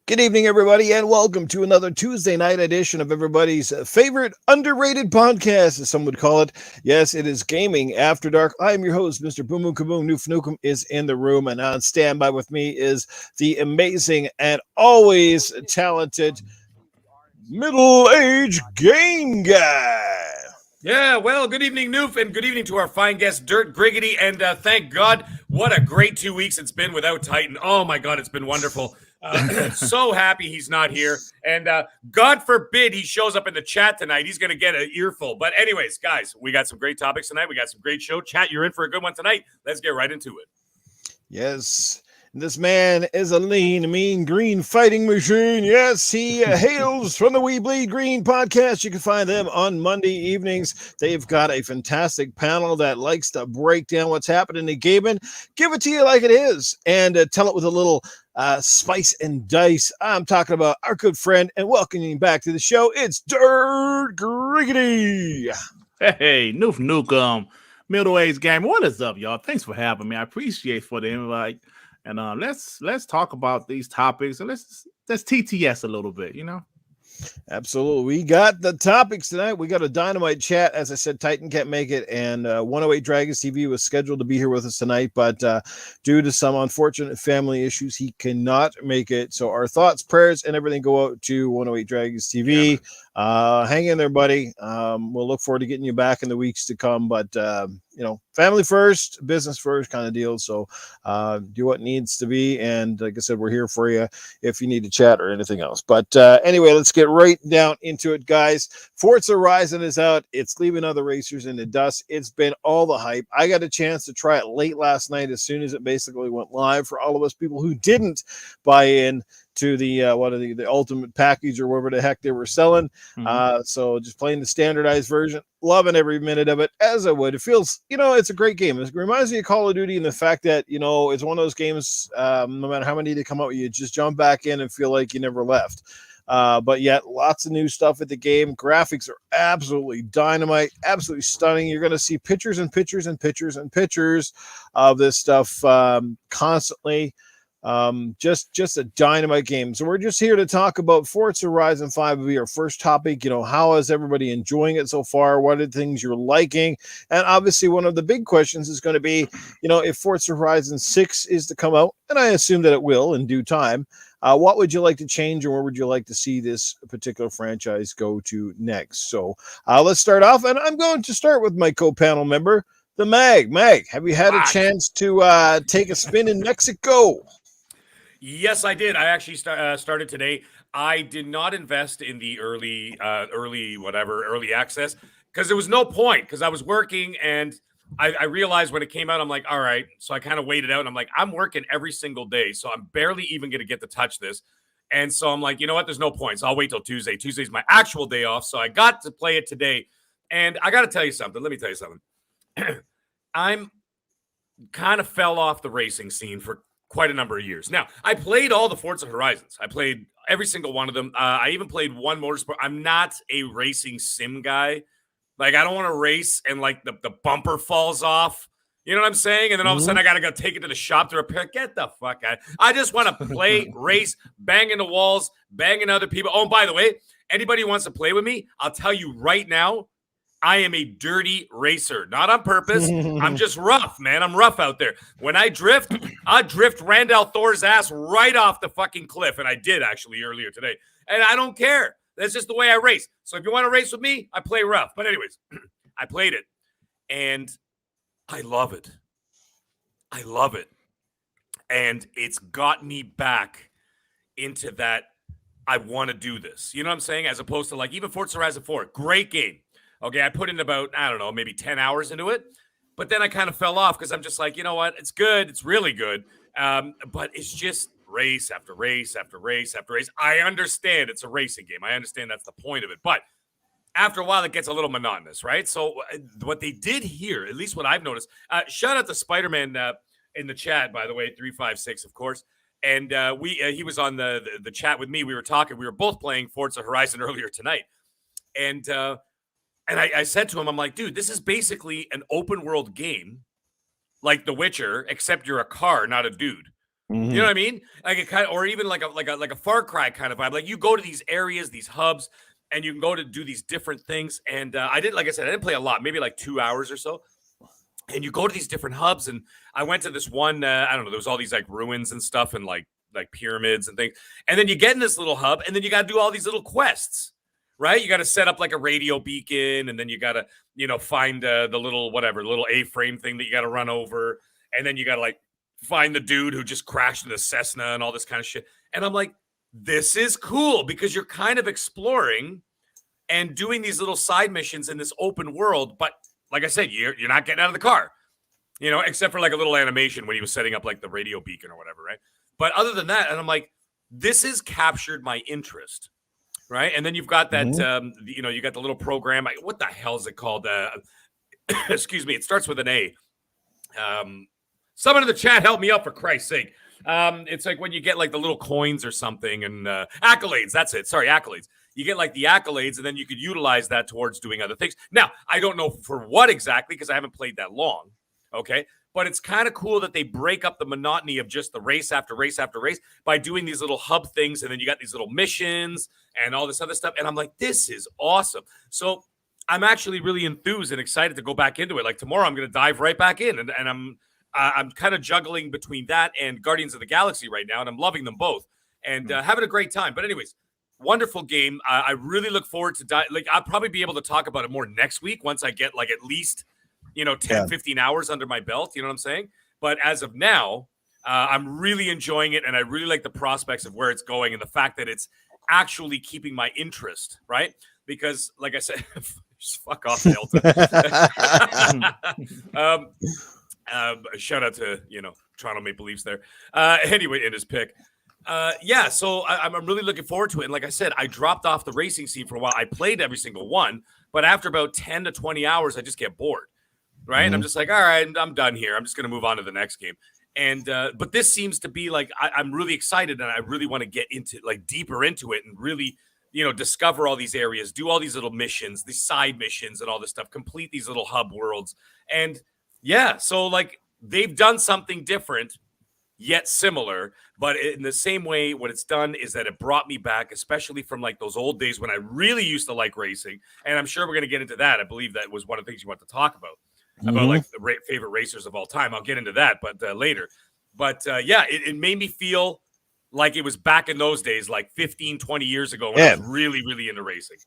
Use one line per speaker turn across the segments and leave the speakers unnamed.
Good evening, everybody, and welcome to another Tuesday night edition of everybody's favorite underrated podcast, as some would call it. Yes, it is Gaming After Dark. I am your host, Mr. Boom Kaboom. Noof Nukem is in the room, and on standby with me is the amazing and always talented middle-aged game guy.
Yeah, well, good evening, Noof, and good evening to our fine guest, Dirt Griggity. And thank God, what a great 2 weeks it's been without Titan. Oh my God, it's been wonderful. So happy he's not here. And God forbid he shows up in the chat tonight. He's going to get an earful. But, anyways, guys, we got some great topics tonight. We got some great show. Chat, you're in for a good one tonight. Let's get right into it.
Yes. This man is a lean, mean, green fighting machine. Yes, he hails from the We Bleed Green podcast. You can find them on Monday evenings. They've got a fantastic panel that likes to break down what's happening in gaming, give it to you like it is, and tell it with a little spice and dice. I'm talking about our good friend and welcoming back to the show. It's Dirt Griggity.
Hey, Noof Nukem, middle-aged gamer. What is up, y'all? Thanks for having me. I appreciate for the invite. And let's talk about these topics and let's TTS a little bit, you know.
Absolutely. We got the topics tonight. We got a dynamite chat. As I said, Titan can't make it, and 108 Dragons TV was scheduled to be here with us tonight, but due to some unfortunate family issues, he cannot make it. So our thoughts, prayers, and everything go out to 108 Dragons TV. Hang in there, buddy. We'll look forward to getting you back in the weeks to come, but family first, business first kind of deal. So do what needs to be. And like I said, we're here for you if you need to chat or anything else. But anyway, let's get right down into it, guys. Forza Horizon is out. It's leaving other racers in the dust. It's been all the hype. I got a chance to try it late last night as soon as it basically went live for all of us people who didn't buy in to the the ultimate package or whatever the heck they were selling. So just playing the standardized version, loving every minute of it as I would. It feels, it's a great game. It reminds me of Call of Duty in the fact that, it's one of those games, no matter how many they come out, you just jump back in and feel like you never left. But yet lots of new stuff at the game. Graphics are absolutely dynamite, absolutely stunning. You're going to see pictures and pictures and pictures and pictures of this stuff constantly. Just a dynamite game. So we're just here to talk about Forza Horizon 5 will be our first topic. How is everybody enjoying it so far? What are the things you're liking? And obviously one of the big questions is going to be, if Forza Horizon 6 is to come out, and I assume that it will in due time, what would you like to change, or where would you like to see this particular franchise go to next? So let's start off, and I'm going to start with my co-panel member, the Mag. Mag, have you had a chance to take a spin in Mexico?
Yes, I did. I actually started today. I did not invest in the early access because there was no point because I was working and I realized when it came out, I'm like, all right. So I kind of waited out and I'm like, I'm working every single day. So I'm barely even going to get to touch this. And so I'm like, you know what? There's no point. So I'll wait till Tuesday. Tuesday's my actual day off. So I got to play it today. And I got to tell you something. Let me tell you something. I'm kind of fell off the racing scene for quite a number of years. Now, I played all the Forza Horizons. I played every single one of them. I even played one motorsport. I'm not a racing sim guy. Like, I don't want to race and, like, the bumper falls off. You know what I'm saying? And then all of a sudden, I got to go take it to the shop to repair. Get the fuck out. I just want to play, race, bang into walls, banging other people. Oh, and by the way, anybody who wants to play with me, I'll tell you right now, I am a dirty racer, not on purpose. I'm just rough, man. I'm rough out there. When I drift Randall Thor's ass right off the fucking cliff. And I did actually earlier today. And I don't care. That's just the way I race. So if you want to race with me, I play rough. But anyways, I played it. And I love it. I love it. And it's got me back into that I want to do this. You know what I'm saying? As opposed to like even Forza Horizon 4. Great game. Okay, I put in about, I don't know, maybe 10 hours into it. But then I kind of fell off because I'm just like, you know what? It's good. It's really good. But it's just race after race after race after race. I understand it's a racing game. I understand that's the point of it. But after a while, it gets a little monotonous, right? So what they did here, at least what I've noticed, shout out to Spider-Man in the chat, by the way, 356, of course. And he was on the chat with me. We were talking. We were both playing Forza Horizon earlier tonight. And I said to him, I'm like, dude, this is basically an open world game like The Witcher, except you're a car, not a dude. You know what I mean? Like it kind of, or even like a Far Cry kind of vibe. Like you go to these areas, these hubs, and you can go to do these different things. And I did, like I said, I didn't play a lot, maybe like 2 hours or so. And you go to these different hubs, and I went to this one. I don't know. There was all these like ruins and stuff, and like pyramids and things. And then you get in this little hub, and then you got to do all these little quests, right? You got to set up like a radio beacon, and then you got to find the little A-frame thing that you got to run over, and then you got to like find the dude who just crashed in the Cessna and all this kind of shit. And I'm like, this is cool because you're kind of exploring and doing these little side missions in this open world, but like I said, you're not getting out of the car, except for like a little animation when he was setting up like the radio beacon or whatever, right? But other than that, and I'm like, this has captured my interest, right? And then you've got that, you got the little program. What the hell is it called? Excuse me. It starts with an A. Someone in the chat help me out for Christ's sake. It's like when you get like the little coins or something and accolades. That's it. Sorry, accolades. You get like the accolades, and then you could utilize that towards doing other things. Now, I don't know for what exactly because I haven't played that long, okay? But it's kind of cool that they break up the monotony of just the race after race after race by doing these little hub things, and then you got these little missions and all this other stuff. And I'm like, this is awesome. So I'm actually really enthused and excited to go back into it. Like tomorrow, I'm going to dive right back in, and I'm kind of juggling between that and Guardians of the Galaxy right now, and I'm loving them both and having a great time. But anyways, wonderful game. I really look forward to I'll probably be able to talk about it more next week once I get like at least 10, 15 hours under my belt. You know what I'm saying? But as of now, I'm really enjoying it, and I really like the prospects of where it's going and the fact that it's actually keeping my interest, right? Because, like I said, just fuck off, Delta. Shout out to Toronto Maple Leafs there. Anyway, in his pick. So I'm really looking forward to it. And like I said, I dropped off the racing scene for a while. I played every single one, but after about 10 to 20 hours, I just get bored, right? And I'm just like, all right, I'm done here. I'm just going to move on to the next game. And but this seems to be like I'm really excited, and I really want to get into like deeper into it and really discover all these areas, do all these little missions, these side missions, and all this stuff, complete these little hub worlds. And yeah, so like they've done something different yet similar, but in the same way, what it's done is that it brought me back, especially from like those old days when I really used to like racing. And I'm sure we're going to get into that. I believe that was one of the things you want to talk about like the favorite racers of all time. I'll get into that, but later. But it made me feel like it was back in those days, like 15, 20 years ago when I was really, really into racing.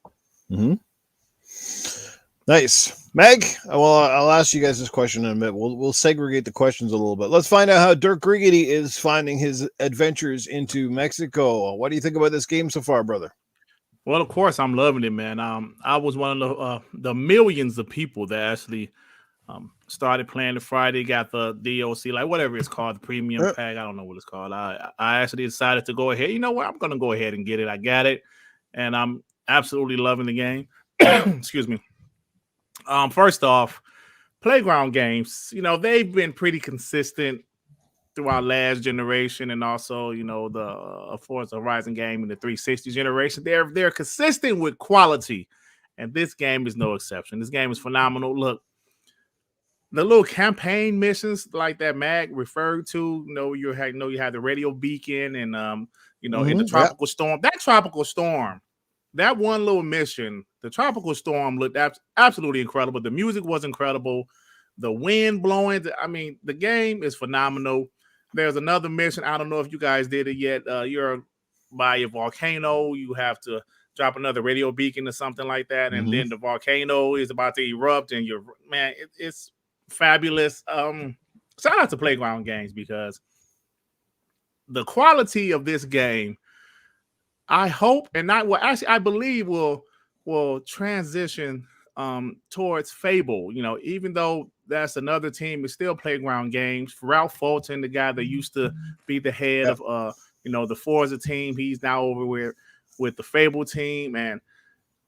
Nice. Meg, I'll ask you guys this question in a minute. We'll segregate the questions a little bit. Let's find out how Dirt Griggity is finding his adventures into Mexico. What do you think about this game so far, brother?
Well, of course, I'm loving it, man. I was one of the millions of people that actually started playing the Friday, got the DLC, like whatever it's called, the premium pack. I don't know what it's called. I actually decided to go ahead. You know what? I'm going to go ahead and get it. I got it, and I'm absolutely loving the game. Excuse me. First off, Playground games, they've been pretty consistent throughout last generation, and also, the Forza Horizon game in the 360 generation. They're consistent with quality, and this game is no exception. This game is phenomenal. Look, the little campaign missions like that Mag referred to, you had the radio beacon and in the tropical storm. That tropical storm. That one little mission, the tropical storm, looked absolutely incredible. The music was incredible. The wind blowing. The game is phenomenal. There's another mission. I don't know if you guys did it yet. You're by a volcano. You have to drop another radio beacon or something like that. And then the volcano is about to erupt. And it's fabulous. Shout out to Playground Games because the quality of this game, I hope, and I believe will transition towards Fable. Even though that's another team, it's still Playground Games. Ralph Fulton, the guy that used to be the head of the Forza team, he's now over with the Fable team, and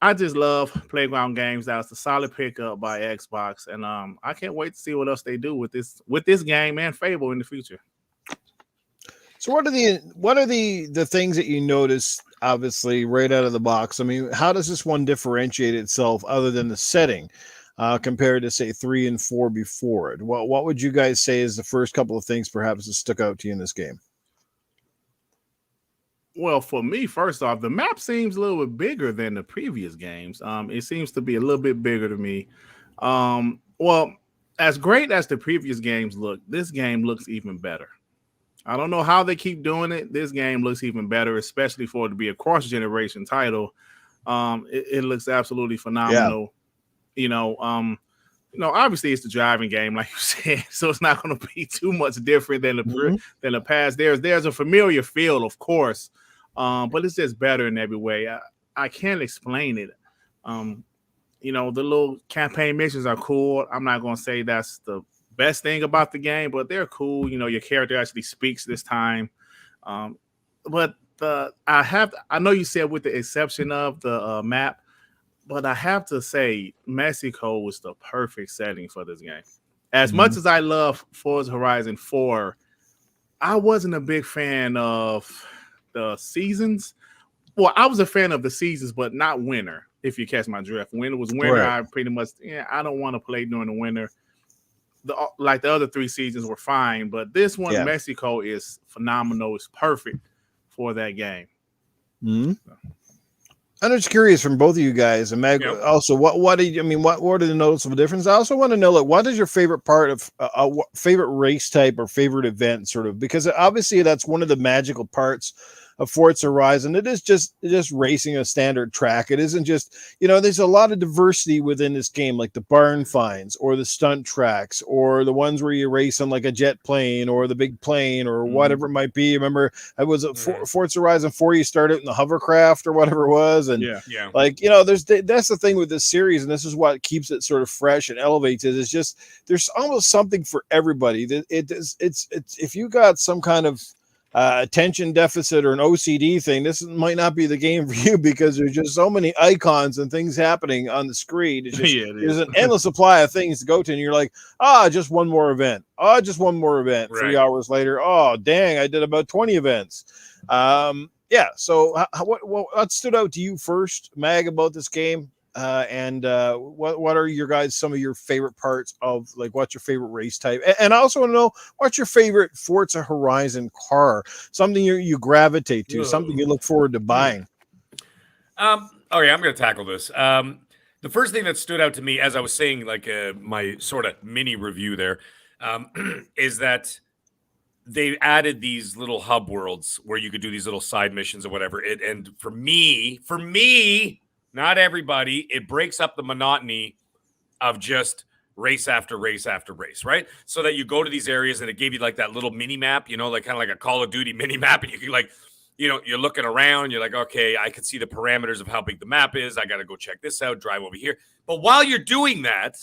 I just love Playground Games. That was a solid pickup by Xbox, and I can't wait to see what else they do with this game and Fable in the future.
So what are the things that you notice, obviously, right out of the box? How does this one differentiate itself other than the setting compared to, say, 3 and 4 before it? What would you guys say is the first couple of things perhaps that stuck out to you in this game?
Well, for me, first off, the map seems a little bit bigger than the previous games. It seems to be a little bit bigger to me. Well, as great as the previous games look, this game looks even better. I don't know how they keep doing it. This game looks even better, especially for it to be a cross-generation title. It looks absolutely phenomenal. You know, obviously it's the driving game, like you said, so it's not going to be too much different than the past. There's a familiar feel, of course, but it's just better in every way. I can't explain it. The little campaign missions are cool. I'm not going to say that's the best thing about the game, but they're cool. Your character actually speaks this time. But I know you said with the exception of the map, but I have to say Mexico was the perfect setting for this game. As much as I love Forza Horizon 4, I wasn't a big fan of the seasons. Well, I was a fan of the seasons, but not winter, if you catch my drift. When it was winter, right. I pretty much, I don't want to play during the winter. Like the other 3 seasons were fine, but this one, Mexico, is phenomenal. It's perfect for that game.
Mm-hmm. I'm just curious from both of you guys, and Meg. Also, what are the noticeable differences? I also want to know, what is your favorite part of favorite race type or favorite event, sort of, because obviously that's one of the magical parts of Forza Horizon. It is just racing a standard track. It isn't just, there's a lot of diversity within this game, like the barn finds or the stunt tracks or the ones where you race on like a jet plane or the big plane or whatever it might be. Remember, I was at Forza Horizon 4, you started in the hovercraft or whatever it was. And that's the thing with this series. And this is what keeps it sort of fresh and elevates it. It's just, there's almost something for everybody. It's if you got some kind of attention deficit or an OCD thing, this might not be the game for you, because there's just so many icons and things happening on the screen. It's just, there's an endless supply of things to go to, and you're like, just one more event. Just one more event. Right. 3 hours later, dang, I did about 20 events. So what stood out to you first, Mag, about this game? And what are some of your favorite parts of, like, what's your favorite race type? And I also want to know, what's your favorite Forza Horizon car? Something you gravitate to, something you look forward to buying.
I'm going to tackle this. The first thing that stood out to me, as I was saying, like my sort of mini review there, is that they added these little hub worlds where you could do these little side missions or whatever. And for me, not everybody, it breaks up the monotony of just race after race after race, right? So that you go to these areas and it gave you like that little mini map, like kind of like a Call of Duty mini map. And you can you're looking around, you're like, okay, I can see the parameters of how big the map is. I got to go check this out, drive over here. But while you're doing that,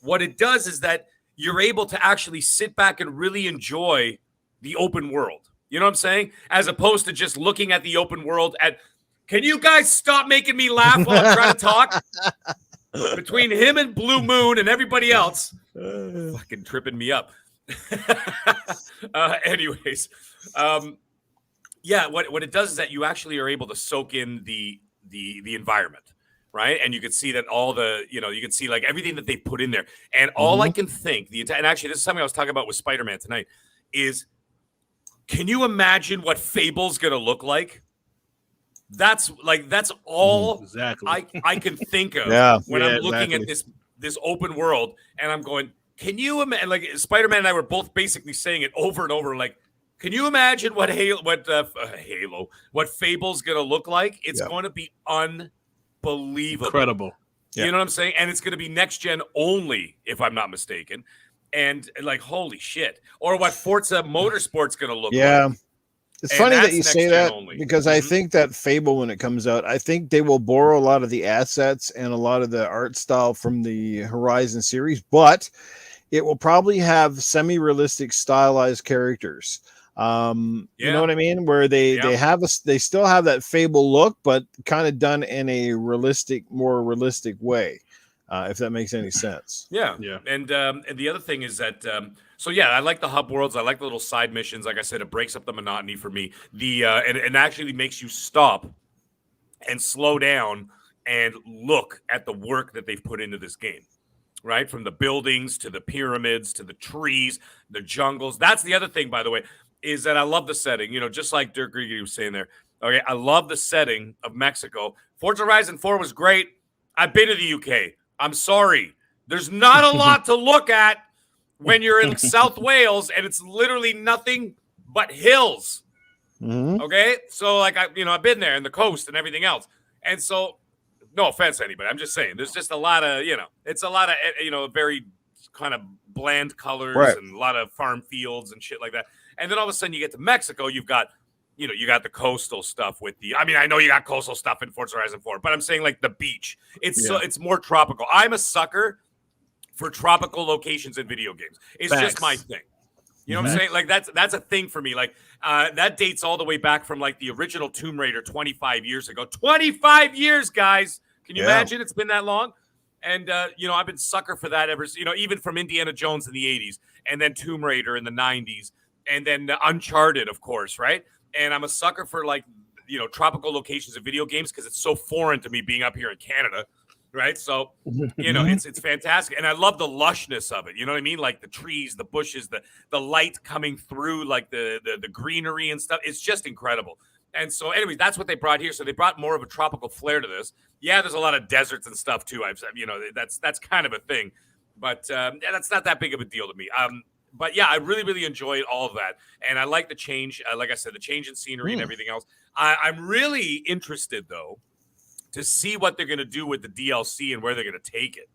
what it does is that you're able to actually sit back and really enjoy the open world. You know what I'm saying? As opposed to just looking at the open world can you guys stop making me laugh while I'm trying to talk? Between him and Blue Moon and everybody else, fucking tripping me up. Anyways, what it does is that you actually are able to soak in the environment, right? And you can see that all the, you can see like everything that they put in there. And all I can think, and actually this is something I was talking about with Spider-Man tonight, is, can you imagine what Fable's going to look like? That's all exactly I can think of when I'm looking at this open world, and I'm going, can you imagine? Like, Spider-Man and I were both basically saying it over and over, like, can you imagine what Fable's gonna look like? It's going to be unbelievable,
incredible.
You know what I'm saying? And it's going to be next gen only, if I'm not mistaken. And like, holy shit! Or what Forza Motorsport's going to look like.
It's funny that you say that, because I think that Fable, when it comes out, I think they will borrow a lot of the assets and a lot of the art style from the Horizon series, but it will probably have semi-realistic stylized characters. You know what I mean? Where they still have that Fable look, but kind of done in a more realistic way. If that makes any sense.
Yeah. And the other thing is that, I like the hub worlds. I like the little side missions. Like I said, it breaks up the monotony for me. And actually makes you stop and slow down and look at the work that they've put into this game, right? From the buildings to the pyramids to the trees, the jungles. That's the other thing, by the way, is that I love the setting. Just like Dirt Griggity was saying there, Okay, I love the setting of Mexico. Forza Horizon 4 was great. I've been to the UK. I'm sorry. There's not a lot to look at when you're in South Wales, and it's literally nothing but hills. Okay, so like I've been there, and the coast and everything else, and so no offense to anybody, I'm just saying there's just a lot of it's a lot of very kind of bland colors and a lot of farm fields and shit like that, and then all of a sudden you get to Mexico, you've got you got the coastal stuff with I know you got coastal stuff in Forza Horizon 4, but I'm saying like the beach, it's more tropical. I'm a sucker for tropical locations in video games. It's just my thing. You know what I'm saying? Like that's a thing for me. Like that dates all the way back from like the original Tomb Raider 25 years ago. 25 years, guys. Can you imagine? It's been that long. And I've been sucker for that ever. Even from Indiana Jones in the 80s, and then Tomb Raider in the 90s, and then Uncharted, of course, right? And I'm a sucker for like tropical locations of video games because it's so foreign to me being up here in Canada. Right. So, it's fantastic. And I love the lushness of it. You know what I mean? Like the trees, the bushes, the light coming through, like the greenery and stuff. It's just incredible. And so anyways, that's what they brought here. So they brought more of a tropical flair to this. Yeah, there's a lot of deserts and stuff too. That's kind of a thing. But that's not that big of a deal to me. But yeah, I really, really enjoyed all of that. And I like the change. Like I said, the change in scenery and everything else. I'm really interested, though, to see what they're going to do with the DLC and where they're going to take it.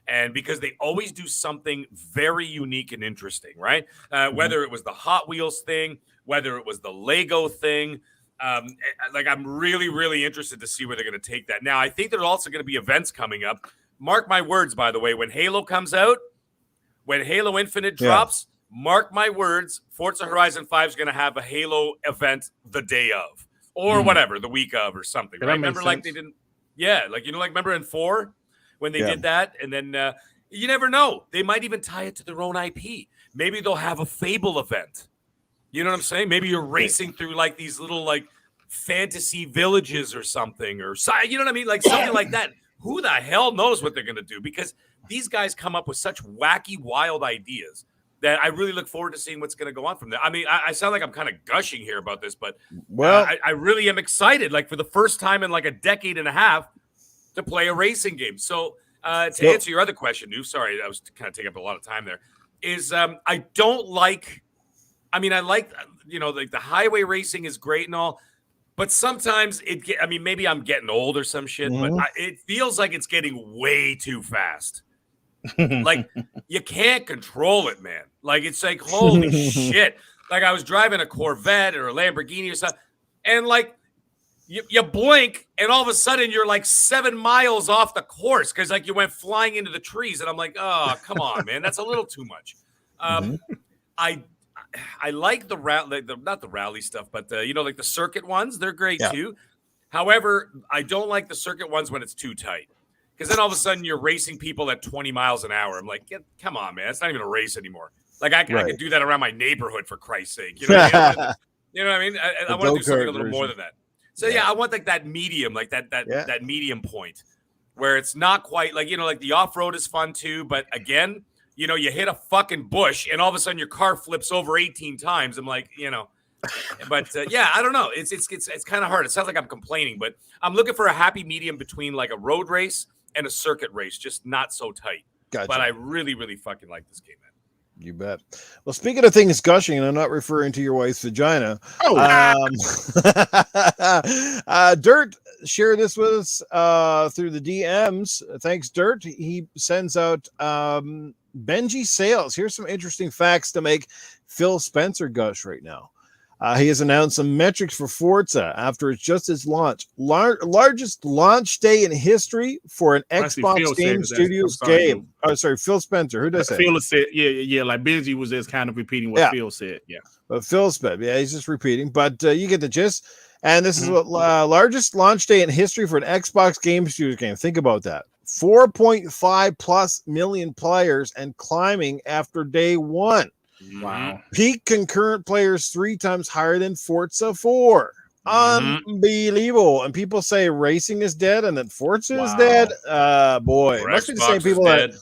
And because they always do something very unique and interesting, right? Whether it was the Hot Wheels thing, whether it was the Lego thing, I'm really, really interested to see where they're going to take that. Now, I think there's also going to be events coming up. Mark my words, by the way, when Halo comes out, when Halo Infinite drops, mark my words, Forza Horizon 5 is going to have a Halo event the day of. Or whatever, the week of or something. Right? Remember, like they didn't, remember in 4 when they did that, and then you never know. They might even tie it to their own IP. Maybe they'll have a Fable event. You know what I'm saying? Maybe you're racing through like these little like fantasy villages or something, or you know what I mean, like something like that. Who the hell knows what they're gonna do? Because these guys come up with such wacky, wild ideas that I really look forward to seeing what's going to go on from there. I mean, I sound like I'm kind of gushing here about this, but I really am excited, like for the first time in like a decade and a half, to play a racing game. So to answer your other question, Noof, sorry, I was kind of taking up a lot of time there, is I don't like, I like, like the highway racing is great and all, but sometimes maybe I'm getting old or some shit, but it feels like it's getting way too fast. Like you can't control it, man. Like it's like holy shit. Like I was driving a Corvette or a Lamborghini or something, and like you blink, and all of a sudden you're like 7 miles off the course because like you went flying into the trees, and I'm like, oh come on, man, that's a little too much. I like the not the rally stuff, but like the circuit ones, they're great too. However, I don't like the circuit ones when it's too tight. Because then all of a sudden you're racing people at 20 miles an hour. I'm like, come on, man. It's not even a race anymore. Like I could do that around my neighborhood for Christ's sake. You know what I mean? You know what I mean? I want to do something a little more than that. So I want like that medium, like that medium point where it's not quite like, like the off-road is fun too. But again, you hit a fucking bush and all of a sudden your car flips over 18 times. I'm like, but I don't know. It's kind of hard. It sounds like I'm complaining, but I'm looking for a happy medium between like a road race and a circuit race, just not so tight. Gotcha. But I really, really fucking like this game, man.
You bet. Well, speaking of things gushing, and I'm not referring to your wife's vagina. Dirt shared this with us through the DMs. Thanks, Dirt. He sends out Benji sales. Here's some interesting facts to make Phil Spencer gush right now. He has announced some metrics for Forza after it's just its launch. Largest launch day in history for an Xbox Game Studios game. Oh, sorry, Phil Spencer. Who does that?
Phil said, yeah. Like Benji was just kind of repeating what Phil said. Yeah.
But Phil said, he's just repeating. But you get the gist. And this is what largest launch day in history for an Xbox Game Studios game. Think about that. 4.5 plus million players and climbing after day one.
Wow.
Peak concurrent players 3 times higher than Forza 4. Unbelievable. And people say racing is dead and that Forza is dead. Boy, it must be the same people that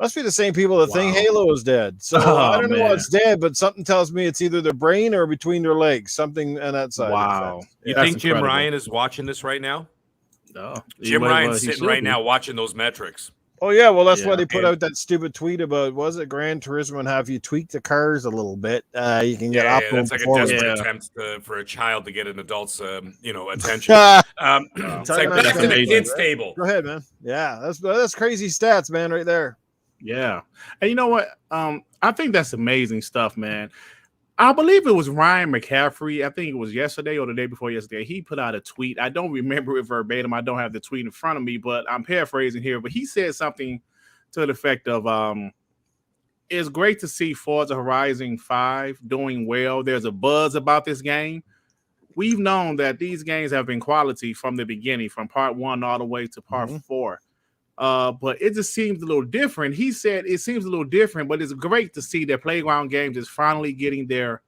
Must be the same people that think
Wow.
Halo is dead. So
Oh,
I don't know
man.
what's dead, but something tells me it's either their brain or between their legs. Something on that side.
Wow.
Of the fence.
You
That's
think Jim
incredible.
Ryan is watching this right now?
Oh,
Jim
well,
Ryan's
he
sitting
should
right
be.
now watching those metrics.
Oh yeah, well that's why
Yeah.
they put out that stupid tweet about was it Gran Turismo and have you tweak the cars a little bit, you can get optimal
That's like a
performance.
desperate
Yeah.
attempt for a child to get an adult's attention. It's
Wow.
like
Talking
back
about
to the
amazing,
kids'
right?
table.
Go ahead, man. Yeah, that's crazy stats, man, right there.
Yeah. And you know what? I think that's amazing stuff, man. I believe it was Ryan McCaffrey. I think it was yesterday or the day before yesterday. He put out a tweet. I don't remember it verbatim. I don't have the tweet in front of me, but I'm paraphrasing here. But he said something to the effect of, it's great to see Forza Horizon 5 doing well. There's a buzz about this game. We've known that these games have been quality from the beginning, from part 1 all the way to part 4. But it just seems a little different. He said it seems a little different, but it's great to see that Playground Games is finally getting their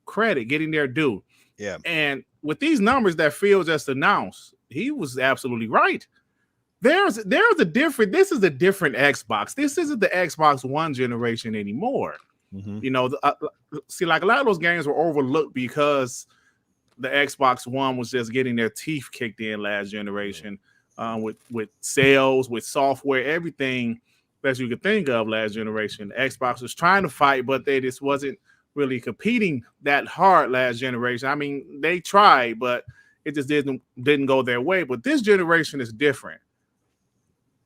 credit, getting their due.
Yeah.
And with these numbers that Phil just announced, he was absolutely right. There's a different. This is a different Xbox. This isn't the Xbox One generation anymore.
Mm-hmm.
You know, see, like a lot of those games were overlooked because the Xbox One was just getting their teeth kicked in last generation. With sales, with software, everything that you could think of last generation. Xbox was trying to fight, but they just wasn't really competing that hard last generation. I mean, they tried, but it just didn't go their way. But this generation is different.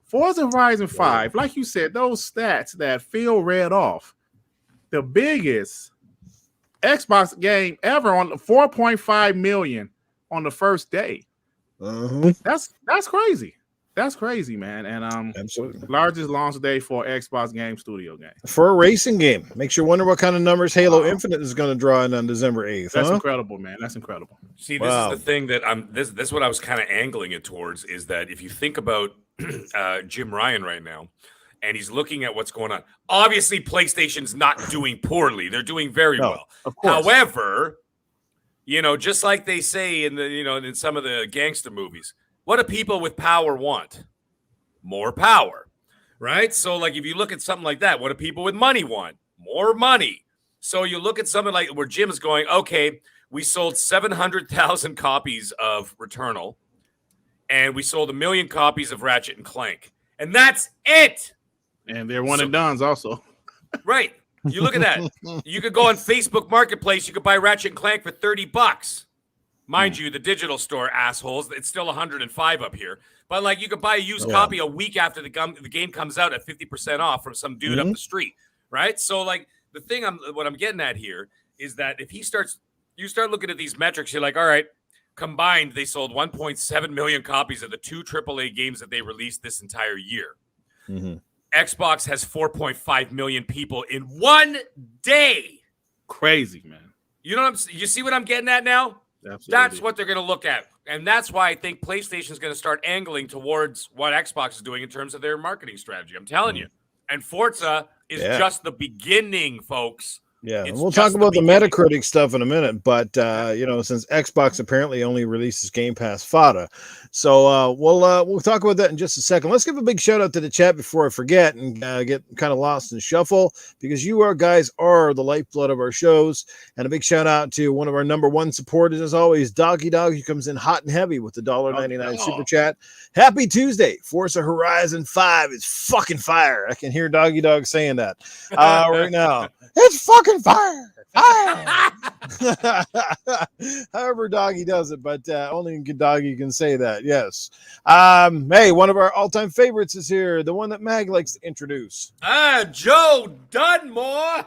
Forza Horizon 5, like you said, those stats that Phil read off, the biggest Xbox game ever on 4.5 million on the first day.
Uh-huh.
That's crazy. That's crazy, man. And
Absolutely.
largest launch day for Xbox Game Studio game.
For a racing game. Makes you wonder what kind of numbers Halo Infinite is going to draw in on December 8th.
That's incredible, man. That's incredible.
See, this is the thing that this is what I was kind of angling it towards, is that if you think about Jim Ryan right now, and he's looking at what's going on. Obviously, PlayStation's not doing poorly. They're doing very well.
Of course.
However, you know, just like they say in in some of the gangster movies, what do people with power want? More power, right? So, like, if you look at something like that, what do people with money want? More money. So you look at something like where Jim's going, okay, we sold 700,000 copies of Returnal, and we sold 1 million copies of Ratchet and Clank, and that's it.
And they're one and dones also.
Right. You look at that. You could go on Facebook Marketplace. You could buy Ratchet and Clank for $30. Mind you, the digital store, assholes, it's still 105 up here. But, like, you could buy a used copy a week after the game comes out at 50% off from some dude up the street, right? So, like, the thing what I'm getting at here is that if you start looking at these metrics, you're like, all right, combined, they sold 1.7 million copies of the 2 AAA games that they released this entire year.
Mm-hmm.
Xbox has 4.5 million people in one day.
Crazy, man.
You know you see what I'm getting at now?
Absolutely.
That's what they're going to look at. And that's why I think PlayStation is going to start angling towards what Xbox is doing in terms of their marketing strategy. I'm telling you. And Forza is just the beginning, folks.
Yeah, and we'll talk about the Metacritic stuff in a minute, but since Xbox apparently only releases Game Pass FATA, so we'll talk about that in just a second. Let's give a big shout out to the chat before I forget and get kind of lost in shuffle, because you guys are the lifeblood of our shows. And a big shout out to one of our number one supporters, as always, Doggy Dog, who comes in hot and heavy with the $1.99 super chat. Happy Tuesday! Forza Horizon 5 is fucking fire. I can hear Doggy Dog saying that right now. It's fucking fire. However Doggy does it, but only Doggy can say that. Yes. Hey, one of our all-time favorites is here, the one that Mag likes to introduce.
Joe Dunmore.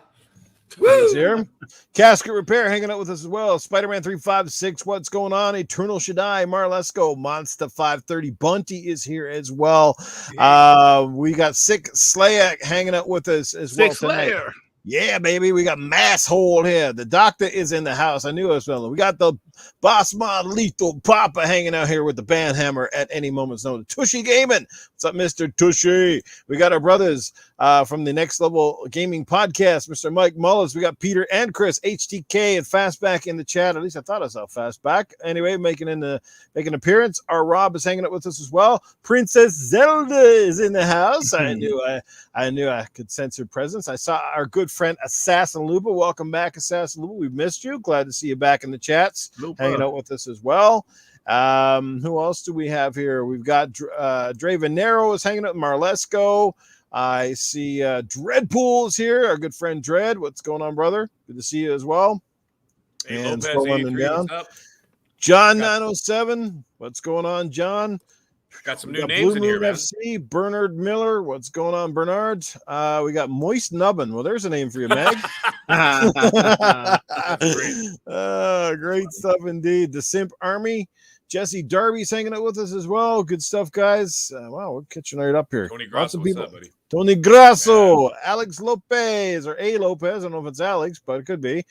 He's here. Casket Repair hanging out with us as well. Spider-Man 356, what's going on? Eternal Shaddai, Marlesco, Monster 530, Bunty is here as well. We got Sick Slayak hanging out with us as well tonight.
Slayer.
Yeah, baby, we got Mass Hole here. The doctor is in the house. I knew it was fellow. We got the Boss Mod Lethal Papa hanging out here with the band hammer at any moment's notice. Tushy Gaming. What's up, Mr. Tushy? We got our brothers from the Next Level Gaming Podcast, Mr. Mike Mullins. We got Peter and Chris, HTK, and Fastback in the chat. At least I thought I saw Fastback. Anyway, making an appearance. Our Rob is hanging out with us as well. Princess Zelda is in the house. I knew I could sense her presence. I saw our good friend Assassin Lupa. Welcome back, Assassin Lupa. We've missed you. Glad to see you back in the chats, hanging out with us as well. Who else do we have here? We've got Dre Venero is hanging out with Marlesco. I see Dreadpool's here, our good friend Dread. What's going on, brother? Good to see you as well.
Hey,
And
Lopez,
scrolling down. John 907. What's going on, John?
Got some new names in here, man.
FC, Bernard Miller. What's going on, Bernard? We got Moist Nubbin. Well, there's a name for you, Meg. Great stuff indeed. The Simp Army. Jesse Darby's hanging out with us as well. Good stuff, guys. Wow, we're catching right up here.
Tony Grasso, what's up, buddy?
Tony Grasso, Alex Lopez, or A. Lopez. I don't know if it's Alex, but it could be.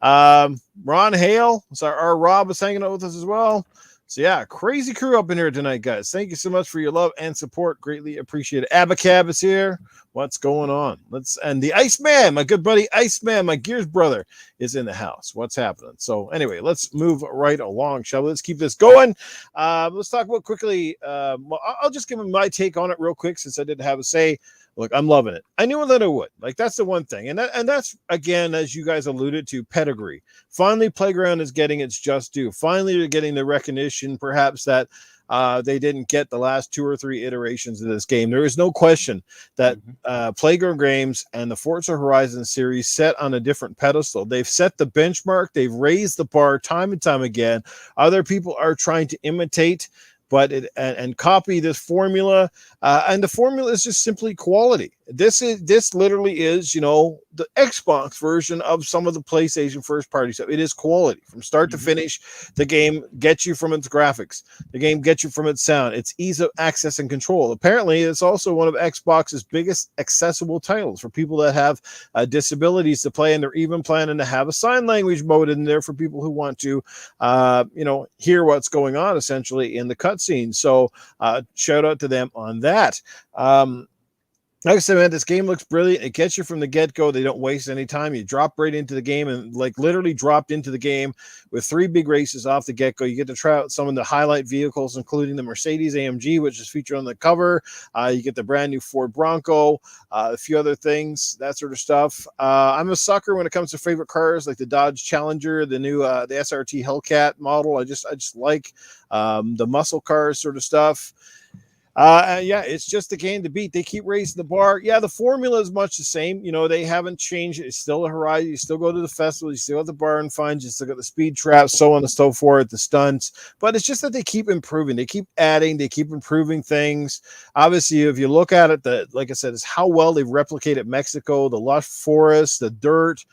Ron Hale. Sorry, our Rob is hanging out with us as well. So yeah, crazy crew up in here tonight, guys. Thank you so much for your love and support. Greatly appreciated. Abacab is here. What's going on? And the Iceman, my good buddy Iceman, my Gears brother, is in the house. What's happening? So anyway, let's move right along, shall we? Let's keep this going. Let's talk about quickly. Well, I'll just give my take on it real quick since I didn't have a say. Look, I'm loving it. I knew that I would. Like, that's the one thing. And that's, again, as you guys alluded to, pedigree. Finally, Playground is getting its just due. Finally, they're getting the recognition, perhaps, that they didn't get the last 2 or 3 iterations of this game. There is no question that Playground Games and the Forza Horizon series set on a different pedestal. They've set the benchmark. They've raised the bar time and time again. Other people are trying to imitate and copy this formula, and the formula is just simply quality. This literally is, the Xbox version of some of the PlayStation first party stuff. It is quality from start to finish. The game gets you from its graphics. The game gets you from its sound. Its ease of access and control. Apparently, it's also one of Xbox's biggest accessible titles for people that have disabilities to play, and they're even planning to have a sign language mode in there for people who want to, hear what's going on essentially in the cutscene. So, shout out to them on that. Like I said, man, this game looks brilliant. It gets you from the get-go. They don't waste any time. You drop right into the game and literally dropped into the game with 3 big races off the get-go. You get to try out some of the highlight vehicles, including the Mercedes AMG, which is featured on the cover. You get the brand new Ford Bronco, a few other things, that sort of stuff. I'm a sucker when it comes to favorite cars, like the Dodge Challenger, the new the SRT Hellcat model. I just like the muscle cars sort of stuff. It's just a game to beat. They keep raising the bar. Yeah, the formula is much the same. They haven't changed it. It's still a Horizon. You still go to the festival. You still have the barn finds. You still got the speed traps, so on and so forth, the stunts. But it's just that they keep improving. They keep adding. They keep improving things. Obviously, if you look at it, like I said, is how well they've replicated Mexico, the lush forest, the dirt.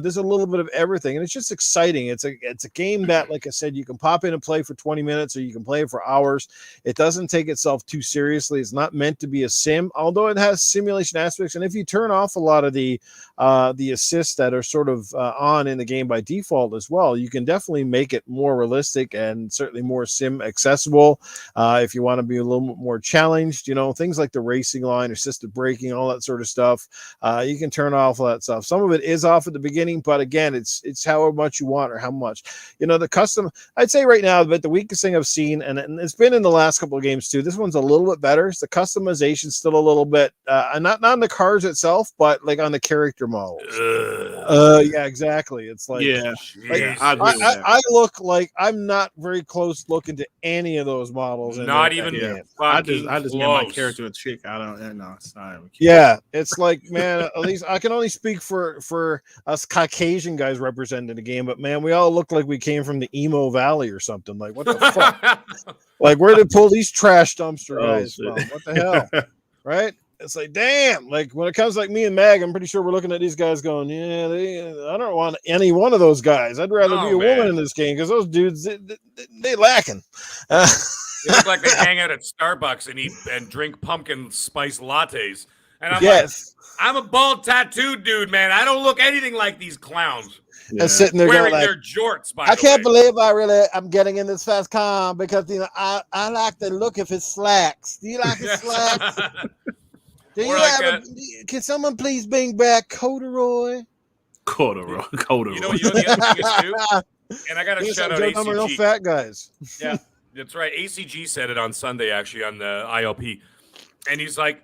There's a little bit of everything, and it's just exciting. It's a game that, like I said, you can pop in and play for 20 minutes, or you can play it for hours. It doesn't take itself too seriously. It's not meant to be a sim, although it has simulation aspects. And if you turn off a lot of the assists that are sort of on in the game by default as well, you can definitely make it more realistic and certainly more sim accessible. If you want to be a little bit more challenged, things like the racing line, assisted braking, all that sort of stuff, you can turn off all that stuff. Some of it is off at the beginning, but again, it's how much you want or how much. The custom, I'd say right now, but the weakest thing I've seen, and it's been in the last couple of games too, this one's a little bit better. The customization still a little bit, not on the cars itself, but like on the character models. Yeah, exactly. It's like, I look like I'm not very close looking to any of those models.
Not even.
I just get my character a chick. I don't know. It's not even cute.
Yeah, it's like, man, at least I can only speak for us Caucasian guys representing the game, but man, we all look like we came from the emo valley or something. Like, what the fuck? Like, where did pull these trash dumpster guys from? What the hell? Right? It's like, damn. Like, when it comes to like me and Mag, I'm pretty sure we're looking at these guys going, yeah, I don't want any one of those guys. I'd rather be a woman in this game because those dudes, they lacking.
They look like they hang out at Starbucks and eat and drink pumpkin spice lattes. And I'm
yes.
like, I'm a bald tattooed dude, man. I don't look anything like these clowns.
Yeah.
And sitting there
Wearing
going like,
their jorts, by
I
the
can't
way.
believe I'm getting in this fast car because I like the look of his slacks. Do you like his slacks? Do you can someone please bring back corduroy?
Corduroy.
You know the other thing is too, and I got to shout out ACG.
Real fat guys.
Yeah, that's right. ACG said it on Sunday, actually, on the ILP, and he's like,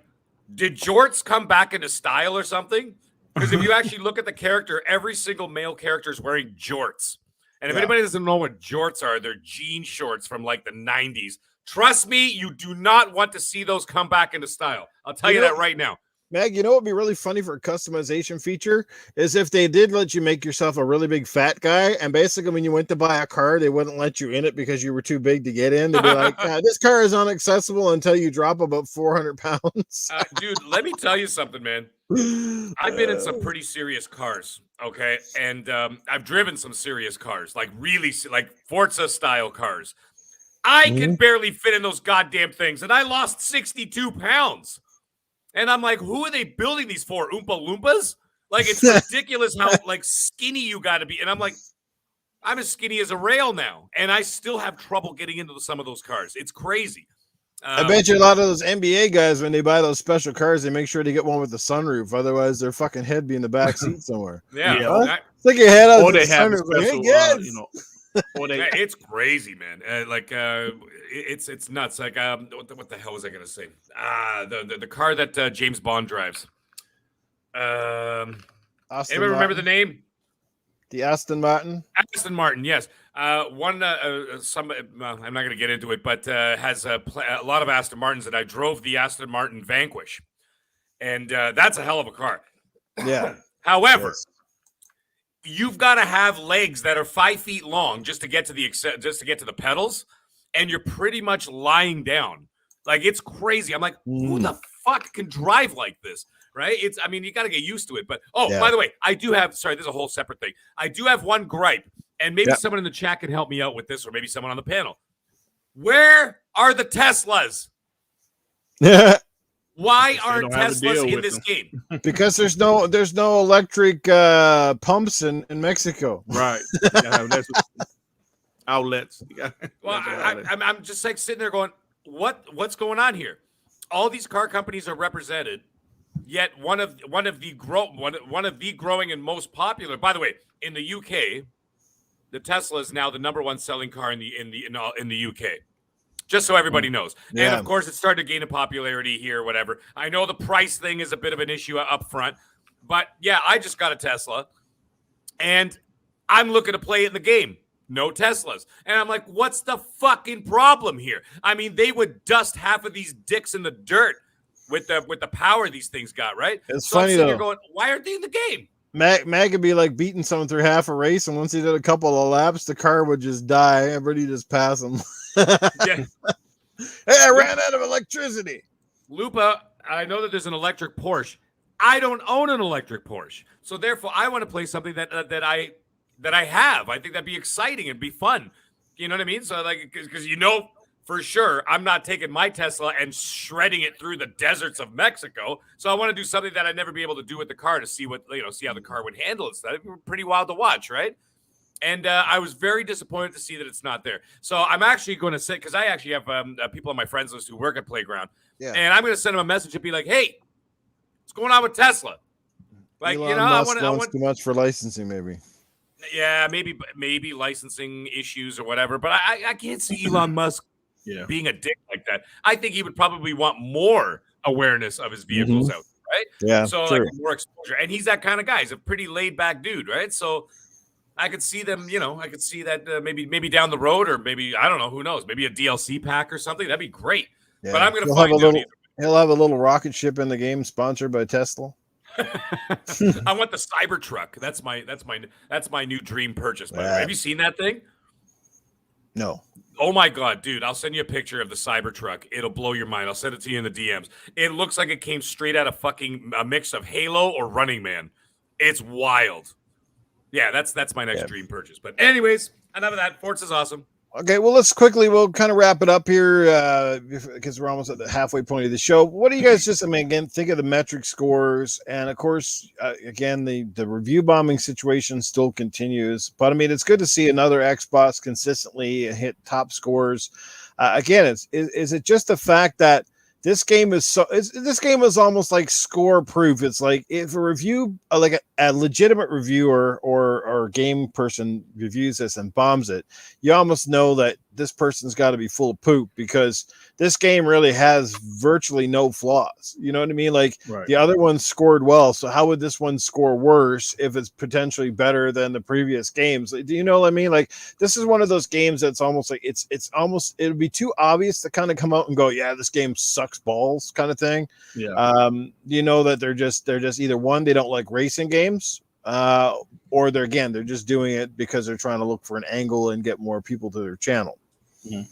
"Did jorts come back into style or something?" Because if you actually look at the character, every single male character is wearing jorts. And if anybody doesn't know what jorts are, they're jean shorts from like the 90s. Trust me, you do not want to see those come back into style. I'll tell you that right now.
Mag, you know what would be really funny for a customization feature is if they did let you make yourself a really big fat guy, and basically when you went to buy a car, they wouldn't let you in it because you were too big to get in. They'd be like, this car is inaccessible until you drop about 400 pounds.
Dude, let me tell you something, man. I've been in some pretty serious cars, okay? And I've driven some serious cars, like really, like Forza style cars. I can barely fit in those goddamn things, and I lost 62 pounds. And I'm like, who are they building these for? Oompa Loompas? Like, it's ridiculous how like skinny you got to be. And I'm like, I'm as skinny as a rail now, and I still have trouble getting into some of those cars. It's crazy.
I bet you a lot of those NBA guys, when they buy those special cars, they make sure to get one with the sunroof. Otherwise, their fucking head be in the back seat somewhere.
Yeah.
Stick your head out.
Or they have special,
or they.
It's crazy, man. It's nuts. Like, what the hell was I gonna say? The car that James Bond drives. Anybody remember the name?
The Aston Martin.
Aston Martin, yes. I'm not going to get into it, but has a lot of Aston Martins, and I drove the Aston Martin Vanquish, and that's a hell of a car.
Yeah.
However, you've got to have legs that are 5 feet long just to get to the pedals, and you're pretty much lying down. Like, it's crazy. I'm like, who the fuck can drive like this? Right? You got to get used to it. But, by the way, there's a whole separate thing. I do have one gripe, and maybe someone in the chat can help me out with this, or maybe someone on the panel. Where are the Teslas? Why aren't Teslas in this game?
Because there's no electric pumps in Mexico.
Right. Outlets.
Well, I'm just like sitting there going, what's going on here? All these car companies are represented. Yet one of the growing and most popular. By the way, in the UK, the Tesla is now the number one selling car in the UK. Just so everybody knows. Yeah. And of course, it's starting to gain in popularity here. Whatever. I know the price thing is a bit of an issue up front, but yeah, I just got a Tesla, and I'm looking to play it in the game. No Teslas, and I'm like, what's the fucking problem here? I mean, they would dust half of these dicks in the dirt with the power these things got, right?
It's funny though.
You're going, why aren't they in the game?
Mag could be like beating someone through half a race, and once he did a couple of laps, the car would just die. Everybody just pass him.
Yeah.
Hey, I ran out of electricity.
Lupa, I know that there's an electric Porsche. I don't own an electric Porsche, so therefore I want to play something that I have. I think that'd be exciting and be fun. You know what I mean? So like, because for sure, I'm not taking my Tesla and shredding it through the deserts of Mexico. So I want to do something that I'd never be able to do with the car to see see how the car would handle it. So that'd be pretty wild to watch, right? And I was very disappointed to see that it's not there. So I'm actually going to say, because I actually have people on my friends list who work at Playground, and I'm going to send them a message and be like, "Hey, what's going on with Tesla?" Like,
Elon Musk wants too much for licensing, maybe.
Yeah, maybe licensing issues or whatever. But I can't see Elon Musk being a dick like that. I think he would probably want more awareness of his vehicles out, right?
Yeah.
So like more exposure. And he's that kind of guy. He's a pretty laid back dude, right? So I could see them, I could see that maybe down the road, or maybe, I don't know, who knows, maybe a DLC pack or something. That'd be great. Yeah. But I'm going to find out.
He'll have a little rocket ship in the game sponsored by Tesla.
I want the Cybertruck. That's my new dream purchase. By the way. Have you seen that thing?
No.
Oh my God, dude! I'll send you a picture of the Cybertruck. It'll blow your mind. I'll send it to you in the DMs. It looks like it came straight out of a mix of Halo or Running Man. It's wild. Yeah, that's my next dream purchase. But anyways, enough of that. Forza's awesome.
Okay, well, we'll kind of wrap it up here because we're almost at the halfway point of the show. What do you guys again, think of the metric scores? And of course, again, the review bombing situation still continues. But I mean, it's good to see another Xbox consistently hit top scores. Again, is it just the fact that this game is this game is almost like score proof. It's like if a review, like a legitimate reviewer or game person reviews this and bombs it, you almost know that this person's got to be full of poop because this game really has virtually no flaws. You know what I mean? Like the other one scored well. So how would this one score worse if it's potentially better than the previous games? Do you know what I mean? Like this is one of those games that's almost like it would be too obvious to kind of come out and go, yeah, this game sucks balls kind of thing.
Yeah.
You know that they're just either one, they don't like racing games, or they're just doing it because they're trying to look for an angle and get more people to their channel.
Mm-hmm.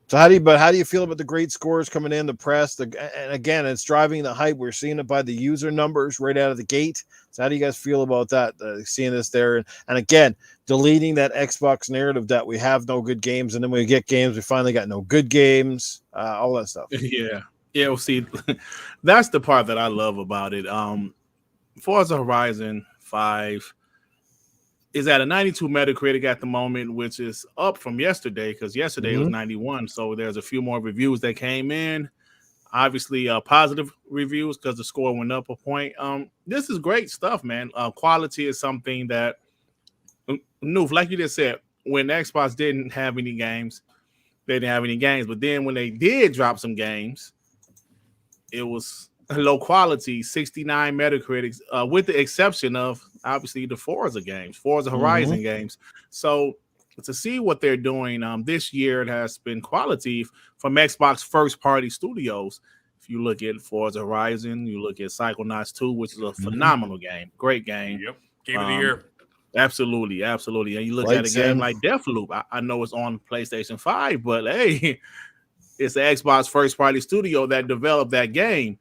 So how do you feel about the great scores coming in, the press, and again, it's driving the hype. We're seeing it by the user numbers right out of the gate. So how do you guys feel about that? Seeing this there, and again, deleting that Xbox narrative that we have no good games, and then we get games, we finally got no good games, all that stuff.
Yeah. Well, see, that's the part that I love about it. Forza Horizon 5 is at a 92 Metacritic at the moment, which is up from yesterday because yesterday it was 91. So there's a few more reviews that came in. Obviously, positive reviews because the score went up a point. This is great stuff, man. Quality is something that, Noof, like you just said, when Xbox didn't have any games, they didn't have any games. But then when they did drop some games, it was low quality, 69 Metacritics, with the exception of obviously the Forza games, Forza Horizon games. So to see what they're doing this year, it has been quality from Xbox first party studios. If you look at Forza Horizon, you look at Psychonauts 2, which is a phenomenal game, great game.
Yep, game of the year.
Absolutely. And you look at a game like Deathloop. I know it's on PlayStation 5, but hey, it's the Xbox first party studio that developed that game.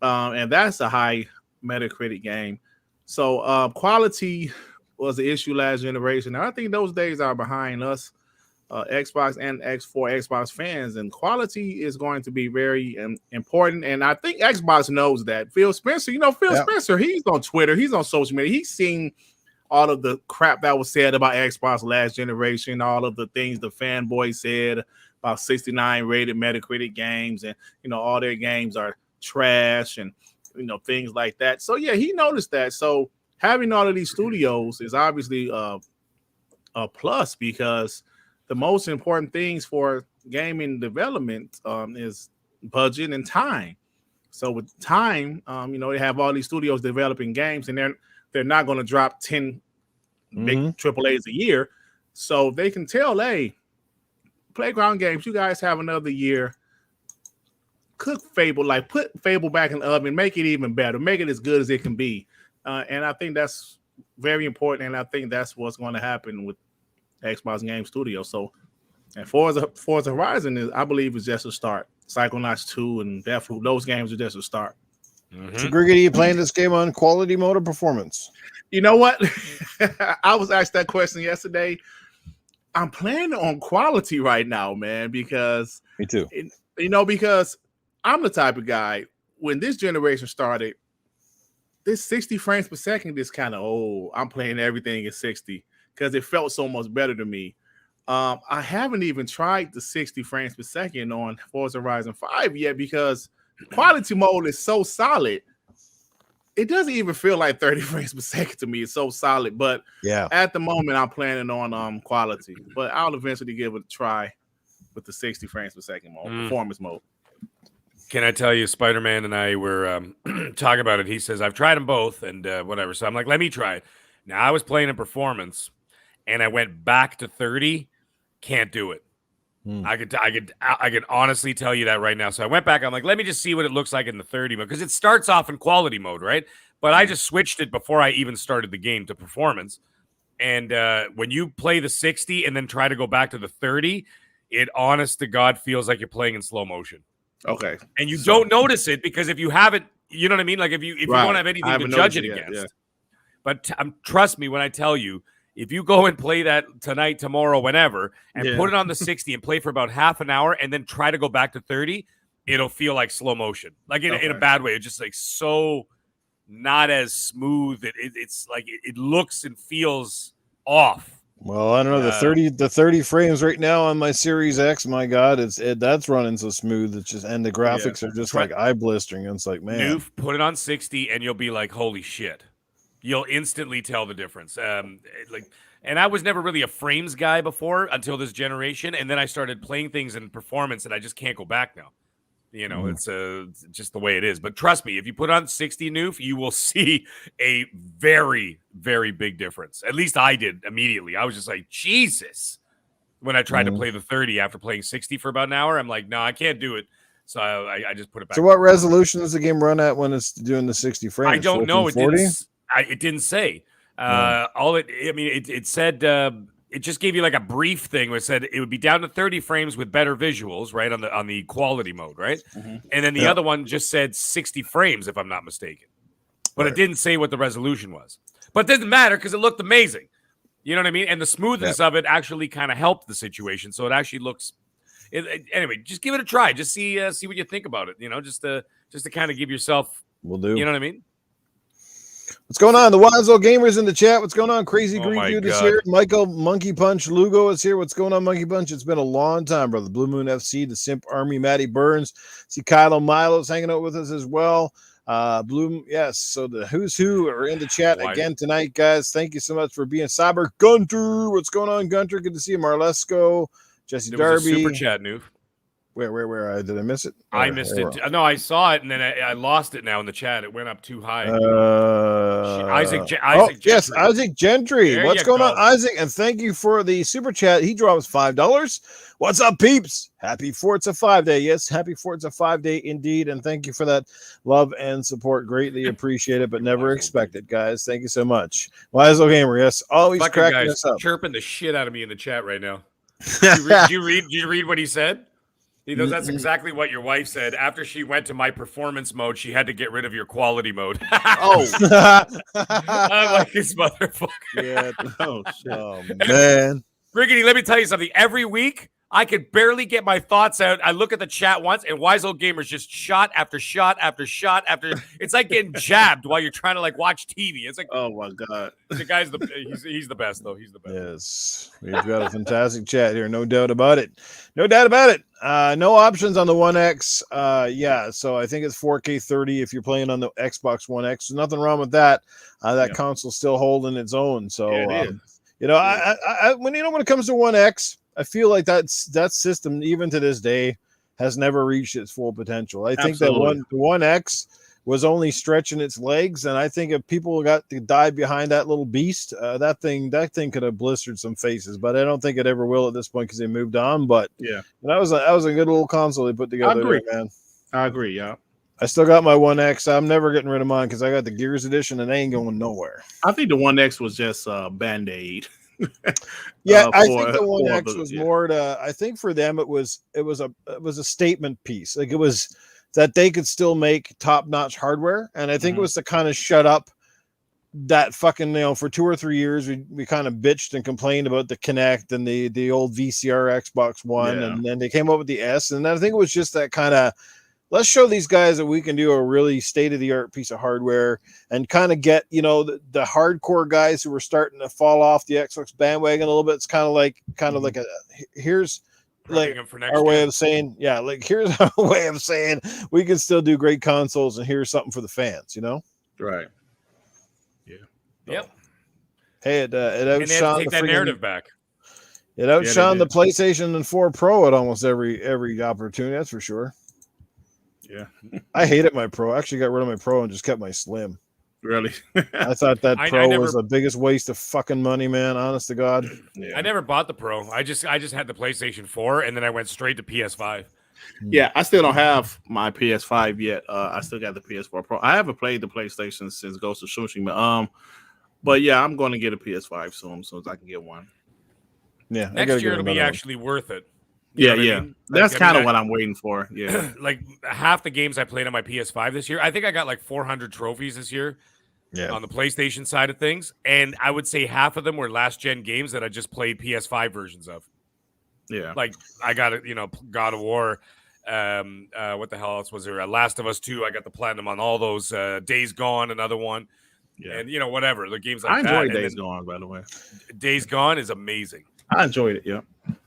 And that's a high Metacritic game. So quality was the issue last generation. And I think those days are behind us, Xbox and Xbox fans. And quality is going to be very important. And I think Xbox knows that. Phil Spencer, Spencer, he's on Twitter. He's on social media. He's seen all of the crap that was said about Xbox last generation, all of the things the fanboys said about 69 rated Metacritic games. And, all their games are trash and things like that. So yeah, he noticed that. So having all of these studios is obviously a plus because the most important things for gaming development is budget and time. So with time, they have all these studios developing games, and they're not going to drop 10 big AAAs a year. So they can tell, hey, Playground Games, you guys have another year. Cook Fable, put Fable back in the oven, make it even better, make it as good as it can be. And I think that's very important. And I think that's what's going to happen with Xbox Game Studio. So, and Forza Horizon I believe is just a start. Psychonauts 2 and Deathloop, those games are just a start.
So, Griggity, you playing this game on quality mode or performance?
You know what? I was asked that question yesterday. I'm playing on quality right now, man, because
me too.
Because I'm the type of guy, when this generation started, this 60 frames per second is kind of I'm playing everything at 60 because it felt so much better to me. I haven't even tried the 60 frames per second on Forza Horizon 5 yet because quality mode is so solid. It doesn't even feel like 30 frames per second to me. It's so solid. But yeah, at the moment, I'm planning on quality. But I'll eventually give it a try with the 60 frames per second mode, performance mode.
Can I tell you, Spider-Man and I were talking about it. He says, I've tried them both and whatever. So I'm like, let me try it. Now, I was playing in performance, and I went back to 30. Can't do it. I could honestly tell you that right now. So I went back. I'm like, let me just see what it looks like in the 30 mode because it starts off in quality mode, right? But I just switched it before I even started the game to performance. And when you play the 60 and then try to go back to the 30, it honest to God feels like you're playing in slow motion.
Okay.
And you don't notice it because if you haven't, you know what I mean? Like if you don't have anything to judge it against. Yeah. But trust me when I tell you, if you go and play that tonight, tomorrow, whenever, and put it on the 60 and play for about half an hour and then try to go back to 30, it'll feel like slow motion. Like in a bad way. It's just like so not as smooth. It's like it looks and feels off.
Well, I don't know, the 30 frames right now on my Series X, my God, that's running so smooth. It's just, and the graphics are just like eye blistering. It's like, man.
Noof, put it on 60 and you'll be like, holy shit. You'll instantly tell the difference. And I was never really a frames guy before until this generation, and then I started playing things in performance, and I just can't go back now. You know, it's just the way it is. But trust me, if you put on 60 Noof, you will see a very, very big difference. At least I did immediately. I was just like, Jesus. When I tried to play the 30 after playing 60 for about an hour, I'm like, no, I can't do it. So I just put it back.
So what resolution does the game run at when it's doing the 60 frames?
I don't know. It didn't say. It said it just gave you like a brief thing where it said it would be down to 30 frames with better visuals, right, on the quality mode, right? Mm-hmm. And then the other one just said 60 frames, if I'm not mistaken. But it didn't say what the resolution was. But it didn't matter because it looked amazing. You know what I mean? And the smoothness of it actually kind of helped the situation. So it actually looks. Anyway, just give it a try. Just see what you think about it. You know, just to kind of give yourself.
Will do.
You know what I mean?
What's going on? The Wiseau Gamers in the chat. What's going on? Crazy Green Dude is here. Michael Monkey Punch Lugo is here. What's going on, Monkey Punch? It's been a long time, brother. Blue Moon FC, the Simp Army, Matty Burns. See Kylo Milo's hanging out with us as well. Yes. So the who's who are in the chat again tonight, guys. Thank you so much for being Cyber Gunter. What's going on, Gunter? Good to see you, Marlesco, Jesse Darby.
Was a super chat, Noof.
Where? Did I miss it?
I missed it. No, I saw it, and then I lost it now in the chat. It went up too high. Isaac Gentry.
Yes, Isaac Gentry. What's going on, Isaac? And thank you for the super chat. He drops $5. What's up, peeps? Happy Forza 5 Day. Yes, happy Forza 5 Day indeed. And thank you for that love and support. Greatly appreciate it, but never expect it, guys. Thank you so much. Wiseau Gamer, yes, always cracking us up.
Chirping the shit out of me in the chat right now. Did you read what he said? He goes, that's exactly what your wife said. After she went to my performance mode, she had to get rid of your quality mode.
Oh.
I'm like this motherfucker.
Yeah. Oh, shit. Oh, man.
Griggity, let me tell you something. Every week, I could barely get my thoughts out. I look at the chat once, and Wiseau Gamers just shot after shot after shot after. It's like getting jabbed while you're trying to like watch TV. It's like,
oh my god,
the guy's he's the best though. He's the best.
Yes, we've got a fantastic chat here, no doubt about it. No doubt about it. No options on the One X. Yeah, so I think it's 4K 30 if you're playing on the Xbox One X. There's nothing wrong with that. That console's still holding its own. So you know, when it comes to One X. I feel like that system, even to this day, has never reached its full potential. I think that One X was only stretching its legs, and I think if people got to dive behind that little beast, that thing could have blistered some faces. But I don't think it ever will at this point because they moved on. But
yeah,
that was a good little console they put together.
I agree,
there, man.
I agree. Yeah.
I still got my One X. I'm never getting rid of mine because I got the Gears edition, and they ain't going nowhere.
I think the One X was just Band-Aid.
Yeah, I think the One X was more to. I think for them it was a statement piece. Like it was that they could still make top notch hardware, and I think it was to kind of shut up that fucking for 2 or 3 years we kind of bitched and complained about the Kinect and the old VCR Xbox One, and then they came up with the S, and I think it was just that kind of. Let's show these guys that we can do a really state-of-the-art piece of hardware and kind of get, the hardcore guys who were starting to fall off the Xbox bandwagon a little bit. It's kind of like here's like our way of saying, here's our way of saying we can still do great consoles and here's something for the fans,
Right.
Yeah. Yep.
Hey, it outshone
take that narrative back.
It outshone the PlayStation and 4 Pro at almost every opportunity, that's for sure.
Yeah,
I hated my Pro. I actually got rid of my Pro and just kept my Slim.
Really?
I thought that Pro was the biggest waste of fucking money, man. Honest to God.
Yeah. I never bought the Pro. I just had the PlayStation 4, and then I went straight to PS5.
Yeah, I still don't have my PS5 yet. I still got the PS4 Pro. I haven't played the PlayStation since Ghost of Tsushima. But yeah, I'm going to get a PS5 soon as I can get one.
Yeah,
next year it'll be actually worth it.
Yeah. I mean? That's kind of what I'm waiting for. Yeah.
Like half the games I played on my PS5 this year, I think I got like 400 trophies this year. on the PlayStation side of things, and I would say half of them were last gen games that I just played PS5 versions of.
Yeah,
like I got it, God of War. What the hell else was there? Last of Us 2. I got the platinum on all those. Days Gone, another one, and whatever the games like
I
that.
enjoyed Days Gone, by the way.
Days Gone is amazing.
I enjoyed it. Yeah,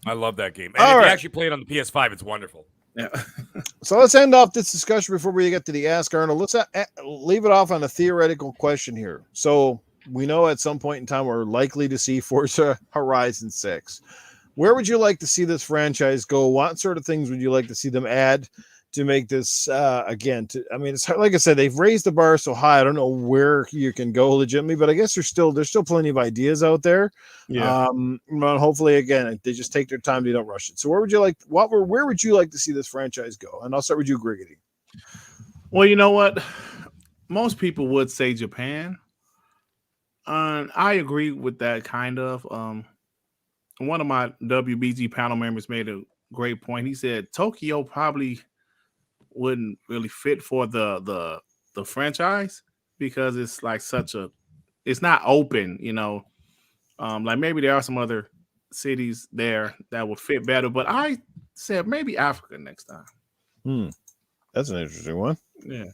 I love that game. And if you actually play it on the PS5, it's wonderful.
Yeah.
So let's end off this discussion before we get to the Ask Arnold. Let's leave it off on a theoretical question here. So we know at some point in time we're likely to see Forza Horizon 6. Where would you like to see this franchise go? What sort of things would you like to see them add to make this it's like I said, they've raised the bar so high. I don't know where you can go legitimately, but I guess there's still plenty of ideas out there.
Yeah.
Hopefully again, they just take their time. They don't rush it. So where would you like to see this franchise go? And I'll start with you, Griggity.
Well, you know what? Most people would say Japan. I agree with that kind of. One of my WBG panel members made a great point. He said Tokyo probably wouldn't really fit for the franchise because it's like it's not open, like maybe there are some other cities there that would fit better, but I said maybe Africa next time.
That's an interesting one.
Yeah,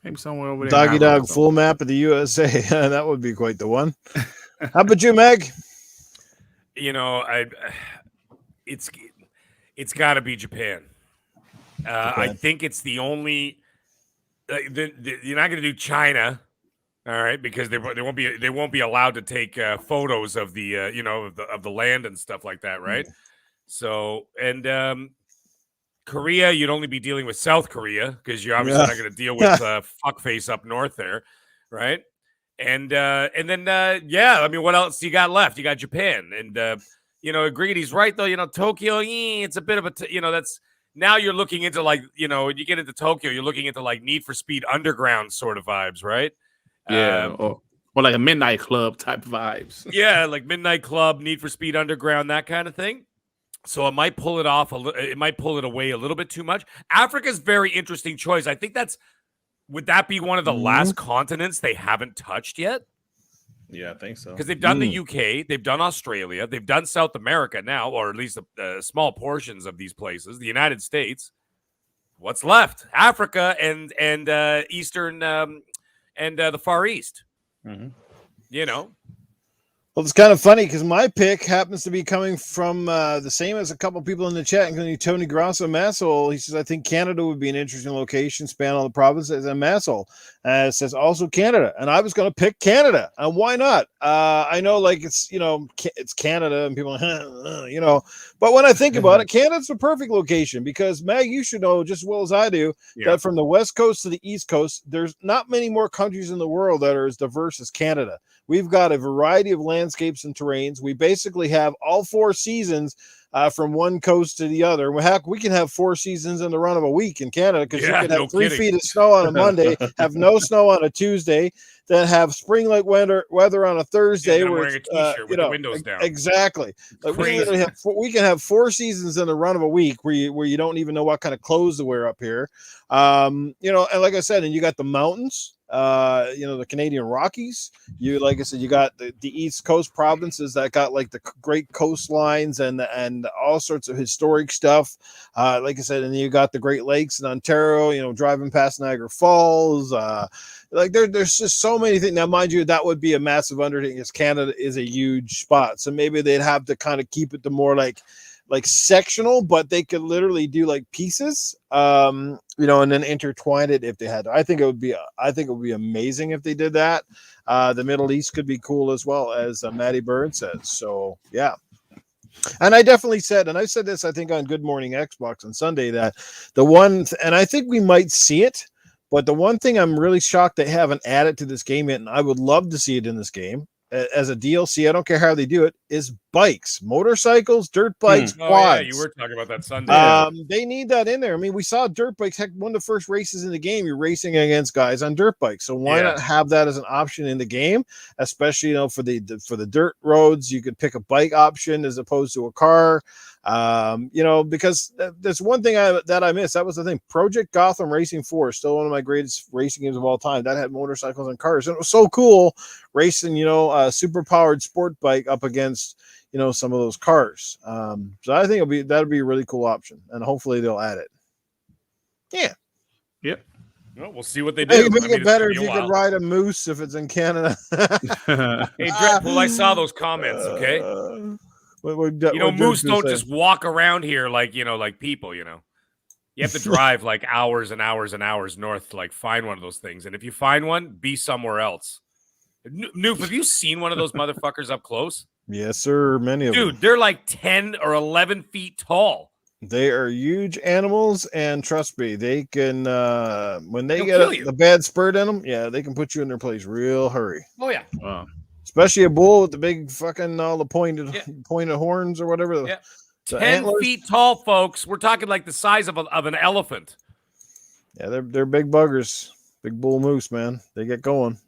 maybe somewhere over there.
Doggy dog full map of the USA. That would be quite the one. How about you, Meg?
It's got to be Japan. I think it's the only. You're not going to do China, all right? Because they won't be allowed to take photos of the of the land and stuff like that, right? So Korea, you'd only be dealing with South Korea because you're obviously not going to deal with fuckface up north there, right? And then what else you got left? You got Japan, and Griggity's right though. Tokyo, it's a bit of a that's. Now you're looking into you get into Tokyo, you're looking into like Need for Speed Underground sort of vibes, right?
Yeah, or like a Midnight Club type vibes.
Yeah, like Midnight Club, Need for Speed Underground, that kind of thing. So it might pull it off it might pull it away a little bit too much. Africa's very interesting choice. I think would that be one of the last continents they haven't touched yet?
Yeah, I think so.
Because they've done the UK, they've done Australia, they've done South America now, or at least small portions of these places. The United States. What's left? Africa and Eastern and the Far East.
Mm-hmm.
Well, it's kind of funny because my pick happens to be coming from the same as a couple people in the chat, including Tony Grosso Massol. He says, I think Canada would be an interesting location, span all the provinces. And Massol says also Canada. And I was going to pick Canada. And why not? I know it's Canada and people, but when I think about it, Canada's the perfect location because, Mag, you should know just as well as I do that from the West Coast to the East Coast, there's not many more countries in the world that are as diverse as Canada. We've got a variety of landscapes and terrains. We basically have all 4 seasons from one coast to the other. Heck, we can have 4 seasons in the run of a week in Canada because you can have 3 feet of snow on a Monday, have no snow on a Tuesday, then have spring-like weather on a Thursday.
I'm wearing a t-shirt with the windows down.
Exactly. Like we can have 4 seasons in the run of a week where you don't even know what kind of clothes to wear up here. And like I said, and you got the mountains. The Canadian Rockies. Like I said, you got the East Coast provinces that got like the great coastlines and all sorts of historic stuff. Like I said, and you got the Great Lakes in Ontario. Driving past Niagara Falls. There's just so many things. Now, mind you, that would be a massive undertaking because Canada is a huge spot. So maybe they'd have to kind of keep it to more like sectional, but they could literally do like pieces, and then intertwine it if they had to. I think it would be amazing if they did that. The Middle East could be cool as well, as Matty Byrne says. So yeah. And I definitely said, and I said this, I think on Good Morning Xbox on Sunday, that and I think we might see it, but the one thing I'm really shocked they haven't added to this game yet, and I would love to see it in this game as a DLC. I don't care how they do it, is bikes, motorcycles, dirt bikes,
Oh
quads.
yeah, you were talking about that Sunday.
They need that in there. I mean, we saw dirt bikes. Heck, one of the first races in the game, you're racing against guys on dirt bikes. So why not have that as an option in the game? Especially, for the dirt roads, you could pick a bike option as opposed to a car. Because there's one thing that I missed. That was the thing. Project Gotham Racing 4 is still one of my greatest racing games of all time. That had motorcycles and cars, and it was so cool racing. A super powered sport bike up against some of those cars. So I think that'd be a really cool option, and hopefully they'll add it. Yeah.
Yep.
Well, we'll see what they do.
Make it better if you could ride a moose if it's in Canada.
Hey, Dreadpool, I saw those comments. Okay. Moose don't just walk around here like people. You have to drive like hours and hours and hours north to like find one of those things. And if you find one, be somewhere else. Noof, have you seen one of those motherfuckers up close?
Yes, sir. Many of them.
Dude, they're like 10 or 11 feet tall.
They are huge animals, and trust me, they can, when they get a bad spurt in them, they can put you in their place real hurry.
Oh, yeah.
Wow.
Especially a bull with the big fucking, all the pointed horns or whatever.
Yeah. 10 feet tall, folks. We're talking like the size of an elephant.
Yeah, they're big buggers. Big bull moose, man. They get going.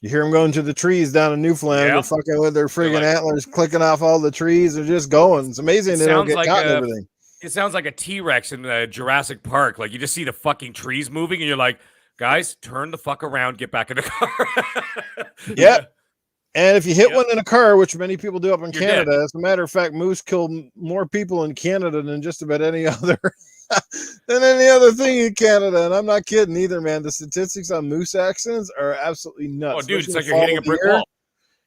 You hear them going to the trees down in Newfoundland. They're fucking with their friggin' antlers, clicking off all the trees. They're just going. It's amazing they don't get caught in everything.
It sounds like a T-Rex in Jurassic Park. Like you just see the fucking trees moving, and you're like, guys, turn the fuck around, get back in the car.
Yeah. And if you hit one in a car, which many people do up in Canada,
dead.
As a matter of fact, moose kill more people in Canada than just about any other thing in Canada. And I'm not kidding either, man. The statistics on moose accidents are absolutely nuts.
Oh, dude, it's like you're hitting a brick wall.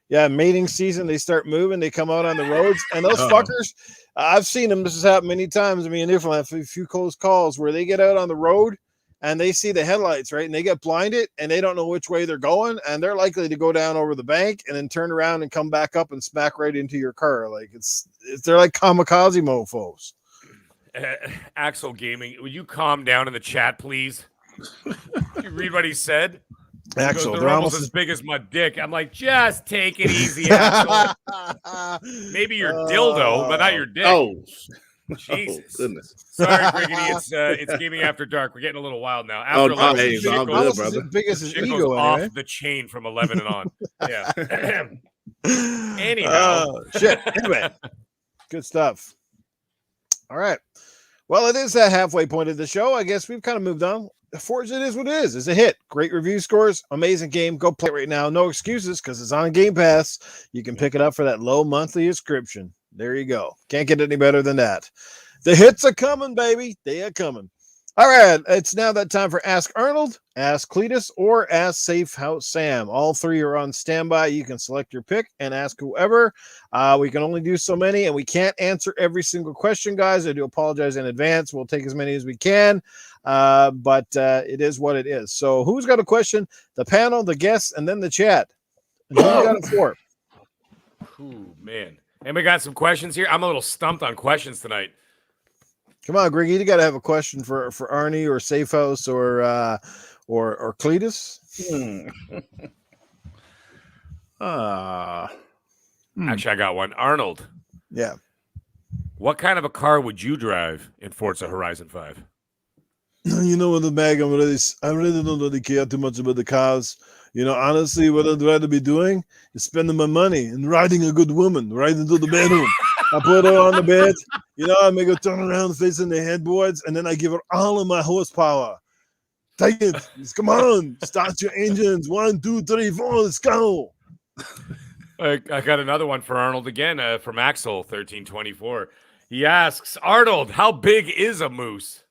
Yeah, mating season, they start moving, they come out on the roads, and those fuckers, I've seen them. This has happened many times. I mean, in Newfoundland, a few close calls where they get out on the road and they see the headlights, right? And they get blinded and they don't know which way they're going. And they're likely to go down over the bank and then turn around and come back up and smack right into your car. Like they're like kamikaze mofos.
Axel Gaming, would you calm down in the chat, please? You read what he said?
Axel,
they're almost as big as my dick. I'm like, just take it easy, Axel. Maybe your dildo, but not your dick.
Oh,
Jesus.
Oh, goodness.
Sorry, Griggity. It's gaming after dark. We're getting a little wild now. After
11,
As big as his ego,
goes off
anyway.
the chain from 11 and on. Yeah. Anyhow.
Shit. Anyway, good stuff. All right. Well, it is that halfway point of the show. I guess we've kind of moved on. Forza, it is what it is. It's a hit. Great review scores. Amazing game. Go play it right now. No excuses because it's on Game Pass. You can pick it up for that low monthly subscription. There you go. Can't get any better than that. The hits are coming, baby. They are coming. All right. It's now that time for Ask Arnold, Ask Cletus, or Ask Safe House Sam. All three are on standby. You can select your pick and ask whoever. We can only do so many, and we can't answer every single question, guys. I do apologize in advance. We'll take as many as we can, but it is what it is. So who's got a question? The panel, the guests, and then the chat. And who got it for?
Ooh, man. And we got some questions here. I'm a little stumped on questions tonight.
Come on, Greg. You got to have a question for Arnie or Safe House or Cletus.
Actually, I got one. Arnold.
Yeah.
What kind of a car would you drive in Forza Horizon 5?
You know what, the bag, I really don't really care too much about the cars. Honestly, what I'd rather be doing is spending my money and riding a good woman right into the bedroom. I put her on the bed, I make her turn around facing the headboards, and then I give her all of my horsepower. Take it. Come on. Start your engines. 1, 2, 3, 4. Let's go.
I got another one for Arnold again from Axel 1324. He asks, Arnold, how big is a moose?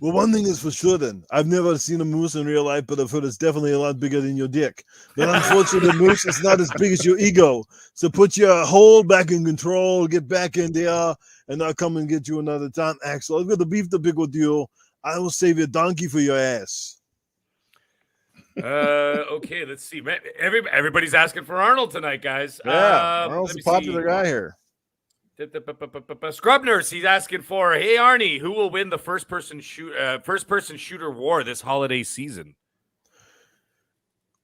Well, one thing is for sure then. I've never seen a moose in real life, but I've heard it's definitely a lot bigger than your dick. But unfortunately, the moose is not as big as your ego. So put your hold back in control, get back in there, and I'll come and get you another time. Axel, I've got to beef the big old deal. I will save your donkey for your ass.
Okay, let's see. Everybody's asking for Arnold tonight, guys.
Yeah, Arnold's a popular guy here.
Scrub Nurse, he's asking for, hey Arnie, who will win the first person shooter war this holiday season?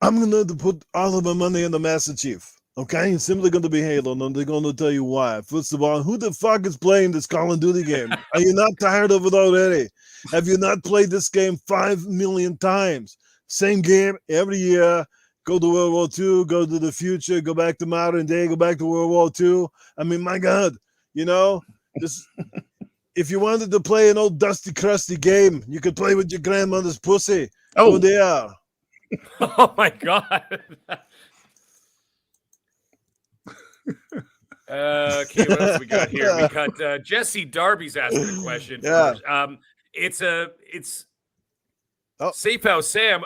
I'm gonna put all of my money on the Master Chief. Okay, it's simply going to be Halo, and they're going to tell you why. First of all, who the fuck is playing this Call of Duty game? Are you not tired of it already? Have you not played this game 5 million times? Same game every year. Go to World War II, go to the future, go back to modern day, go back to World War II. I mean, my God, just if you wanted to play an old dusty, crusty game, you could play with your grandmother's pussy.
Oh,
Go there.
Oh my God. Okay, what else we got here? We got Jesse Darby's asking a question.
Yeah.
It's
Oh.
Safe House Sam.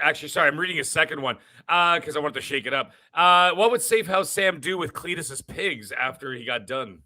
Actually, sorry, I'm reading a second one because I wanted to shake it up. What would Safe House Sam do with Cletus's pigs after he got done?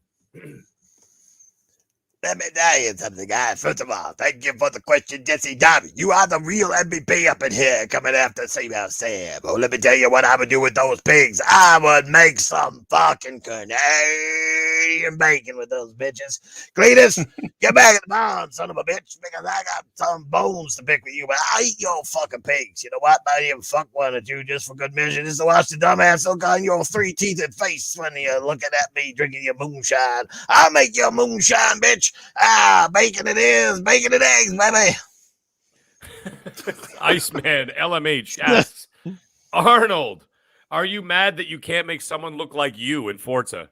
Let me tell you something, guys. First of all, thank you for the question, Jesse Darby. You are the real MVP up in here coming after Save House Sam. Oh, let me tell you what I would do with those pigs. I would make some fucking Canadian bacon with those bitches. Cletus, get back in the barn, son of a bitch, because I got some bones to pick with you, but I'll eat your fucking pigs. You know what? Might even fuck one or two just for good measure, just to watch the dumbass look on your three-teethed face when you're looking at me drinking your moonshine. I'll make your moonshine, bitch. Bacon it is. Bacon and eggs, baby.
Iceman LMH asks, Arnold, are you mad that you can't make someone look like you in Forza?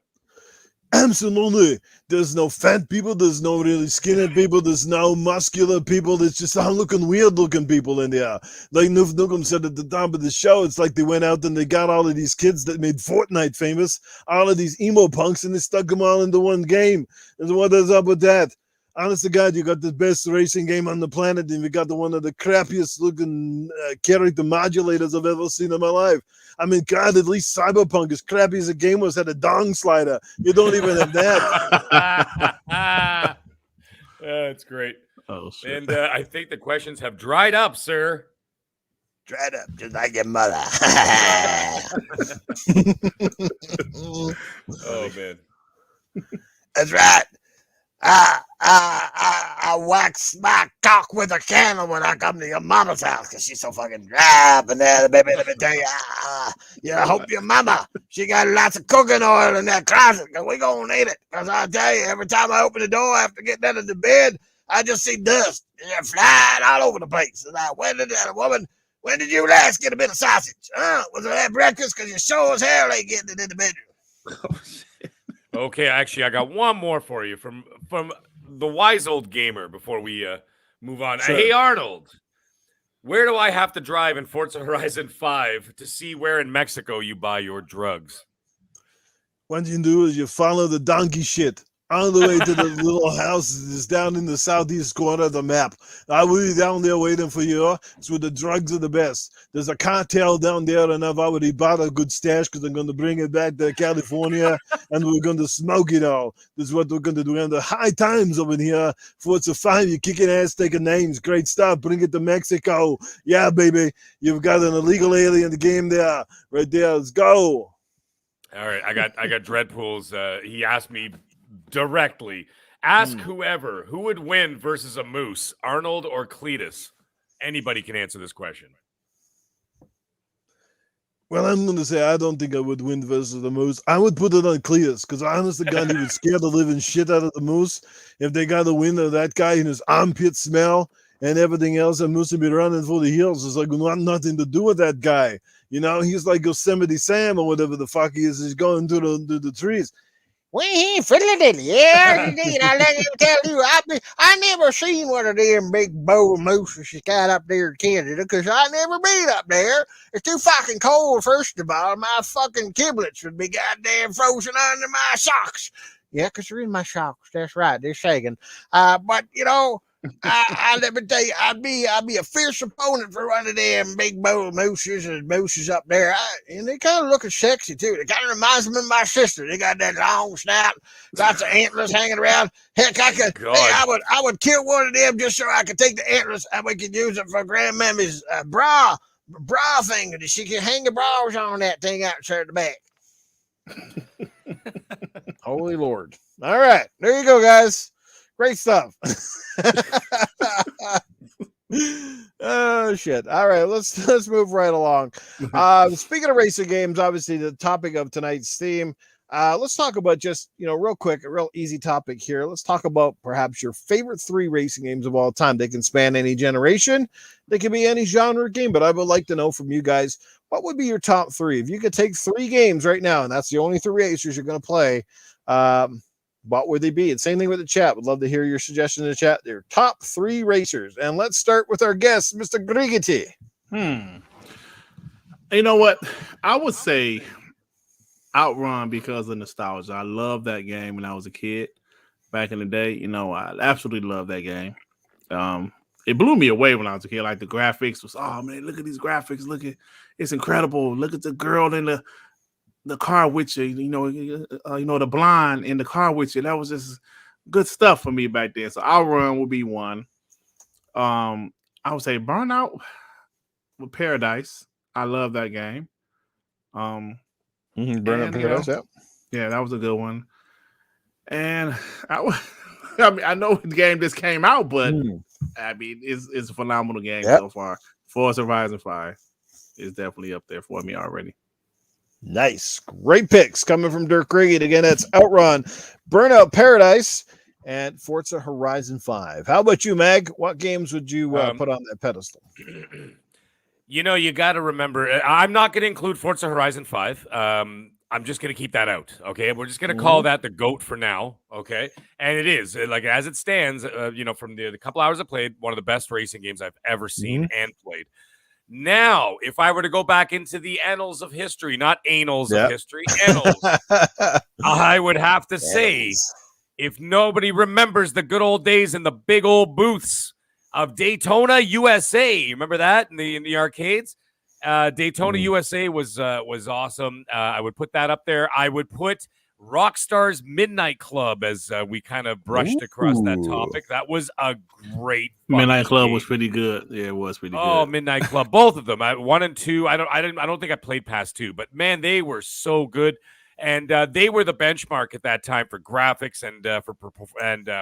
Absolutely. There's no fat people. There's no really skinny people. There's no muscular people. It's just all looking weird looking people in there. Like Noof Nukem said at the top of the show, it's like they went out and they got all of these kids that made Fortnite famous, all of these emo punks, and they stuck them all into one game. And what is up with that? Honest to God, you got the best racing game on the planet, and you got one of the crappiest looking character modulators I've ever seen in my life. I mean, God, at least Cyberpunk, as crappy as a game was, had a dong slider. You don't even have that.
That's great.
Oh, shit.
And I think the questions have dried up, sir.
Dried up, just like your mother.
Oh, man.
That's right. I wax my cock with a candle when I come to your mama's house because she's so fucking dry. And baby, let me tell you, I hope your mama, she got lots of cooking oil in that closet because we gonna need it. Because I tell you, every time I open the door after getting out of the bed, I just see dust flying all over the place. And when did you last get a bit of sausage? Was it at breakfast? Because you sure as hell ain't getting it in the bedroom.
Oh, shit.
Okay, actually, I got one more for you from the wise old gamer before we move on.
Sure.
Hey, Arnold, where do I have to drive in Forza Horizon 5 to see where in Mexico you buy your drugs?
What you do is you follow the donkey shit all the way to the little house that's down in the southeast corner of the map. I will be down there waiting for you. It's where the drugs are the best. There's a cartel down there, and I've already bought a good stash because I'm going to bring it back to California, and we're going to smoke it all. This is what we're going to do. And the high times over here, Forza 5, you're kicking ass, taking names. Great stuff. Bring it to Mexico. Yeah, baby. You've got an illegal alien game there. Right there. Let's go.
All right, I got Dreadpool's. He asked me directly. Ask whoever who would win versus a moose, Arnold or Cletus. Anybody can answer this question.
Well, I'm going to say I don't think I would win versus the moose. I would put it on Cletus because honest to God, he would scare the living shit out of the moose. If they got a win of that guy and his armpit smell and everything else, the moose would be running for the hills. It's like want nothing to do with that guy. You know, he's like Yosemite Sam or whatever the fuck he is. He's going to the trees.
We fiddly yeah, indeed. I let you tell you, I never seen one of them big bull mooses you got up there in Canada because I never been up there. It's too fucking cold, first of all. My fucking giblets would be goddamn frozen under my socks. Yeah, because they're in my socks. That's right. They're sagging. But, you know, I let me tell you, I'd be a fierce opponent for one of them big bull mooses and mooses up there. And they kind of looking sexy too. They kind of reminds me of my sister. They got that long snout, lots of antlers hanging around. Heck, I would kill one of them just so I could take the antlers and we could use it for grandmammy's bra thing. She can hang the bras on that thing out there at the back.
Holy Lord. All right. There you go, guys. Great stuff. Oh shit! All right, let's move right along. Speaking of racing games, obviously the topic of tonight's theme. Let's talk about just real quick, a real easy topic here. Let's talk about perhaps your favorite 3 racing games of all time. They can span any generation, they can be any genre game, but I would like to know from you guys what would be your top 3 if you could take 3 games right now, and that's the only 3 racers you're going to play. What would they be? And same thing with the chat. Would love to hear your suggestions in the chat. Their top 3 racers. And let's start with our guest, Mr. Griggity.
You know what? I would say Outrun because of nostalgia. I loved that game when I was a kid back in the day. I absolutely loved that game. It blew me away when I was a kid. Like the graphics was, oh man, look at these graphics. It's incredible. Look at the girl in the car with you, the blonde in the car with you. That was just good stuff for me back then. So Outrun would be one. I would say Burnout with Paradise. I love that game.
Burnout Paradise,
yeah, that was a good one. And I know the game just came out, but it's a phenomenal game so far. Forza Horizon 5 is definitely up there for me already.
Nice. Great picks coming from Dirt Griggity. Again, that's Outrun, Burnout Paradise, and Forza Horizon 5. How about you, Mag? What games would you put on that pedestal?
You got to remember, I'm not going to include Forza Horizon 5. I'm just going to keep that out. Okay. We're just going to call that the GOAT for now. Okay. And it is, like, as it stands, from the couple hours I played, one of the best racing games I've ever seen and played. Now, if I were to go back into the annals of history, not annals of history, annals, I would have to say, if nobody remembers the good old days in the big old booths of Daytona, USA, you remember that in the arcades? Daytona, USA was awesome. I would put that up there. I would put Rockstar's Midnight Club as we kind of brushed across that topic. That was a great
Midnight Club
game.
was pretty good. Yeah, it was pretty good.
Oh, Midnight Club, both of them. 1 and 2. I don't think I played past 2, but man, they were so good, and they were the benchmark at that time for graphics and for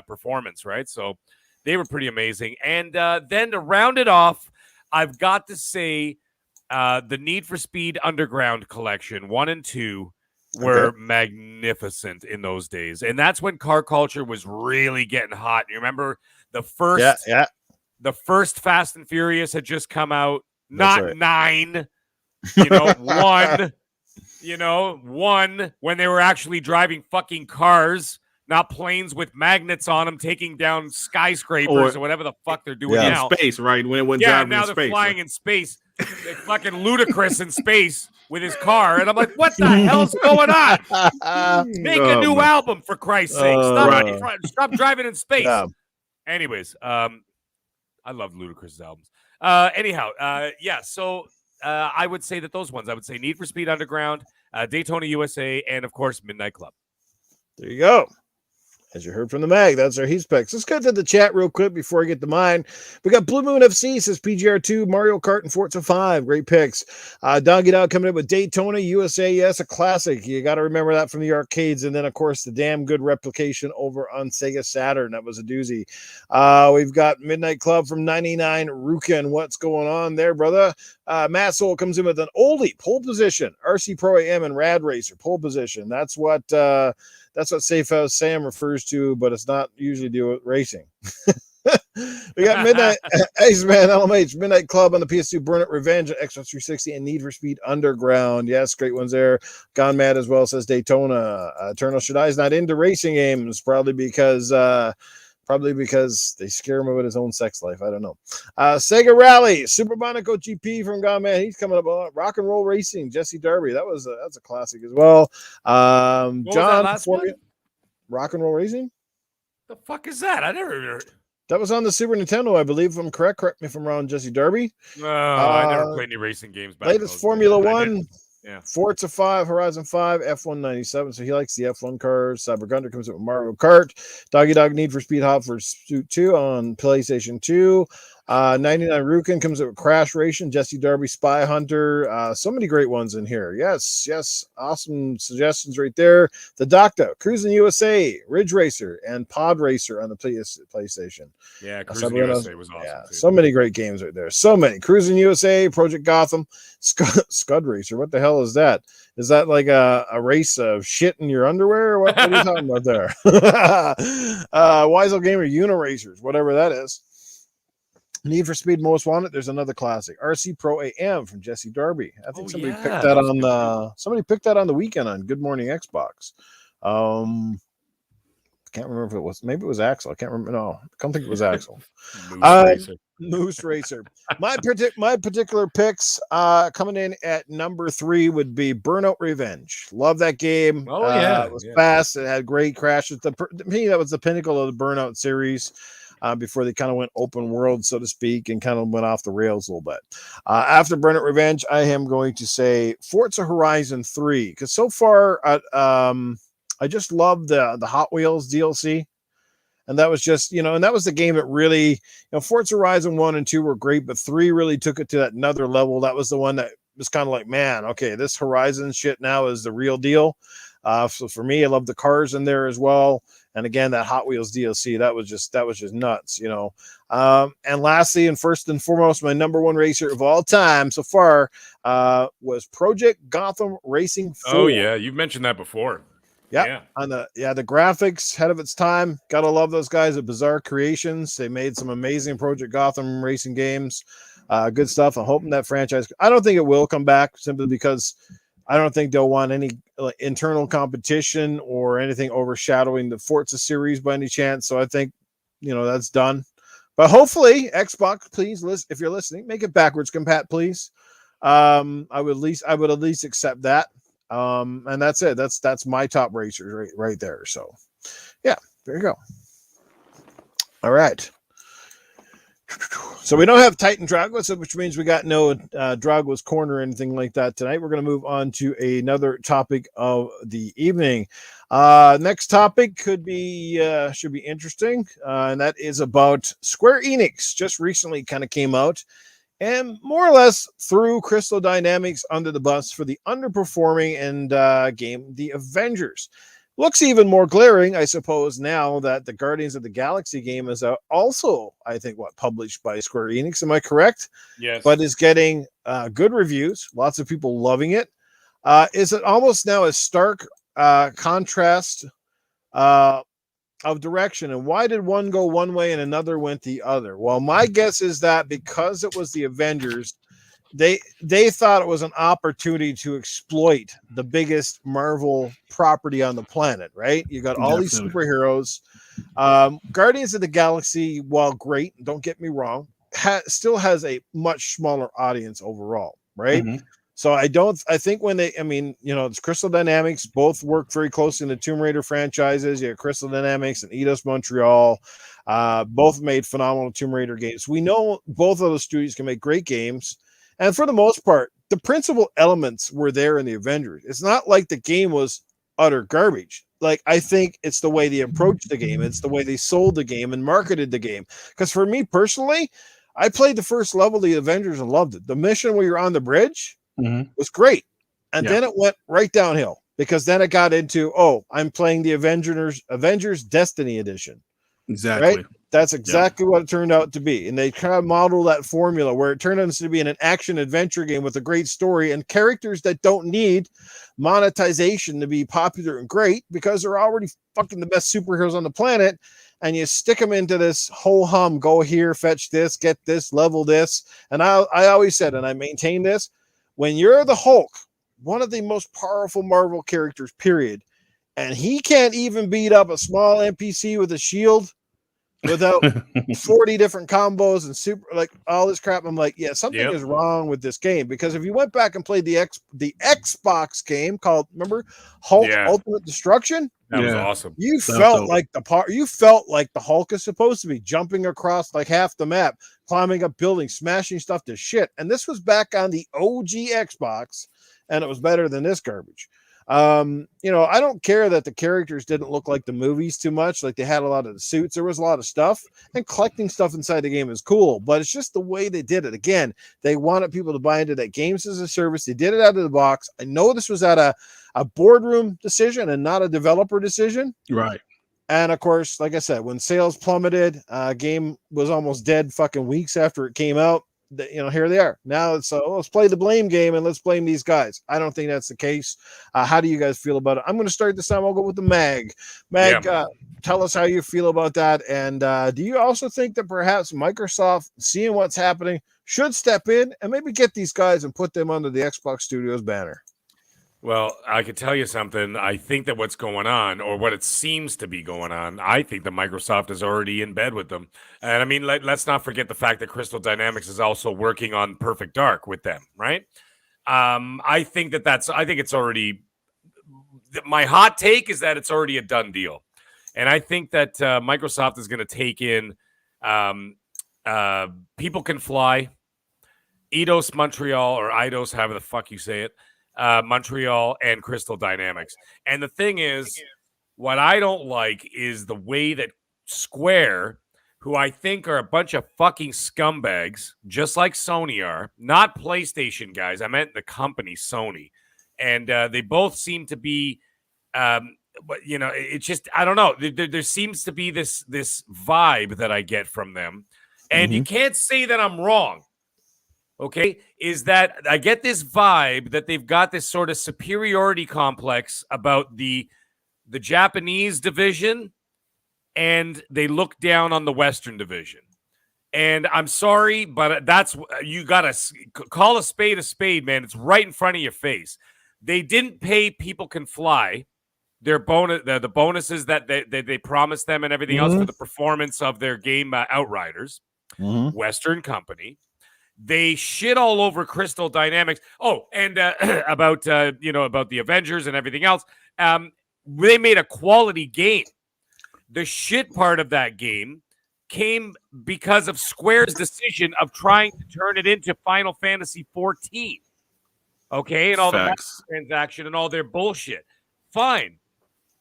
performance, right? So they were pretty amazing. And then to round it off, I've got to say the Need for Speed Underground collection 1 and 2 were magnificent in those days. And that's when car culture was really getting hot. You remember the first the first Fast and Furious had just come out, not 9, 1, 1 when they were actually driving fucking cars, not planes with magnets on them taking down skyscrapers or whatever the fuck they're doing now.
In space, right? When it went driving
now
in
they're
space,
flying in space. They're fucking ludicrous in space with his car. And I'm like, what the hell's going on? Make a new album, for Christ's sake. Stop driving in space. Anyways, I love Ludacris's albums. So I would say that those ones, I would say Need for Speed Underground, Daytona USA, and of course, Midnight Club.
There you go. As you heard from the Mag, that's our Heat picks. Let's get to the chat real quick before I get to mine. We got Blue Moon FC says PGR2, Mario Kart, and Forza 5. Great picks. Doggy Dog coming up with Daytona USA. Yes, a classic. You got to remember that from the arcades. And then, of course, the damn good replication over on Sega Saturn. That was a doozy. We've got Midnight Club from 99. Rukin, what's going on there, brother? Matt Soul comes in with an oldie, pole position. RC Pro AM and Rad Racer, pole position. That's what Safe House Sam refers to, but it's not usually do with racing. We got Midnight Iceman LMH, Midnight Club on the PS2, Burnout Revenge on Xbox 360, and Need for Speed Underground. Yes, great ones there. Gone Mad as well says Daytona. Eternal Shaddai is not into racing games, probably because they scare him with his own sex life. I don't know. Sega Rally, Super Monaco GP from Gone Mad. He's coming up. Rock and Roll Racing, Jesse Darby. That's a classic as well. John, Rock and Roll Racing.
The fuck is that? I never heard.
That was on the Super Nintendo, I believe. If I'm correct, correct me if I'm wrong, Jesse Darby.
No, I never played any racing games back
latest Formula One.
Yeah.
Forza 5, Horizon 5, F1 97. So he likes the F1 cars. Cyber Gunter comes up with Mario Kart. Doggy Dog Need for Speed Hot Pursuit 2 on PlayStation 2. 99 Rukin comes up with Crash Racing, Jesse Darby, Spy Hunter. So many great ones in here. Yes. Awesome suggestions right there. The Doctor, Cruising USA, Ridge Racer, and Pod Racer on the PlayStation.
Yeah, Cruising USA was awesome.
Yeah,
too.
so many great games right there. So many. Cruising USA, Project Gotham, Scud Racer. What the hell is that? Is that like a race of shit in your underwear? Or what are you talking about there? Wiseau Gamer Uniracers, whatever that is. Need for Speed Most Wanted. There's another classic. RC Pro AM from Jesse Darby. I think somebody picked that on somebody picked that on the weekend on Good Morning Xbox. Can't remember if it was, maybe it was Axel. I can't remember. No, I don't think it was Axel. Moose Racer. My particular picks coming in at number 3 would be Burnout Revenge. Love that game.
Oh yeah,
it was fast. It had great crashes. To me, that was the pinnacle of the Burnout series. Before they kind of went open world, so to speak, and kind of went off the rails a little bit. After Burnout Revenge, I am going to say Forza Horizon 3, because so far, I just love the Hot Wheels DLC. And that was just, and that was the game that really, Forza Horizon 1 and 2 were great, but 3 really took it to that another level. That was the one that was kind of like, man, okay, this Horizon shit now is the real deal. So for me, I love the cars in there as well. And again, that Hot Wheels DLC, that was just nuts, And lastly, and first and foremost, my number 1 racer of all time so far was Project Gotham Racing 4.
Oh yeah, you've mentioned that before.
Yeah. The graphics ahead of its time. Gotta love those guys at Bizarre Creations. They made some amazing Project Gotham racing games. Good stuff. I'm hoping that franchise. I don't think it will come back simply because I don't think they'll want any internal competition or anything overshadowing the Forza series by any chance. So I think, that's done. But hopefully, Xbox, please, if you're listening, make it backwards compat, please. I would at least accept that. And that's it. That's my top racers right there. So, yeah, there you go. All right. So we don't have Titan Dragos, which means we got no Dragos Corner or anything like that tonight. We're going to move on to another topic of the evening. Next topic should be interesting, and that is about Square Enix. Just recently kind of came out and more or less threw Crystal Dynamics under the bus for the underperforming game, The Avengers. Looks even more glaring, I suppose, now that the Guardians of the Galaxy game is also, I think, published by Square Enix. Am I correct?
Yes.
But is getting good reviews. Lots of people loving it. Is it almost now a stark contrast of direction? And why did one go one way and another went the other? Well, my guess is that because it was the Avengers, they thought it was an opportunity to exploit the biggest Marvel property on the planet, right? You got all these superheroes. Guardians of the Galaxy, while great, don't get me wrong, still has a much smaller audience overall, right? Mm-hmm. So I think when it's Crystal Dynamics, both work very closely in the Tomb Raider franchises. You have Crystal Dynamics and Eidos Montreal, both made phenomenal Tomb Raider games. We know both of those studios can make great games. And for the most part, the principal elements were there in the Avengers. It's not like the game was utter garbage. Like, I think it's the way they approached the game. It's the way they sold the game and marketed the game. Because for me personally, I played the first level of the Avengers and loved it. The mission where you're on the bridge was great. And then it went right downhill because then it got into, I'm playing the Avengers Destiny Edition.
Exactly.
Right? That's exactly what it turned out to be. And they kind of model that formula where it turned out to be an action adventure game with a great story and characters that don't need monetization to be popular and great because they're already fucking the best superheroes on the planet. And you stick them into this whole hum, go here, fetch this, get this, level this. And I always said, and I maintain this, when you're the Hulk, one of the most powerful Marvel characters, period, and he can't even beat up a small NPC with a shield without 40 different combos and super, like all this crap. I'm like, yeah, something is wrong with this game. Because if you went back and played the Xbox game called, remember, Hulk Ultimate Destruction?
That was awesome.
You felt like the Hulk is supposed to be jumping across like half the map, climbing up buildings, smashing stuff to shit. And this was back on the OG Xbox, and it was better than this garbage. I don't care that the characters didn't look like the movies too much. Like they had a lot of the suits. There was a lot of stuff, and collecting stuff inside the game is cool, but it's just the way they did it. Again, they wanted people to buy into that games as a service. They did it out of the box. I know this was at a boardroom decision and not a developer decision.
Right.
And of course, like I said, when sales plummeted, game was almost dead fucking weeks after it came out. Here they are. Now it's let's play the blame game and let's blame these guys. I don't think that's the case. How do you guys feel about it? I'm going to start this time. I'll go with the Mag. Tell us how you feel about that. And do you also think that perhaps Microsoft, seeing what's happening, should step in and maybe get these guys and put them under the Xbox Studios banner?
Well, I could tell you something. I think that what's going on, or what it seems to be going on, I think that Microsoft is already in bed with them. And I mean, let's not forget the fact that Crystal Dynamics is also working on Perfect Dark with them, right? I think it's already, my hot take is that it's already a done deal. And I think that Microsoft is going to take in People Can Fly, Eidos Montreal, or Eidos, however the fuck you say it, Montreal, and Crystal Dynamics. And the thing is, what I don't like is the way that Square, who I think are a bunch of fucking scumbags, just like Sony are, not PlayStation guys. I meant the company Sony. And they both seem to be, but it's just, I don't know. There seems to be this vibe that I get from them. And you can't say that I'm wrong. Okay, is that I get this vibe that they've got this sort of superiority complex about the Japanese division, and they look down on the Western division. And I'm sorry, but you got to call a spade, man. It's right in front of your face. They didn't pay People Can Fly their bonus, the bonuses that they promised them and everything else for the performance of their game Outriders, Western company. They shit all over Crystal Dynamics. Oh, and about the Avengers and everything else. They made a quality game. The shit part of that game came because of Square's decision of trying to turn it into Final Fantasy 14. Okay, and all the transaction and all their bullshit. Fine.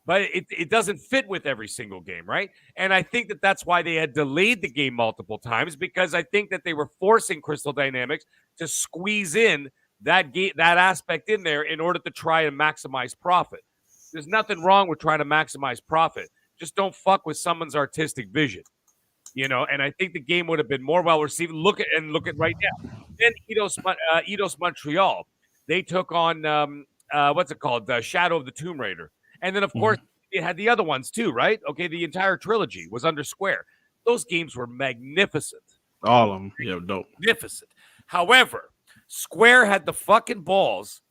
But it doesn't fit with every single game, right? And I think that that's why they had delayed the game multiple times, because I think that they were forcing Crystal Dynamics to squeeze in that aspect in there in order to try and maximize profit. There's nothing wrong with trying to maximize profit. Just don't fuck with someone's artistic vision, And I think the game would have been more well received. Look at right now. Then Eidos Montreal, they took on what's it called? Shadow of the Tomb Raider. And then, of course, it had the other ones too, right? Okay, the entire trilogy was under Square. Those games were magnificent.
All of them. Yeah, dope.
Magnificent. However, Square had the fucking balls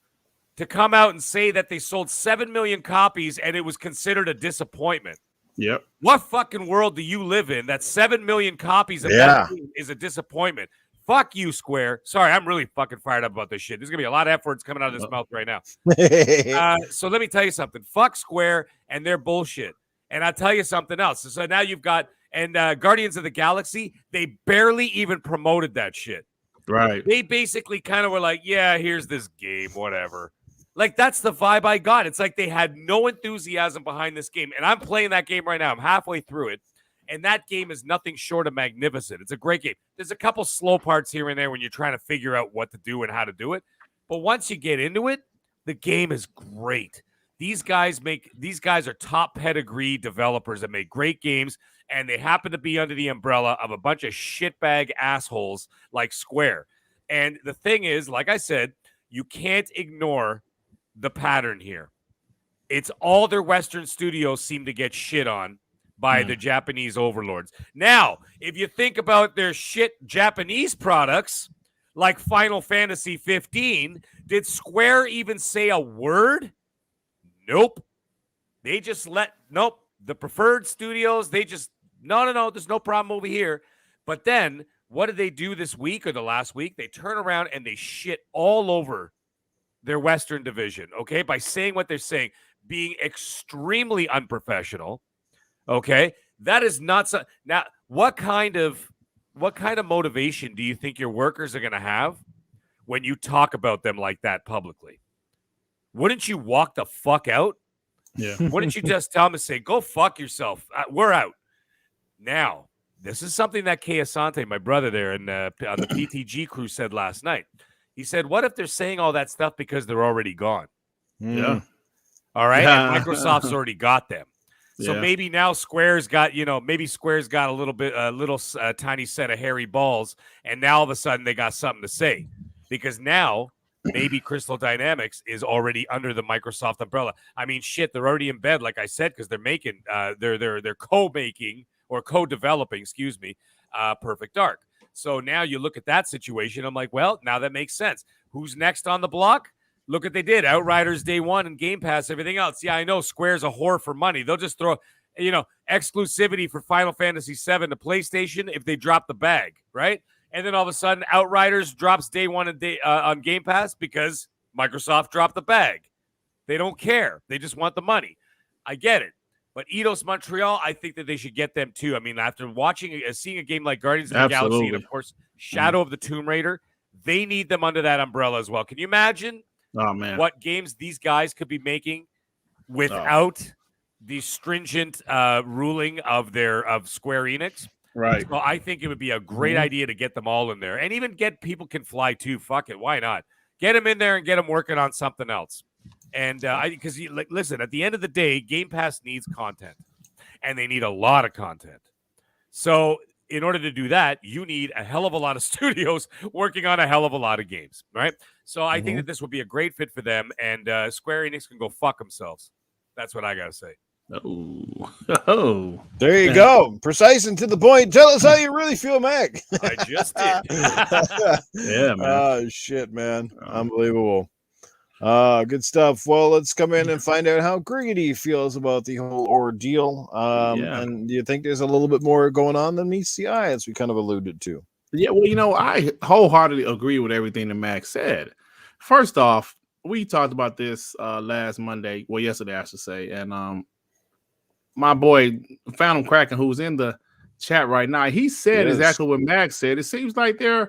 to come out and say that they sold 7 million copies and it was considered a disappointment.
Yep.
What fucking world do you live in that 7 million copies of that game is a disappointment? Fuck you, Square. Sorry, I'm really fucking fired up about this shit. There's going to be a lot of F words coming out of this mouth right now. So let me tell you something. Fuck Square and their bullshit. And I'll tell you something else. So now you've got, Guardians of the Galaxy, they barely even promoted that shit.
Right.
They basically kind of were like, yeah, here's this game, whatever. Like, that's the vibe I got. It's like they had no enthusiasm behind this game. And I'm playing that game right now. I'm halfway through it. And that game is nothing short of magnificent. It's a great game. There's a couple slow parts here and there when you're trying to figure out what to do and how to do it. But once you get into it, the game is great. These guys are top pedigree developers that make great games, and they happen to be under the umbrella of a bunch of shitbag assholes like Square. And the thing is, like I said, you can't ignore the pattern here. It's all their Western studios seem to get shit on by the Japanese overlords. Now, if you think about their shit Japanese products, like Final Fantasy 15, did Square even say a word? Nope. They just the preferred studios, they just, no, there's no problem over here. But then, what did they do this week or the last week? They turn around and they shit all over their Western division, okay, by saying what they're saying, being extremely unprofessional. Okay, that is not so. Now, what kind of motivation do you think your workers are going to have when you talk about them like that publicly? wouldn't you walk the fuck out?
Yeah.
Wouldn't you just tell them and say, go fuck yourself? We're out. Now, this is something that Kay Asante, my brother there on the PTG crew, said last night. He said, what if they're saying all that stuff because they're already gone?
Yeah.
All right. And Microsoft's already got them. So
Yeah.
maybe now Square's got, maybe Square's got a tiny set of hairy balls. And now all of a sudden they got something to say. Because now maybe Crystal Dynamics is already under the Microsoft umbrella. I mean, shit, they're already in bed, like I said, because they're making, they're co-making or co-developing, Perfect Dark. So now you look at that situation. I'm like, well, now that makes sense. Who's next on the block? Look what they did. Outriders day one and Game Pass, everything else. Yeah, I know Square's a whore for money. They'll just throw, exclusivity for Final Fantasy VII to PlayStation if they drop the bag, right? And then all of a sudden, Outriders drops day one on Game Pass because Microsoft dropped the bag. They don't care. They just want the money. I get it. But Eidos Montreal, I think that they should get them too. I mean, after seeing a game like Guardians of the Galaxy and, of course, Shadow of the Tomb Raider, they need them under that umbrella as well. Can you imagine what games these guys could be making without the stringent ruling of Square Enix?
Right.
So I think it would be a great idea to get them all in there, and even get People Can Fly too. Fuck it, why not? Get them in there and get them working on something else. And because listen, at the end of the day, Game Pass needs content, and they need a lot of content. So in order to do that, you need a hell of a lot of studios working on a hell of a lot of games, right? So I think that this would be a great fit for them, and Square Enix can go fuck themselves. That's what I gotta say.
Oh,
there you go. Precise and to the point. Tell us how you really feel, Mac.
I just did.
Yeah, man.
Oh, shit, man. Unbelievable. Good stuff. Well, let's come in and find out how Griggity feels about the whole ordeal. And do you think there's a little bit more going on than meets the eye, as we kind of alluded to?
Yeah, well, I wholeheartedly agree with everything that Max said. First off, we talked about this yesterday, I should say, and my boy Phantom Kraken, who's in the chat right now, he said exactly what Max said. It seems like the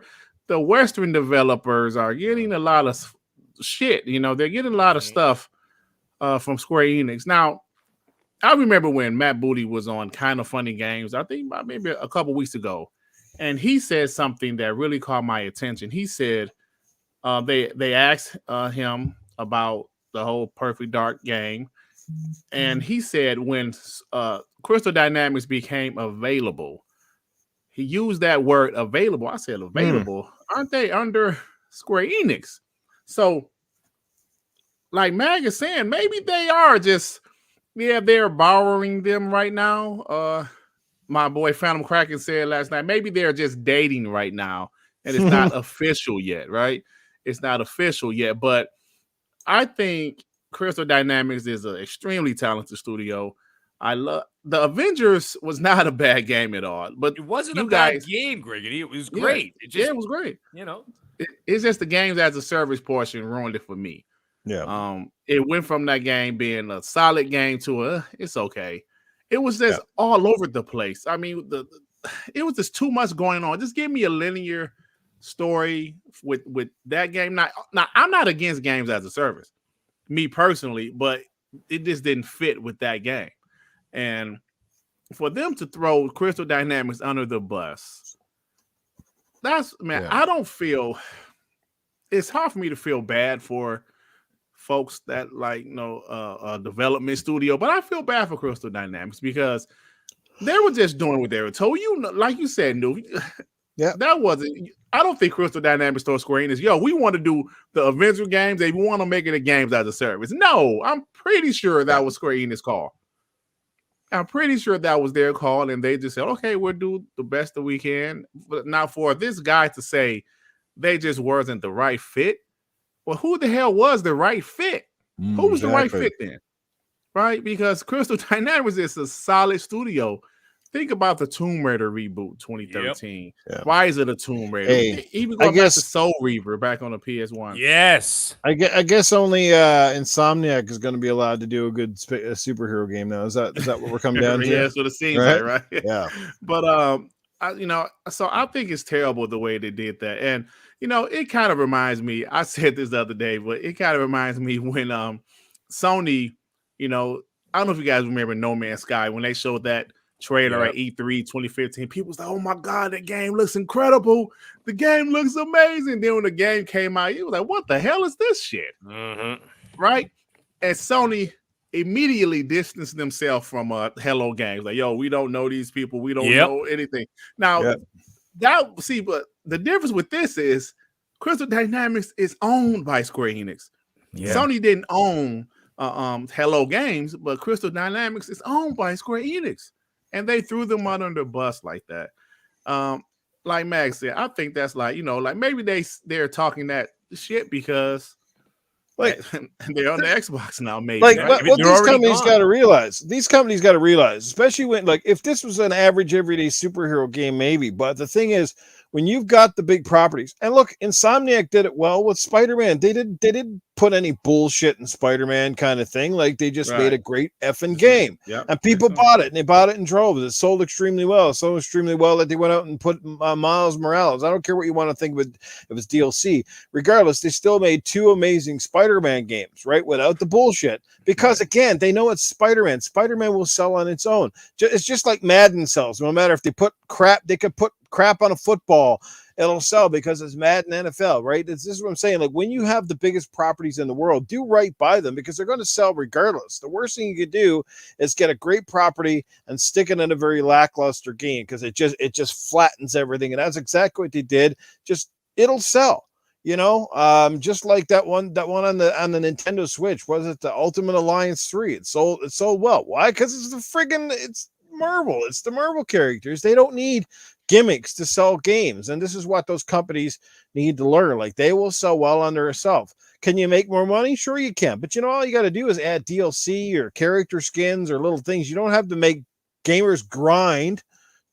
Western developers are getting a lot of shit. They're getting a lot of stuff from Square Enix. Now, I remember when Matt Booty was on Kind of Funny Games, I think maybe a couple weeks ago, and he said something that really caught my attention. He said they asked him about the whole Perfect Dark game, and he said when Crystal Dynamics became available, he used that word available. I said available. Aren't they under Square Enix? So, like Mag is saying, maybe they are just, they're borrowing them right now. My boy Phantom Kraken said last night, maybe they're just dating right now, and it's not official yet, right? It's not official yet, but I think Crystal Dynamics is an extremely talented studio. I love the Avengers. Was not a bad game at all, but
it wasn't a bad game, Griggity. It was great.
It was great. It's just the games as a service portion ruined it for me.
Yeah.
It went from that game being a solid game to it's okay. It was just all over the place. I mean, it was just too much going on. Just give me a linear story with that game. Now, I'm not against games as a service, me personally, but it just didn't fit with that game. And for them to throw Crystal Dynamics under the bus, I don't feel, it's hard for me to feel bad for folks that a development studio, but I feel bad for Crystal Dynamics because they were just doing what they were told. Like you said, that wasn't. I don't think Crystal Dynamics told Square Enix, we want to do the Avenger games. They want to make it a games as a service. No, I'm pretty sure that was Square Enix call. I'm pretty sure that was their call, and they just said, okay, we'll do the best that we can. But now for this guy to say they just wasn't the right fit, well, who the hell was the right fit? Who was the right fit then? Right? Because Crystal Dynamics is a solid studio. Think about the Tomb Raider reboot 2013. Yep. Why is it a Tomb Raider? Even going back to Soul Reaver back on the PS1.
Yes.
I guess only Insomniac is going to be allowed to do a good superhero game now. Is that what we're coming down to?
Yeah, that's what it seems like, right?
Yeah.
But so I think it's terrible the way they did that. And it kind of reminds me. I said this the other day, but it kind of reminds me when Sony, I don't know if you guys remember No Man's Sky when they showed that trailer at E3 2015. People was like, "Oh my god, that game looks incredible! The game looks amazing." Then when the game came out, you was like, "What the hell is this shit?" Right? And Sony immediately distanced themselves from Hello Games. Like, yo, we don't know these people. We don't know anything. Now, but the difference with this is Crystal Dynamics is owned by Square Enix. Sony didn't own Hello Games, but Crystal Dynamics is owned by Square Enix. And they threw them under the bus like that. Like Max said, I think that's like, like maybe they're talking that shit because like they're on the Xbox now, maybe.
Like what these companies got to realize. These companies got to realize, especially when, like, if this was an average everyday superhero game, maybe. But the thing is, when you've got the big properties, and look, Insomniac did it well with Spider-Man. They didn't put any bullshit in Spider-Man kind of thing. Like, they just made a great effing game, and people bought it, and they bought it in droves. It sold extremely well. So extremely well that they went out and put Miles Morales. I don't care what you want to think of it. It was DLC. Regardless, they still made 2 amazing Spider-Man games, right? Without the bullshit, because again, they know it's Spider-Man. Spider-Man will sell on its own. It's just like Madden sells. No matter if they put crap, they could put crap on a football, it'll sell because it's Madden NFL, right? This is what I'm saying. Like, when you have the biggest properties in the world, do right by them because they're going to sell regardless. The worst thing you could do is get a great property and stick it in a very lackluster game because it just flattens everything, and that's exactly what they did. Just it'll sell. Just like that one on the Nintendo Switch. Was it the Ultimate Alliance 3? It sold well. Why? Because it's Marvel. It's the Marvel characters. They don't need gimmicks to sell games, and this is what those companies need to learn. Like, they will sell well on themselves. Can you make more money? Sure you can, but all you got to do is add DLC or character skins or little things. You don't have to make gamers grind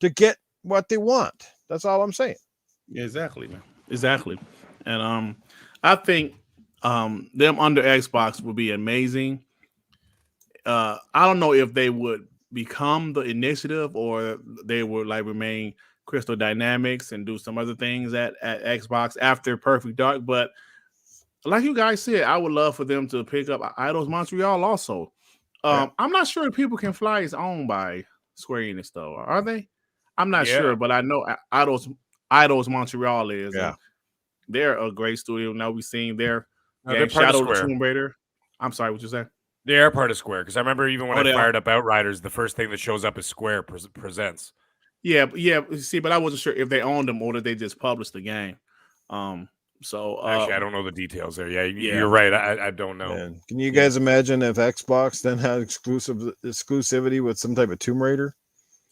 to get what they want. That's all I'm saying.
Exactly, man. Exactly. And I think them under Xbox would be amazing. I don't know if they would become the initiative or they would like remain Crystal Dynamics and do some other things at Xbox after Perfect Dark. But like you guys said, I would love for them to pick up Eidos Montreal also. I'm not sure if People Can Fly is owned by Square Enix though. Are they? I'm not sure, but I know Eidos Montreal is. Yeah. They're a great studio. Now we've seen their game Shadow of the Tomb Raider. I'm sorry, what you said?
They are part of Square, because I remember even when I fired up Outriders, the first thing that shows up is Square Presents.
Yeah. See, but I wasn't sure if they owned them or did they just publish the game. So
actually, I don't know the details there. Yeah, you're right. I don't know.
Man. Can you guys imagine if Xbox then had exclusivity with some type of Tomb Raider?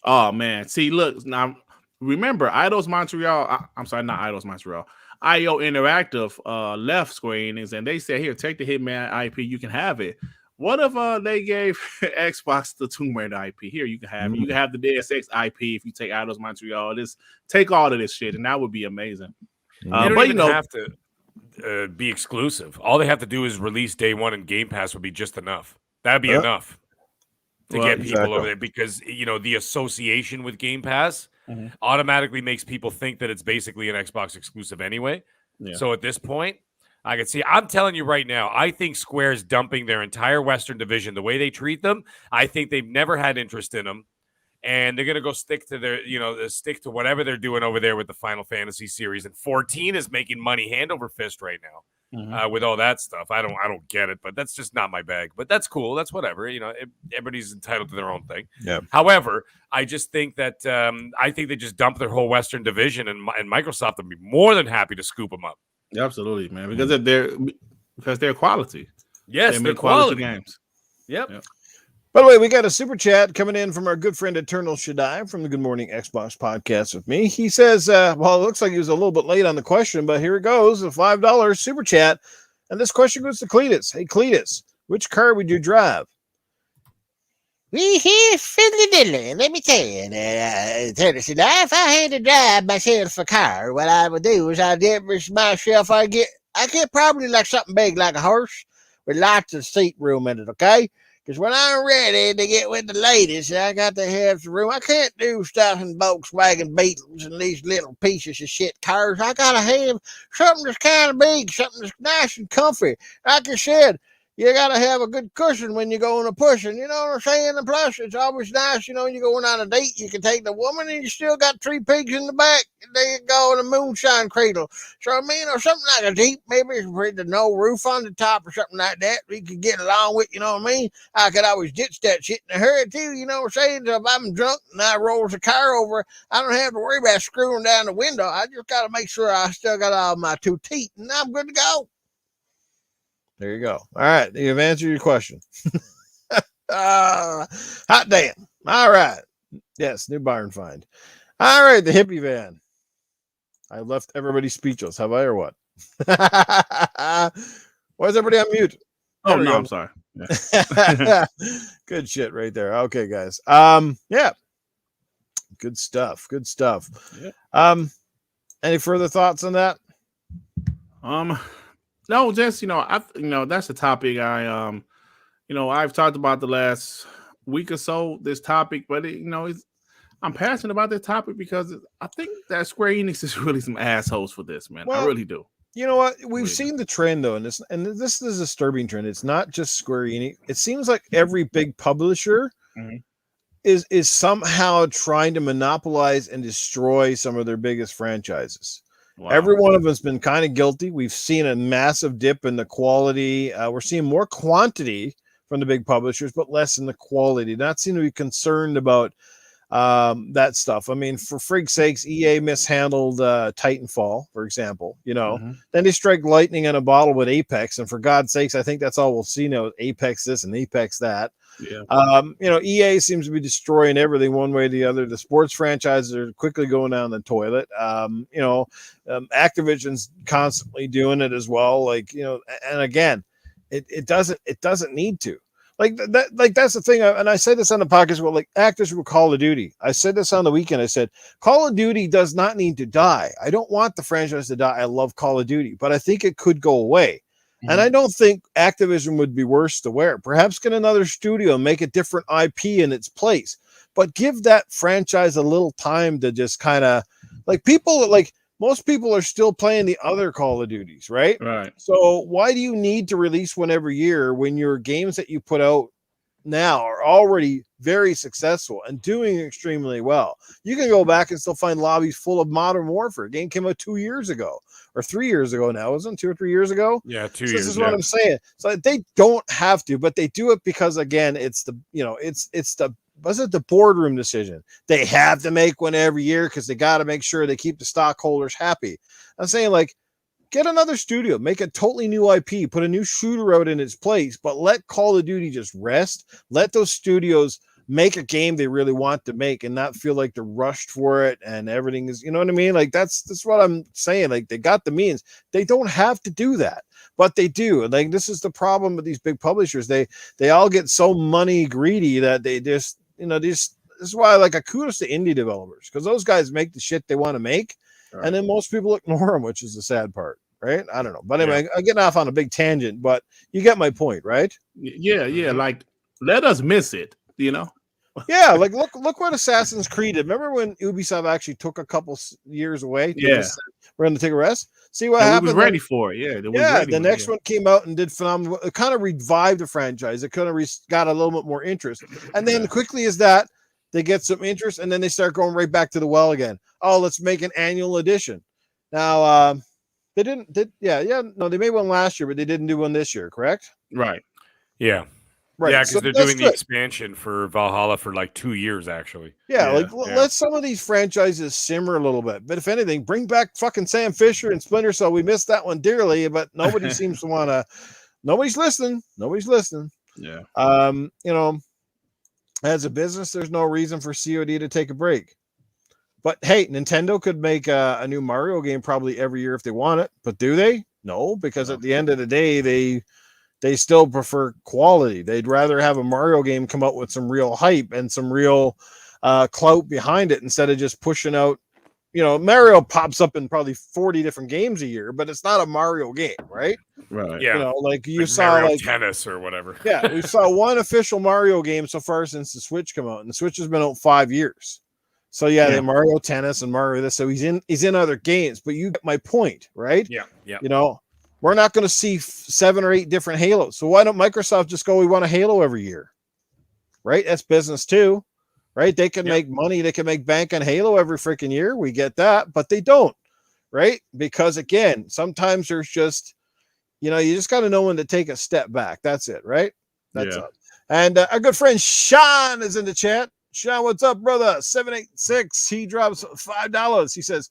Oh man, see, look now. Remember, Eidos Montreal. I'm sorry, not Eidos Montreal. IO Interactive left Square Enix, and they said, "Here, take the Hitman IP. You can have it." What if they gave Xbox the Tomb Raider IP? Here, you can have it. You can have the Deus Ex IP if you take Eidos Montreal. Just take all of this shit, and that would be amazing.
They don't even have to be exclusive. All they have to do is release day one, and Game Pass would be just enough. That'd be enough to get people over there, because the association with Game Pass automatically makes people think that it's basically an Xbox exclusive anyway. Yeah. So at this point, I can see. I'm telling you right now, I think Square's dumping their entire Western division. The way they treat them, I think they've never had interest in them, and they're gonna go stick to their, stick to whatever they're doing over there with the Final Fantasy series. And 14 is making money hand over fist right now with all that stuff. I don't get it, but that's just not my bag. But that's cool. That's whatever. Everybody's entitled to their own thing. Yeah. However, I just think that I think they just dump their whole Western division, and Microsoft would be more than happy to scoop them up.
Absolutely, man. Because they're quality.
Yes,
they're quality games.
Yep.
By the way, we got a super chat coming in from our good friend Eternal Shaddai from the Good Morning Xbox podcast with me. He says, it looks like he was a little bit late on the question, but here it goes, a $5 super chat. And this question goes to Cletus. Hey, Cletus, which car would you drive?
We here fiddly diddly. Let me tell you, Eternal Shaddai, if I had to drive myself a car, what I would do is I'd get myself, I get probably like something big like a horse with lots of seat room in it, okay? Because when I'm ready to get with the ladies, I got to have some room. I can't do stuff in Volkswagen Beetles and these little pieces of shit cars. I got to have something that's kind of big, something that's nice and comfy. Like I said, you got to have a good cushion when you're going to pushing. You know what I'm saying? And plus, it's always nice, you know, when you're going on a date, you can take the woman and you still got 3 pigs in the back. And there you go, in a moonshine cradle. So, I mean, or something like a Jeep, maybe with no roof on the top or something like that, we could get along with, you know what I mean? I could always ditch that shit in a hurry, too, you know what I'm saying? So if I'm drunk and I rolls the car over, I don't have to worry about screwing down the window. I just got to make sure I still got all my 2 teeth, and I'm good to go.
There you go. All right. You've answered your question. Hot damn. All right. Yes, new barn find. All right. The hippie van. I left everybody speechless. Have I or what? Why is everybody on mute?
Oh, no, I'm sorry.
Yeah. Good shit right there. Okay, guys. Yeah. Good stuff. Good stuff.
Yeah.
Any further thoughts on that?
No, just that's a topic I've talked about the last week or so. This topic, but I'm passionate about this topic because I think that Square Enix is really some assholes for this, man.
Well,
I really do.
You know what? We've seen the trend though, and this is a disturbing trend. It's not just Square Enix. It seems like every big publisher is somehow trying to monopolize and destroy some of their biggest franchises. Wow. Every one of them has been kind of guilty. We've seen a massive dip in the quality. We're seeing more quantity from the big publishers, but less in the quality. Not seem to be concerned about that stuff. I mean, for frig's sakes, EA mishandled Titanfall, for example. Then they strike lightning in a bottle with Apex, and for God's sakes, I think that's all we'll see now: Apex this and Apex that. Yeah. EA seems to be destroying everything one way or the other. The sports franchises are quickly going down the toilet. Activision's constantly doing it as well. And again, it doesn't need to. That's the thing. And I said this on the podcast. Well, actors with Call of Duty. I said this on the weekend. I said, Call of Duty does not need to die. I don't want the franchise to die. I love Call of Duty, but I think it could go away. And I don't think Activision would be worse to wear. Perhaps get another studio and make a different IP in its place, but give that franchise a little time to just kind of most people are still playing the other Call of Duties, right?
Right.
So why do you need to release one every year when your games that you put out now are already very successful and doing extremely well? You can go back and still find lobbies full of Modern Warfare. A game came out 2 years ago. Or 3 years ago now, wasn't it? 2 or 3 years ago?
Yeah, 2
years.
This
is what I'm saying. So they don't have to, but they do it because again, it's the boardroom decision. They have to make one every year because they got to make sure they keep the stockholders happy. I'm saying get another studio, make a totally new IP, put a new shooter out in its place, but let Call of Duty just rest. Let those studios make a game they really want to make and not feel like they're rushed for it and everything is, you know what I mean? That's what I'm saying. They got the means. They don't have to do that, but they do. This is the problem with these big publishers. They all get so money greedy that they just, this is why a kudos to indie developers, because those guys make the shit they want to make. Right. And then most people ignore them, which is the sad part. Right. I don't know. But anyway, I'm getting off on a big tangent, but you get my point, right?
Yeah. Let us miss it,
Yeah, look what Assassin's Creed did. Remember when Ubisoft actually took a couple years away?
Yeah,
we're going to take a rest. See what happened.
We was ready for it. Yeah,
the next one came out and did phenomenal. It kind of revived the franchise. It kind of got a little bit more interest, and then quickly as that, they get some interest, and then they start going right back to the well again. Oh, let's make an annual edition. Now, they didn't. No, they made one last year, but they didn't do one this year. Correct?
Right.
Yeah. Right. Yeah, because they're doing the expansion for Valhalla for 2 years, actually.
Yeah, let some of these franchises simmer a little bit. But if anything, bring back fucking Sam Fisher and Splinter Cell. We missed that one dearly, but nobody seems to want to. Nobody's listening.
Yeah.
As a business, there's no reason for COD to take a break. But hey, Nintendo could make a new Mario game probably every year if they want it. But do they? No, because at the end of the day, they still prefer quality. They'd rather have a Mario game come out with some real hype and some real clout behind it instead of just pushing out Mario pops up in probably 40 different games a year, but it's not a Mario game, right?
Right.
Yeah.
Like you
like
saw
Mario
like
Tennis or whatever.
yeah, we saw one official Mario game so far since the Switch came out, and the Switch has been out 5 years. So
Yeah.
they Mario Tennis and Mario this. So he's in other games, but you get my point, right?
Yeah. Yeah.
We're not going to see 7 or 8 different Halos. So why don't Microsoft just go, we want a Halo every year, right? That's business too, right? They can make money. They can make bank on Halo every freaking year. We get that, but they don't, right? Because again, sometimes there's just, you just got to know when to take a step back. That's it, right? That's up. And our good friend Sean is in the chat. Sean, what's up, brother? 786. He drops $5. He says,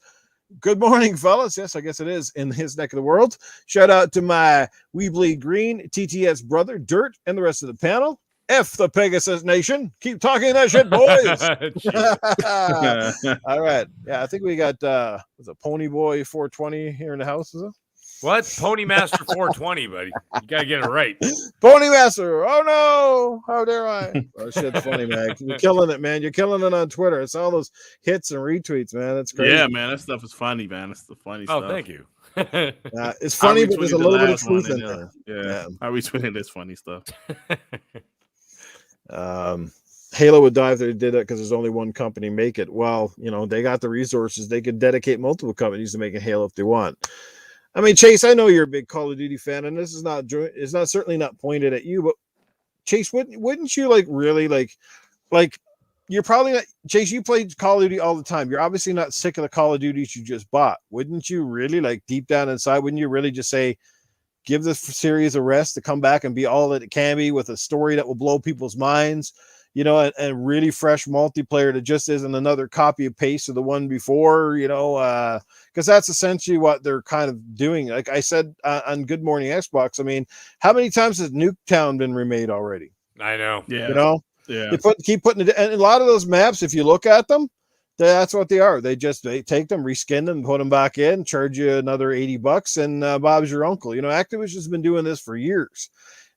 good morning, fellas. Yes, I guess it is in his neck of the world. Shout out to my We Bleed Green, TTS brother, Dirt, and the rest of the panel. F the Pegasus Nation. Keep talking that shit, boys. All right. Yeah, I think we got was a Pony Boy 420 here in the house, is it?
What? Pony Master 420, buddy. You gotta get it right.
Pony Master. Oh no. How dare I? Oh shit's funny, man. You're killing it, man. You're killing it on Twitter. It's all those hits and retweets, man. That's crazy.
Yeah, man. That stuff is funny, man. That's the funny stuff.
Oh, thank you.
It's funny, but there's a little bit of truth in there.
Yeah. I retweeted this funny stuff.
Halo would die if they did it because there's only one company make it. Well, they got the resources. They could dedicate multiple companies to making Halo if they want. I mean, Chase, I know you're a big Call of Duty fan, and this is not certainly not pointed at you, but Chase, wouldn't you really you're probably not, Chase, you played Call of Duty all the time. You're obviously not sick of the Call of Duties you just bought. Wouldn't you really deep down inside, wouldn't you really just say, give this series a rest to come back and be all that it can be with a story that will blow people's minds, and really fresh multiplayer that just isn't another copy and paste of the one before, because that's essentially what they're kind of doing. Like I said on Good Morning Xbox, I mean, how many times has Nuketown been remade already?
I know.
Yeah.
They keep putting it, and a lot of those maps, if you look at them, that's what they are. They take them, reskin them, put them back in, charge you another $80, and Bob's your uncle. Activision's been doing this for years.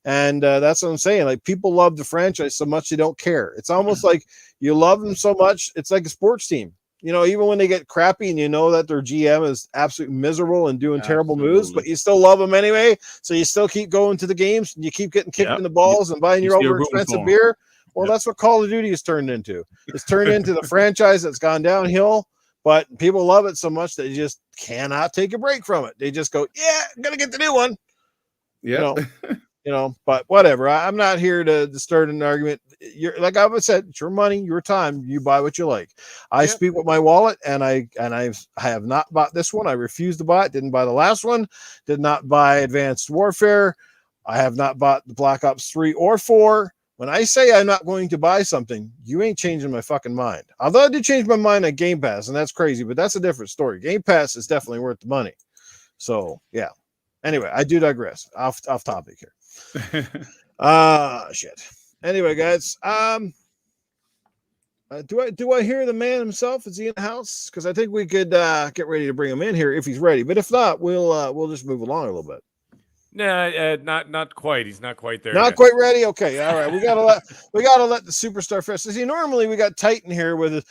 And that's what I'm saying. Like, people love the franchise so much they don't care. It's almost like you love them so much. It's like a sports team. Even when they get crappy and that their GM is absolutely miserable and doing terrible moves, but you still love them anyway. So you still keep going to the games and you keep getting kicked in the balls and buying your over expensive beer. Well, that's what Call of Duty has turned into. It's turned into the franchise that's gone downhill, but people love it so much that they just cannot take a break from it. They just go, yeah, I'm going to get the new one.
Yeah.
But whatever. I'm not here to start an argument. You're, like I said, it's your money, your time. You buy what you like. I speak with my wallet, and I have not bought this one. I refused to buy it. Didn't buy the last one. Did not buy Advanced Warfare. I have not bought the Black Ops 3 or 4. When I say I'm not going to buy something, you ain't changing my fucking mind. Although I did change my mind on Game Pass, and that's crazy, but that's a different story. Game Pass is definitely worth the money. So yeah. Anyway, I do digress. Off topic here. Shit. Anyway, guys, do I hear the man himself? Is he in the house? Because I think we could get ready to bring him in here if he's ready. But if not, we'll just move along a little bit.
Nah, not quite. He's not quite there.
Not quite ready. Okay, all right. We gotta let the superstar fish. See, normally we got Titan here with his.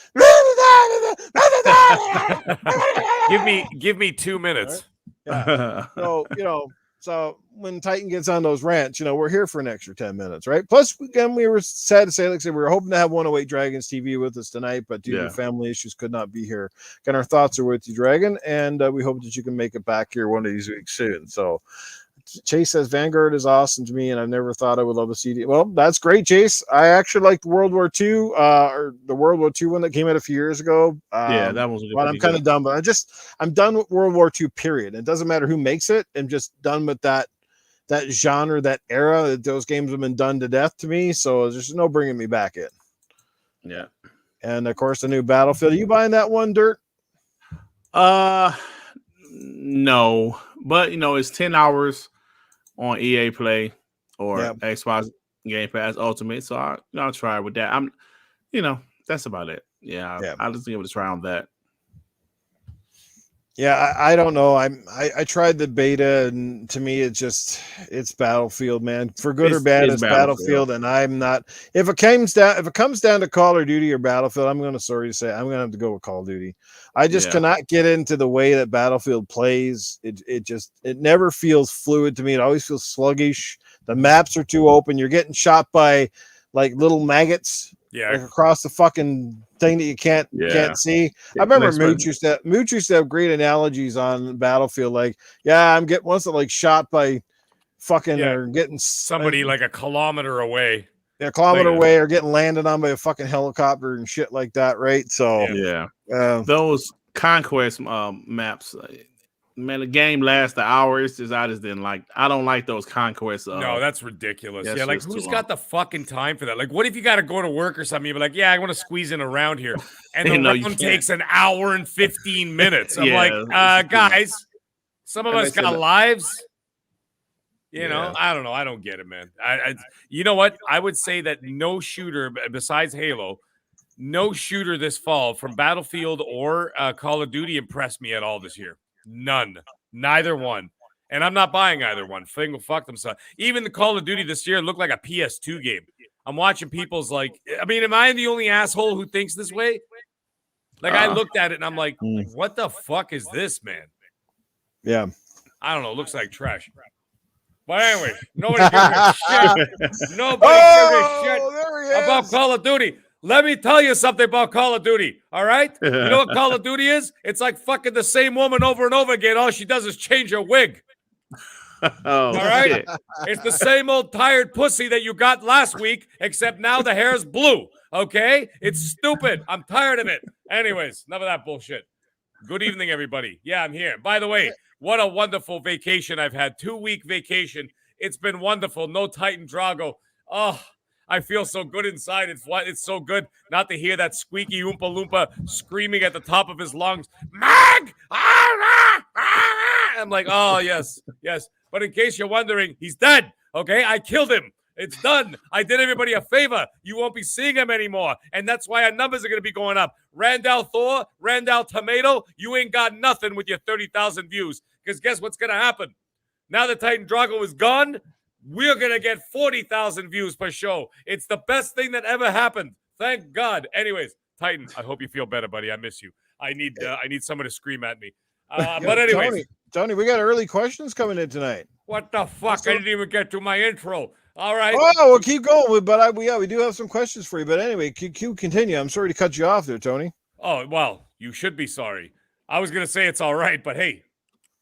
give me 2 minutes.
Yeah. So when Titan gets on those rants, we're here for an extra 10 minutes, right? Plus, again, we were sad to say, like I said, we were hoping to have 108 Dragons TV with us tonight, but due to family issues, could not be here. Again, our thoughts are with you, Dragon, and we hope that you can make it back here one of these weeks soon. So Chase says Vanguard is awesome to me, and I've never thought I would love a CD. Well, that's great, Chase. I actually like the World War II, or the World War II one that came out a few years ago.
That was.
But I'm kind of done. But I'm done with World War II. Period. It doesn't matter who makes it. I'm just done with that genre, that era. Those games have been done to death to me. So there's no bringing me back in.
Yeah.
And of course, the new Battlefield. Are you buying that one, Dirt?
No, but it's 10 hours on EA Play or Xbox Game Pass Ultimate, so I'll try with that. That's about it. I'll just give it a try on that.
Yeah, I don't know. I tried the beta, and to me, it's Battlefield, man. For good or bad,
It's
it's Battlefield, and I'm not. If it comes down to Call of Duty or Battlefield, I'm going to sorry to say I'm going to have to go with Call of Duty. I just cannot get into the way that Battlefield plays. It never feels fluid to me. It always feels sluggish. The maps are too open. You're getting shot by like little maggots.
Yeah,
Like across the fucking thing that you can't see. I remember Mooch used to have great analogies on Battlefield. Like, yeah, I'm getting once like shot by fucking or getting
somebody like a kilometer away.
A kilometer away, or getting landed on by a fucking helicopter and shit like that, right? So
those conquest maps. Man, the game lasts an hour. It's just I don't like those conquests.
No, that's ridiculous. Yeah, like who's got the fucking time for that? Like, what if you got to go to work or something? You'd be like, yeah, I want to squeeze in around here, and the round takes an hour and 15 minutes. I'm like, guys, some of us got lives. You know, I don't know. I don't get it, man. You know what? I would say that no shooter besides Halo, no shooter this fall from Battlefield or Call of Duty impressed me at all this year. None. Neither one. And I'm not buying either one. Thing will fuck themselves. Even the Call of Duty this year looked like a PS2 game. I'm watching people's am I the only asshole who thinks this way? Like, I looked at it and I'm like, what the fuck is this, man?
Yeah.
I don't know. It looks like trash. But anyways, nobody gives a shit. Nobody gives a shit about Call of Duty. Let me tell you something about Call of Duty, all right? You know what Call of Duty is? It's like fucking the same woman over and over again. All she does is change her wig. All right? Shit. It's the same old tired pussy that you got last week, except now the hair's blue, okay? It's stupid. I'm tired of it. Anyways, enough of that bullshit. Good evening, everybody. Yeah, I'm here. By the way, what a wonderful vacation I've had. 2-week vacation. It's been wonderful. No Titan Drago. Oh, I feel so good inside. It's so good not to hear that squeaky Oompa Loompa screaming at the top of his lungs. Mag! I'm like, oh, yes. But in case you're wondering, he's dead, okay? I killed him. It's done. I did everybody a favor. You won't be seeing him anymore. And that's why our numbers are going to be going up. Randall Thor, Randall Tomato, you ain't got nothing with your 30,000 views. Because guess what's going to happen? Now that Titan Drago is gone, we're going to get 40,000 views per show. It's the best thing that ever happened. Thank God. Anyways, Titan, I hope you feel better, buddy. I miss you. I need someone to scream at me. But anyways.
Tony, we got early questions coming in tonight.
What the fuck? I didn't even get to my intro. All right.
Oh, well, keep going. But we do have some questions for you. But anyway, continue. I'm sorry to cut you off there, Tony.
Oh, well, you should be sorry. I was going to say it's all right, but hey,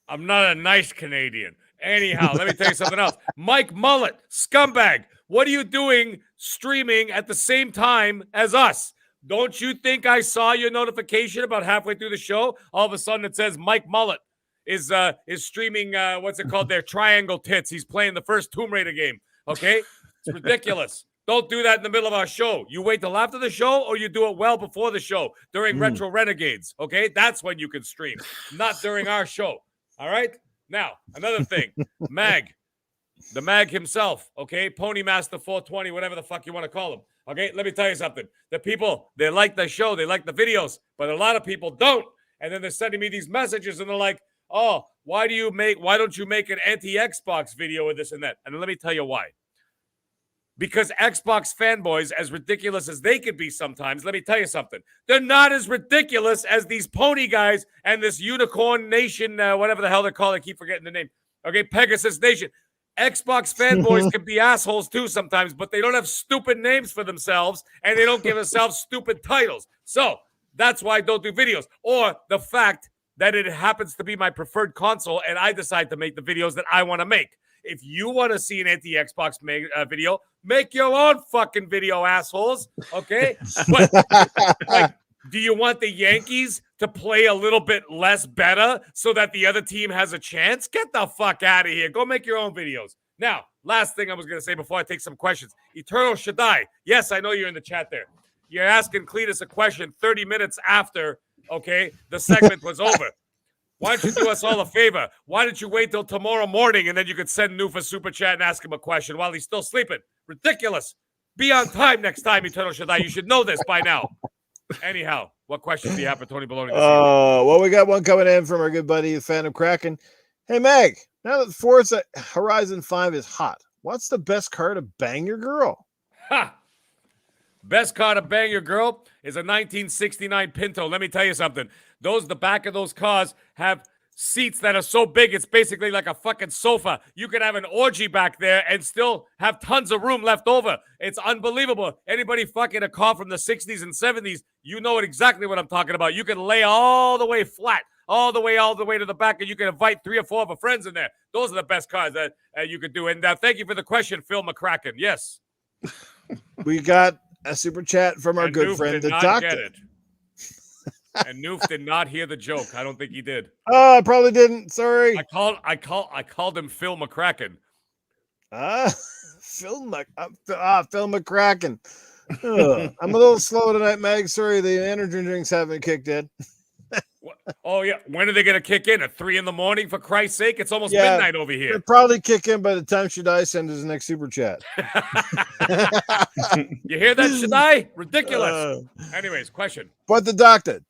I'm not a nice Canadian. Anyhow, let me tell you something else. Mike Mullet, scumbag, what are you doing streaming at the same time as us? Don't you think I saw your notification about halfway through the show? All of a sudden it says Mike Mullet is streaming, what's it called there? Triangle Tits. He's playing the first Tomb Raider game, okay? It's ridiculous. Don't do that in the middle of our show. You wait till after the show, or you do it well before the show during Retro Renegades, okay? That's when you can stream, not during our show, all right? Now, another thing, Mag, the Mag himself, okay? Pony Master 420, whatever the fuck you want to call him, okay? Let me tell you something. The people, they like the show, they like the videos, but a lot of people don't. And then they're sending me these messages, and they're like, oh, why don't you make an anti-Xbox video with this and that? And let me tell you why. Because Xbox fanboys, as ridiculous as they could be sometimes, let me tell you something. They're not as ridiculous as these pony guys and this Unicorn Nation, whatever the hell they're called. I keep forgetting the name. Okay, Pegasus Nation. Xbox fanboys can be assholes too sometimes, but they don't have stupid names for themselves, and they don't give themselves stupid titles. So that's why I don't do videos. Or the fact that it happens to be my preferred console, and I decide to make the videos that I want to make. If you want to see an anti-Xbox video, make your own fucking video, assholes. Okay? But, like, do you want the Yankees to play a little bit less better so that the other team has a chance? Get the fuck out of here. Go make your own videos. Now, last thing I was going to say before I take some questions. Eternal Shaddai. Yes, I know you're in the chat there. You're asking Cletus a question 30 minutes after, okay, the segment was over. Why don't you do us all a favor? Why don't you wait till tomorrow morning and then you could send Noof a super chat and ask him a question while he's still sleeping? Ridiculous. Be on time next time, Eternal Shaddai. You should know this by now. Anyhow, what questions do you have for Tony Baloney?
Well, we got one coming in from our good buddy, the fan of Kraken. Hey, Meg, now that Forza Horizon 5 is hot, what's the best car to bang your girl?
Ha! Best car to bang your girl is a 1969 Pinto. Let me tell you something. The back of those cars have seats that are so big, it's basically like a fucking sofa. You could have an orgy back there and still have tons of room left over. It's unbelievable. Anybody fucking a car from the 60s and 70s, you know exactly what I'm talking about. You can lay all the way flat, all the way to the back, and you can invite 3 or 4 of your friends in there. Those are the best cars that you could do. And thank you for the question, Phil McCracken. Yes.
We got a super chat from our good
Noof
friend,
did
the
not
doctor.
get it. And Noof did not hear the joke. I don't think he did.
Oh, I probably didn't. Sorry.
I called him Phil McCracken.
Phil McCracken. I'm a little slow tonight, Meg. Sorry, the energy drinks haven't kicked in.
Oh yeah, when are they gonna kick in? At 3 a.m, for Christ's sake? It's almost midnight over here.
They'll probably kick in by the time Shadai sends his next super chat.
You hear that, Shadai? Ridiculous. Anyways, question.
But the doctor,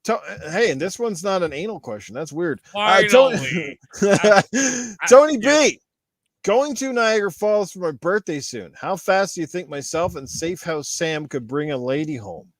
hey, and this one's not an anal question. That's weird.
Finally.
Tony B, going to Niagara Falls for my birthday soon. How fast do you think myself and Safe House Sam could bring a lady home?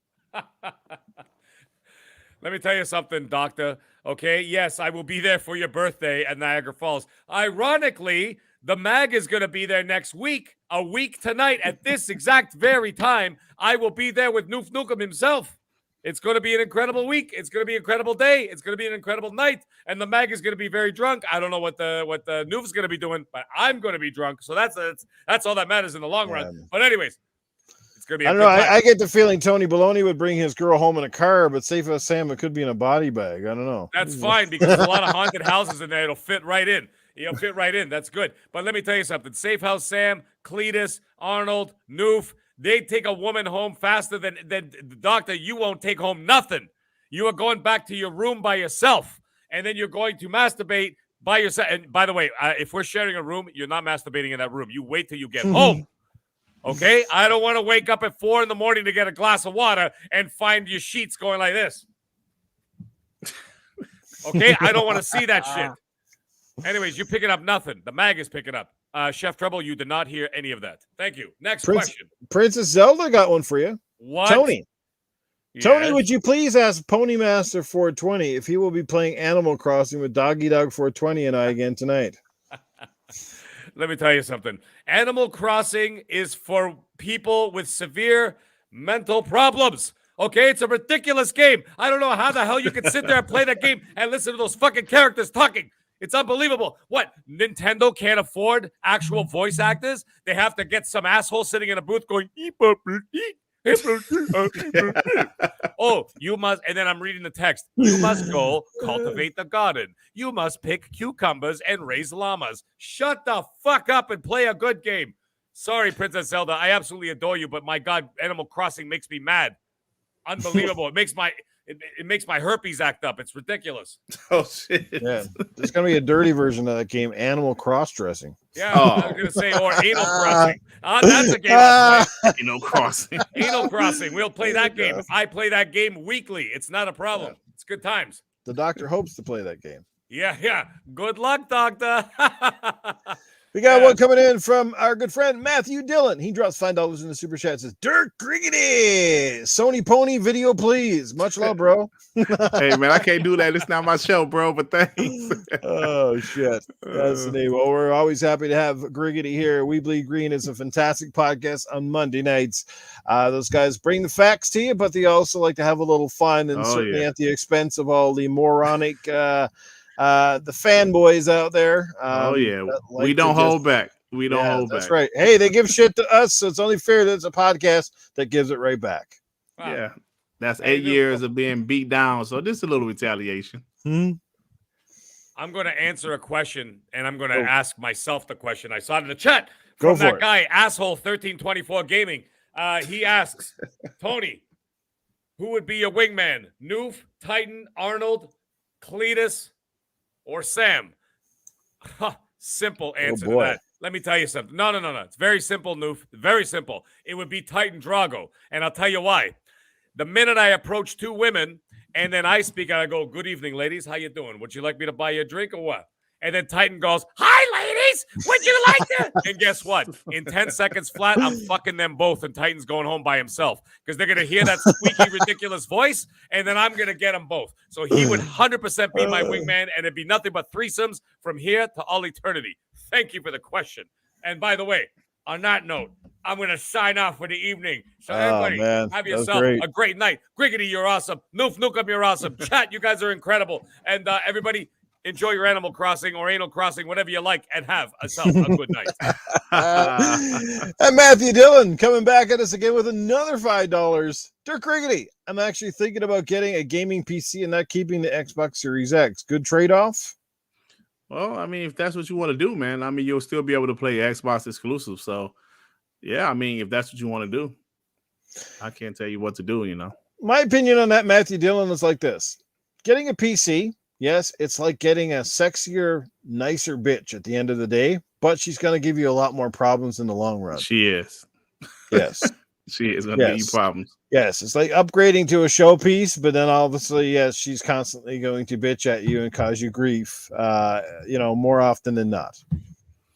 Let me tell you something, Doctor. Okay, yes, I will be there for your birthday at Niagara Falls. Ironically, the mag is going to be there next week, a week tonight at this exact very time. I will be there with Noof Nukem himself. It's going to be an incredible week. It's going to be an incredible day. It's going to be an incredible night. And the mag is going to be very drunk. I don't know what the Noof's going to be doing, but I'm going to be drunk. So that's all that matters in the long run. But anyways, it's going to be
I don't know. I get the feeling Tony Baloney would bring his girl home in a car, but Safe House Sam, it could be in a body bag. I don't know.
That's fine because there's a lot of haunted houses in there. It'll fit right in. It'll fit right in. That's good. But let me tell you something. Safe House Sam, Cletus, Arnold, Noof, they take a woman home faster than the doctor. You won't take home nothing. You are going back to your room by yourself, and then you're going to masturbate by yourself. And by the way, if we're sharing a room, you're not masturbating in that room. You wait till you get home. Okay? I don't want to wake up at 4 a.m. to get a glass of water and find your sheets going like this. Okay? I don't want to see that shit. Anyways, you're picking up nothing. The mag is picking up. Chef Trouble, you did not hear any of that. Thank you. Next question.
Princess Zelda got one for you.
What?
Tony.
Yes.
Tony, would you please ask Ponymaster 420 if he will be playing Animal Crossing with Doggy Dog 420 and I again tonight?
Let me tell you something. Animal Crossing is for people with severe mental problems. Okay? It's a ridiculous game. I don't know how the hell you can sit there and play that game and listen to those fucking characters talking. It's unbelievable. What? Nintendo can't afford actual voice actors? They have to get some asshole sitting in a booth going, oh, you must, and then I'm reading the text. You must go cultivate the garden. You must pick cucumbers and raise llamas. Shut the fuck up and play a good game. Sorry, Princess Zelda. I absolutely adore you, but my God, Animal Crossing makes me mad. Unbelievable. It makes my herpes act up. It's ridiculous.
Oh shit!
Yeah, there's gonna be a dirty version of that game, Animal Cross Dressing.
Yeah, I was gonna say, or Anal Crossing. That's a game I'll play.
Anal Crossing.
Anal Crossing. We'll play that game. I play that game weekly. It's not a problem. It's good times.
The doctor hopes to play that game.
Yeah. Good luck, doctor.
We got one coming in from our good friend Matthew Dillon. He drops $5 in the super chat. Says, "Dirt Griggity, Sony Pony video, please." Much love, bro.
Hey man, I can't do that. It's not my show, bro. But thanks.
Oh shit, that's the name. Well, we're always happy to have Griggity here. We Bleed Green is a fantastic podcast on Monday nights. Those guys bring the facts to you, but they also like to have a little fun, and certainly at the expense of all the moronic. The fanboys out there.
We don't hold back. We don't hold back.
That's right. Hey, they give shit to us, so it's only fair that it's a podcast that gives it right back.
Wow.
Yeah, that's 8 years of being beat down. So this is a little retaliation.
I'm going to answer a question, and I'm going to ask myself the question. I saw it in the chat from that guy, asshole 1324 Gaming. He asks, Tony, who would be your wingman? Noof, Titan, Arnold, Cletus, or Sam? Simple answer to that. Let me tell you something. No. It's very simple, Noof. Very simple. It would be Titan Drago. And I'll tell you why. The minute I approach two women and then I speak, and I go, "Good evening, ladies. How you doing? Would you like me to buy you a drink or what?" And then Titan goes, "Hi, ladies. Would you like to?" And guess what? In 10 seconds flat, I'm fucking them both, and Titan's going home by himself because they're going to hear that squeaky, ridiculous voice, and then I'm going to get them both. So he would 100% be my wingman, and it'd be nothing but threesomes from here to all eternity. Thank you for the question. And by the way, on that note, I'm going to sign off for the evening. So everybody, have yourself a great night. Griggity, you're awesome. Noof Nookum, you're awesome. Chat, you guys are incredible. And everybody, enjoy your Animal Crossing or Anal Crossing, whatever you like, and have yourself a good night.
And Matthew Dillon coming back at us again with another $5. Dirt Griggity, I'm actually thinking about getting a gaming PC and not keeping the Xbox Series X. Good trade-off?
Well, I mean, if that's what you want to do, man, I mean, you'll still be able to play Xbox exclusive. So, yeah, I mean, if that's what you want to do, I can't tell you what to do, you know.
My opinion on that, Matthew Dillon, is like this. Getting a PC, yes, it's like getting a sexier, nicer bitch at the end of the day, but she's going to give you a lot more problems in the long run.
She is.
Yes.
She is going to give you problems.
Yes, it's like upgrading to a showpiece, but then obviously, yes, she's constantly going to bitch at you and cause you grief, more often than not.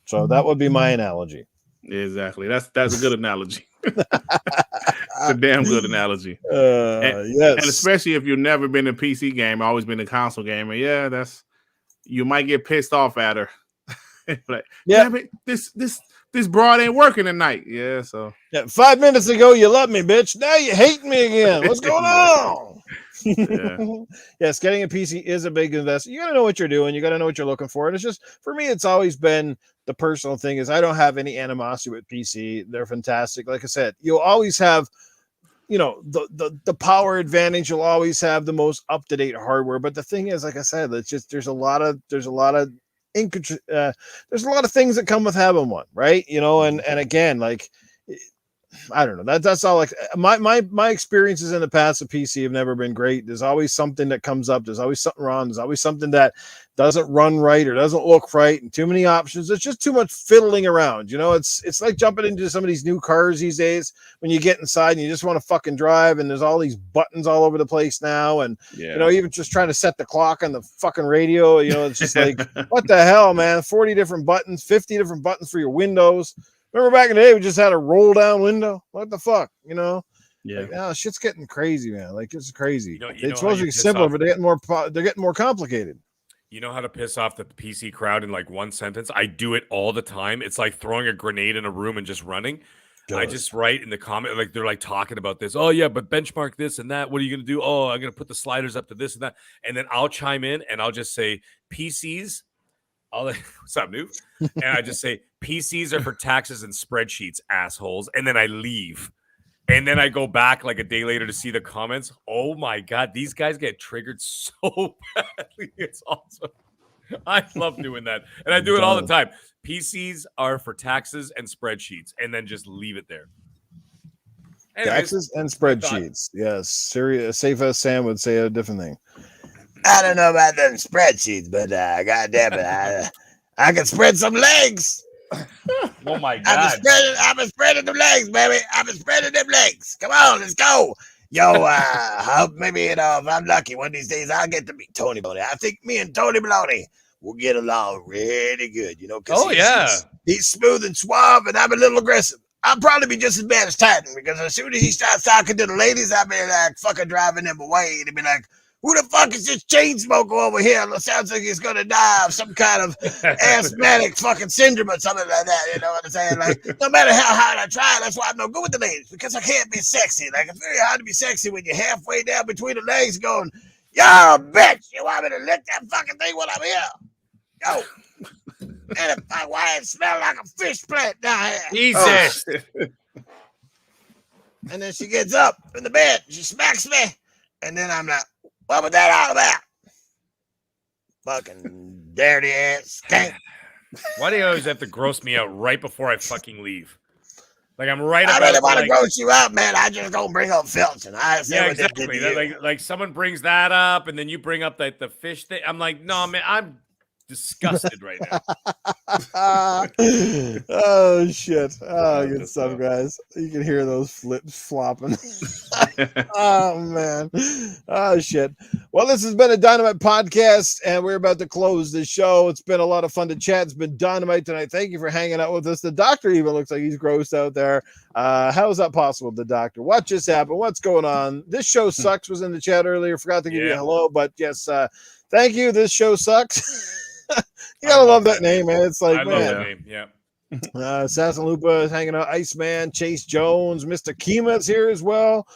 So that would be my analogy.
Exactly. That's a good analogy. It's a damn good analogy.
Yes.
And especially if you've never been a PC gamer, always been a console gamer. Yeah, you might get pissed off at her. Like, yeah, but this broad ain't working tonight. Yeah, so
5 minutes ago you loved me, bitch. Now you hate me again. What's going on? Yeah. Yes, getting a PC is a big investment. You got to know what you're doing. You got to know what you're looking for. And it's just, for me, it's always been the personal thing is I don't have any animosity with PC. They're fantastic. Like I said, you'll always have, the power advantage. You'll always have the most up-to-date hardware. But the thing is, like I said, it's just, there's a lot of things that come with having one, right? And again, like, I don't know. That's all. Like my experiences in the past of PC have never been great. There's always something that comes up. There's always something wrong. There's always something that doesn't run right or doesn't look right, and too many options. It's just too much fiddling around. It's like jumping into some of these new cars these days when you get inside and you just want to fucking drive, and there's all these buttons all over the place now, and even just trying to set the clock on the fucking radio. It's just like what the hell, man? 40 different buttons, 50 different buttons for your windows. Remember back in the day, we just had a roll down window. What the fuck, Yeah. Like, shit's getting crazy, man. Like, it's crazy. It's supposed to be simpler, but they're getting more complicated.
You know how to piss off the PC crowd in like one sentence? I do it all the time. It's like throwing a grenade in a room and just running. I just write in the comment, like they're like talking about this. Oh yeah, but benchmark this and that. What are you gonna do? Oh, I'm gonna put the sliders up to this and that. And then I'll chime in and I'll just say PCs. What's up, Noob? And I just say PCs are for taxes and spreadsheets, assholes. And then I leave. And then I go back like a day later to see the comments. Oh my God, these guys get triggered so badly. It's awesome. I love doing that. And I do it all the time. PCs are for taxes and spreadsheets. And then just leave it there. Anyways,
taxes and spreadsheets. Yes. Safe as Sam would say a different thing.
I don't know about them spreadsheets, but God damn it, I can spread some legs.
Oh my God!
I've been spreading them legs, baby. I've been spreading them legs. Come on, let's go. Yo, maybe if I'm lucky, one of these days I'll get to meet Tony Maloney. I think me and Tony Maloney will get along really good. He's smooth and suave, and I'm a little aggressive. I'll probably be just as bad as Titan because as soon as he starts talking to the ladies, I'll be like fucking driving them away, and he'll be like, who the fuck is this chain smoker over here? It sounds like he's going to die of some kind of asthmatic fucking syndrome or something like that. You know what I'm saying? Like, no matter how hard I try, that's why I'm no good with the ladies, because I can't be sexy. Like, it's very hard to be sexy when you're halfway down between the legs going, yo, bitch, you want me to lick that fucking thing while I'm here? Yo. And why it smell like a fish plant down here?
Jesus.
And then she gets up in the bed, she smacks me, and then I'm like, what was that all about? Fucking dirty ass skank.
Why do you always have to gross me out right before I fucking leave? Like I'm right about
I really want to gross you out, man. I just don't bring up filth. And
exactly. Like someone brings that up and then you bring up the fish thing. I'm like, no, man, I'm disgusted right now.
Oh shit. Oh, good stuff, guys. You can hear those flips flopping. Oh man. Oh shit. Well, this has been a Dynamite podcast, and we're about to close this show. It's been a lot of fun to chat. It's been Dynamite tonight. Thank you for hanging out with us. The doctor even looks like he's grossed out there. How is that possible, the doctor? What just happened? What's going on? This show sucks was in the chat earlier. Forgot to give you a hello, but yes, thank you. This show sucks. You gotta love that name, man. It's like,
I love the name. Yeah.
Assassin Lupa is hanging out. Iceman, Chase Jones, Mr. Kima's here as well.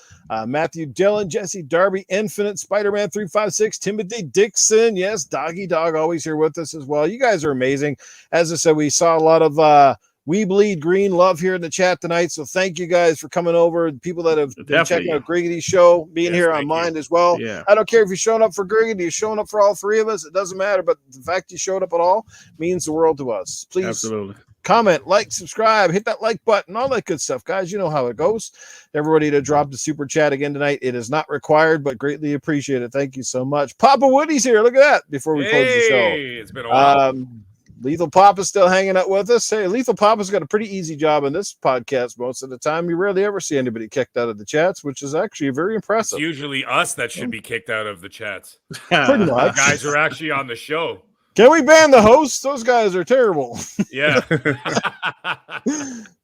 Matthew Dillon, Jesse Darby, Infinite, Spider-Man 356, Timothy Dixon. Yes, Doggy Dog always here with us as well. You guys are amazing. As I said, we saw a lot of We Bleed Green love here in the chat tonight. So thank you guys for coming over. People that have been checking out Griggity's show, being here on mine as well.
Yeah.
I don't care if you're showing up for Griggity, you're showing up for all three of us. It doesn't matter. But the fact you showed up at all means the world to us. Please.
Absolutely.
Comment, like, subscribe, hit that like button, all that good stuff, guys. You know how it goes. Everybody to drop the super chat again tonight. It is not required, but greatly appreciate it. Thank you so much. Papa Woody's here. Look at that before we close the show.
It's been a while.
Lethal Papa's still hanging out with us. Hey, Lethal Papa's got a pretty easy job in this podcast most of the time. You rarely ever see anybody kicked out of the chats, which is actually very impressive.
It's usually us that should be kicked out of the chats.
Pretty much.
The guys are actually on the show.
Can we ban the hosts? Those guys are terrible.
Yeah.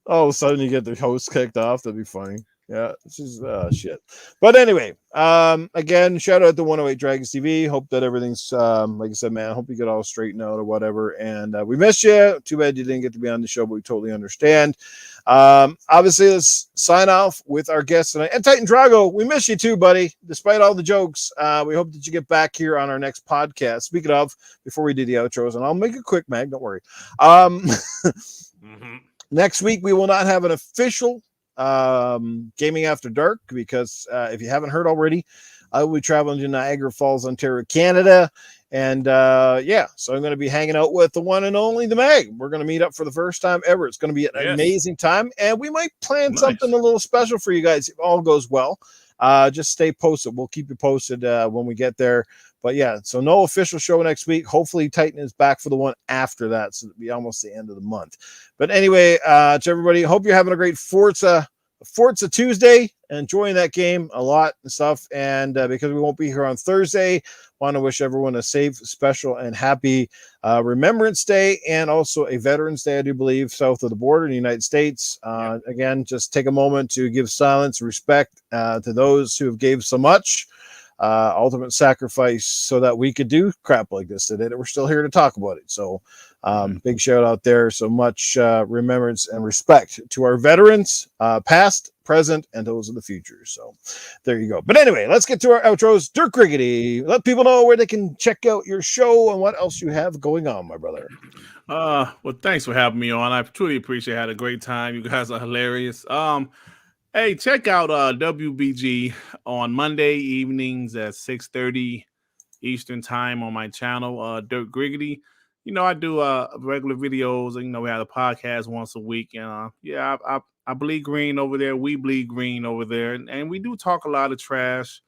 All of a sudden you get the host kicked off. That'd be funny. Yeah, this is shit. But anyway, again, shout out to 108 Dragons TV. Hope that everything's like I said, man. I hope you get all straightened out or whatever. And we missed you. Too bad you didn't get to be on the show, but we totally understand. Obviously, let's sign off with our guest tonight. And Titan Drago, we miss you too, buddy. Despite all the jokes, we hope that you get back here on our next podcast. Speaking of, before we do the outros, and I'll make it quick, Mag. Don't worry. Next week we will not have an official Gaming After Dark because if you haven't heard already, I will be traveling to Niagara Falls, Ontario, Canada, and so I'm going to be hanging out with the one and only the Mag. We're going to meet up for the first time ever. It's going to be an amazing time, and we might plan something a little special for you guys if all goes well. Just stay posted. We'll keep you posted when we get there. But yeah, so no official show next week. Hopefully Titan is back for the one after that, so it'll be almost the end of the month. But anyway, to everybody, hope you're having a great Forza Tuesday, enjoying that game a lot and stuff. And because we won't be here on Thursday, want to wish everyone a safe, special, and happy Remembrance Day, and also a Veterans Day, I do believe, south of the border in the United States. Again, just take a moment to give silence, respect to those who have gave so much. Ultimate sacrifice so that we could do crap like this today, that we're still here to talk about it. So big shout out there. So much remembrance and respect to our veterans, past, present, and those of the future. So there you go. But anyway, let's get to our outros. Dirt Griggity, let people know where they can check out your show and what else you have going on, my brother.
Well, thanks for having me on. I truly appreciate it. I had a great time. You guys are hilarious. Hey, check out WBG on Monday evenings at 6:30 Eastern time on my channel, Dirt Griggity. You know, I do regular videos. You know, we have a podcast once a week. And I bleed green over there. We bleed green over there. And we do talk a lot of trash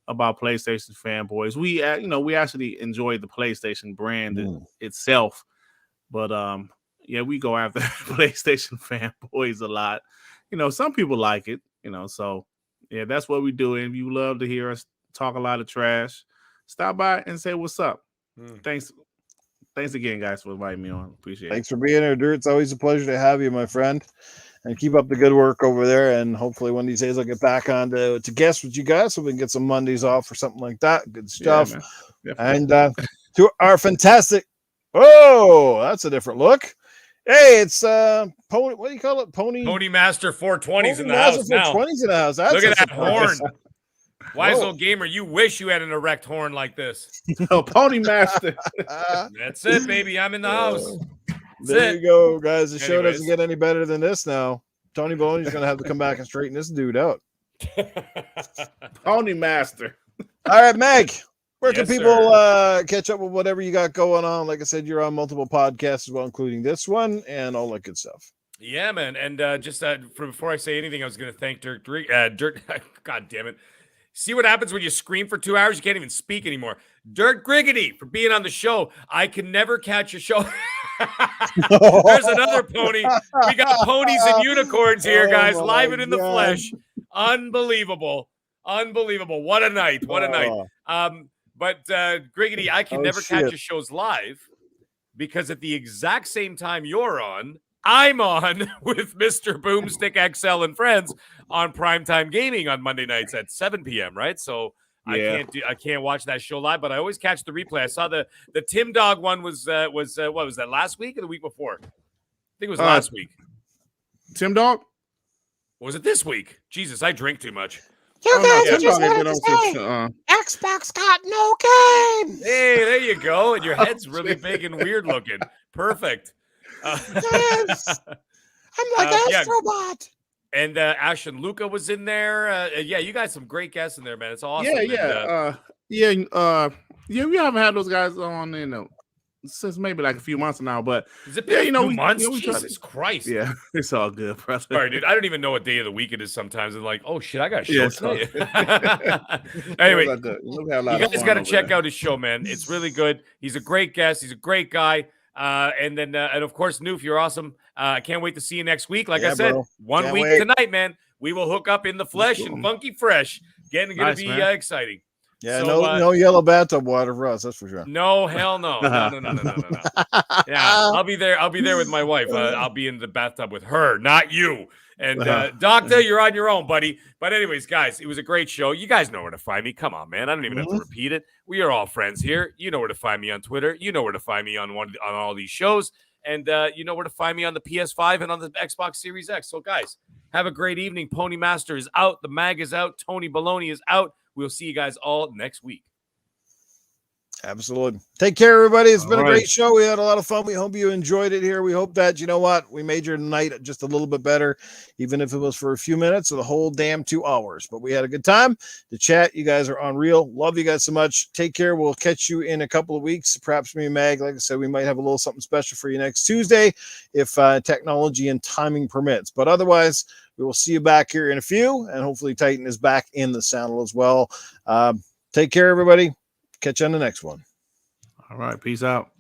about PlayStation fanboys. We actually enjoy the PlayStation brand itself. But, we go after PlayStation fanboys a lot. You know, some people like it, so yeah, that's what we do. And if you love to hear us talk a lot of trash, stop by and say what's up. Thanks again, guys, for inviting me on. Appreciate it.
Thanks for being here, Dirt. It's always a pleasure to have you, my friend. And keep up the good work over there. And hopefully one of these days I'll get back on to guest with you guys so we can get some Mondays off or something like that. Good stuff. Yeah, and to our fantastic, that's a different look. Hey, it's Pony. What do you call it? Pony
Master 420's in the house now.
420's in the house.
Look at that horn. Wise old gamer, you wish you had an erect horn like this.
No, Pony Master.
That's it, baby. I'm in the house.
There you go, guys. The show doesn't get any better than this now. Tony Baloney's going to have to come back and straighten this dude out.
Pony Master.
All right, Meg. Where can people catch up with whatever you got going on? Like I said, you're on multiple podcasts as well, including this one and all that good stuff.
Yeah, man. And just before I say anything, I was going to thank Dirt. God damn it. See what happens when you scream for 2 hours? You can't even speak anymore. Dirt Griggity for being on the show. I can never catch a show. There's another pony. We got ponies and unicorns here, guys, live and in the flesh. Unbelievable. Unbelievable. What a night. What a night. But Griggity, I can never catch your shows live because at the exact same time you're on, I'm on with Mr. Boomstick XL and friends on Primetime Gaming on Monday nights at 7 p.m., right? So I can't watch that show live, but I always catch the replay. I saw the Tim Dog one was what was that, last week or the week before? I think it was last week.
Tim Dog?
Or was it this week? Jesus, I drink too much.
You guys just wanted to say, Xbox got no game.
Hey, there you go. And your head's really big and weird looking. Perfect.
Yes. I'm like Astrobot.
And Ash and Luca was in there. You got some great guests in there, man. It's awesome.
We haven't had those guys on since maybe like a few months now, but
is it been a few months? Jesus Christ.
Yeah, it's all good, brother.
Sorry, dude. I don't even know what day of the week it is sometimes. I'm like, oh shit, I got a show today. Anyway, you guys got to check out his show, man. It's really good. He's a great guest. He's a great guy. And of course, Noof, you're awesome. I can't wait to see you next week. Like I said, 1 week tonight, man. We will hook up in the flesh and funky fresh. Going to be exciting.
Yeah, so, no yellow bathtub water for us. That's for sure.
No, hell no. No. Yeah, I'll be there. I'll be there with my wife. I'll be in the bathtub with her, not you. And Doctor, you're on your own, buddy. But anyways, guys, it was a great show. You guys know where to find me. Come on, man. I don't even have to repeat it. We are all friends here. You know where to find me on Twitter. You know where to find me on all these shows. And you know where to find me on the PS5 and on the Xbox Series X. So, guys, have a great evening. Pony Master is out. The mag is out. Tony Baloney is out. We'll see you guys all next week.
Absolutely. Take care, everybody. It's been a great show. We had a lot of fun. We hope you enjoyed it here. We hope that, you know what, we made your night just a little bit better, even if it was for a few minutes or the whole damn 2 hours. But we had a good time. The chat, you guys are unreal. Love you guys so much. Take care. We'll catch you in a couple of weeks. Perhaps me and Mag, like I said, we might have a little something special for you next Tuesday if technology and timing permits. But otherwise, we will see you back here in a few, and hopefully Titan is back in the saddle as well. Take care, everybody. Catch you on the next one.
All right. Peace out.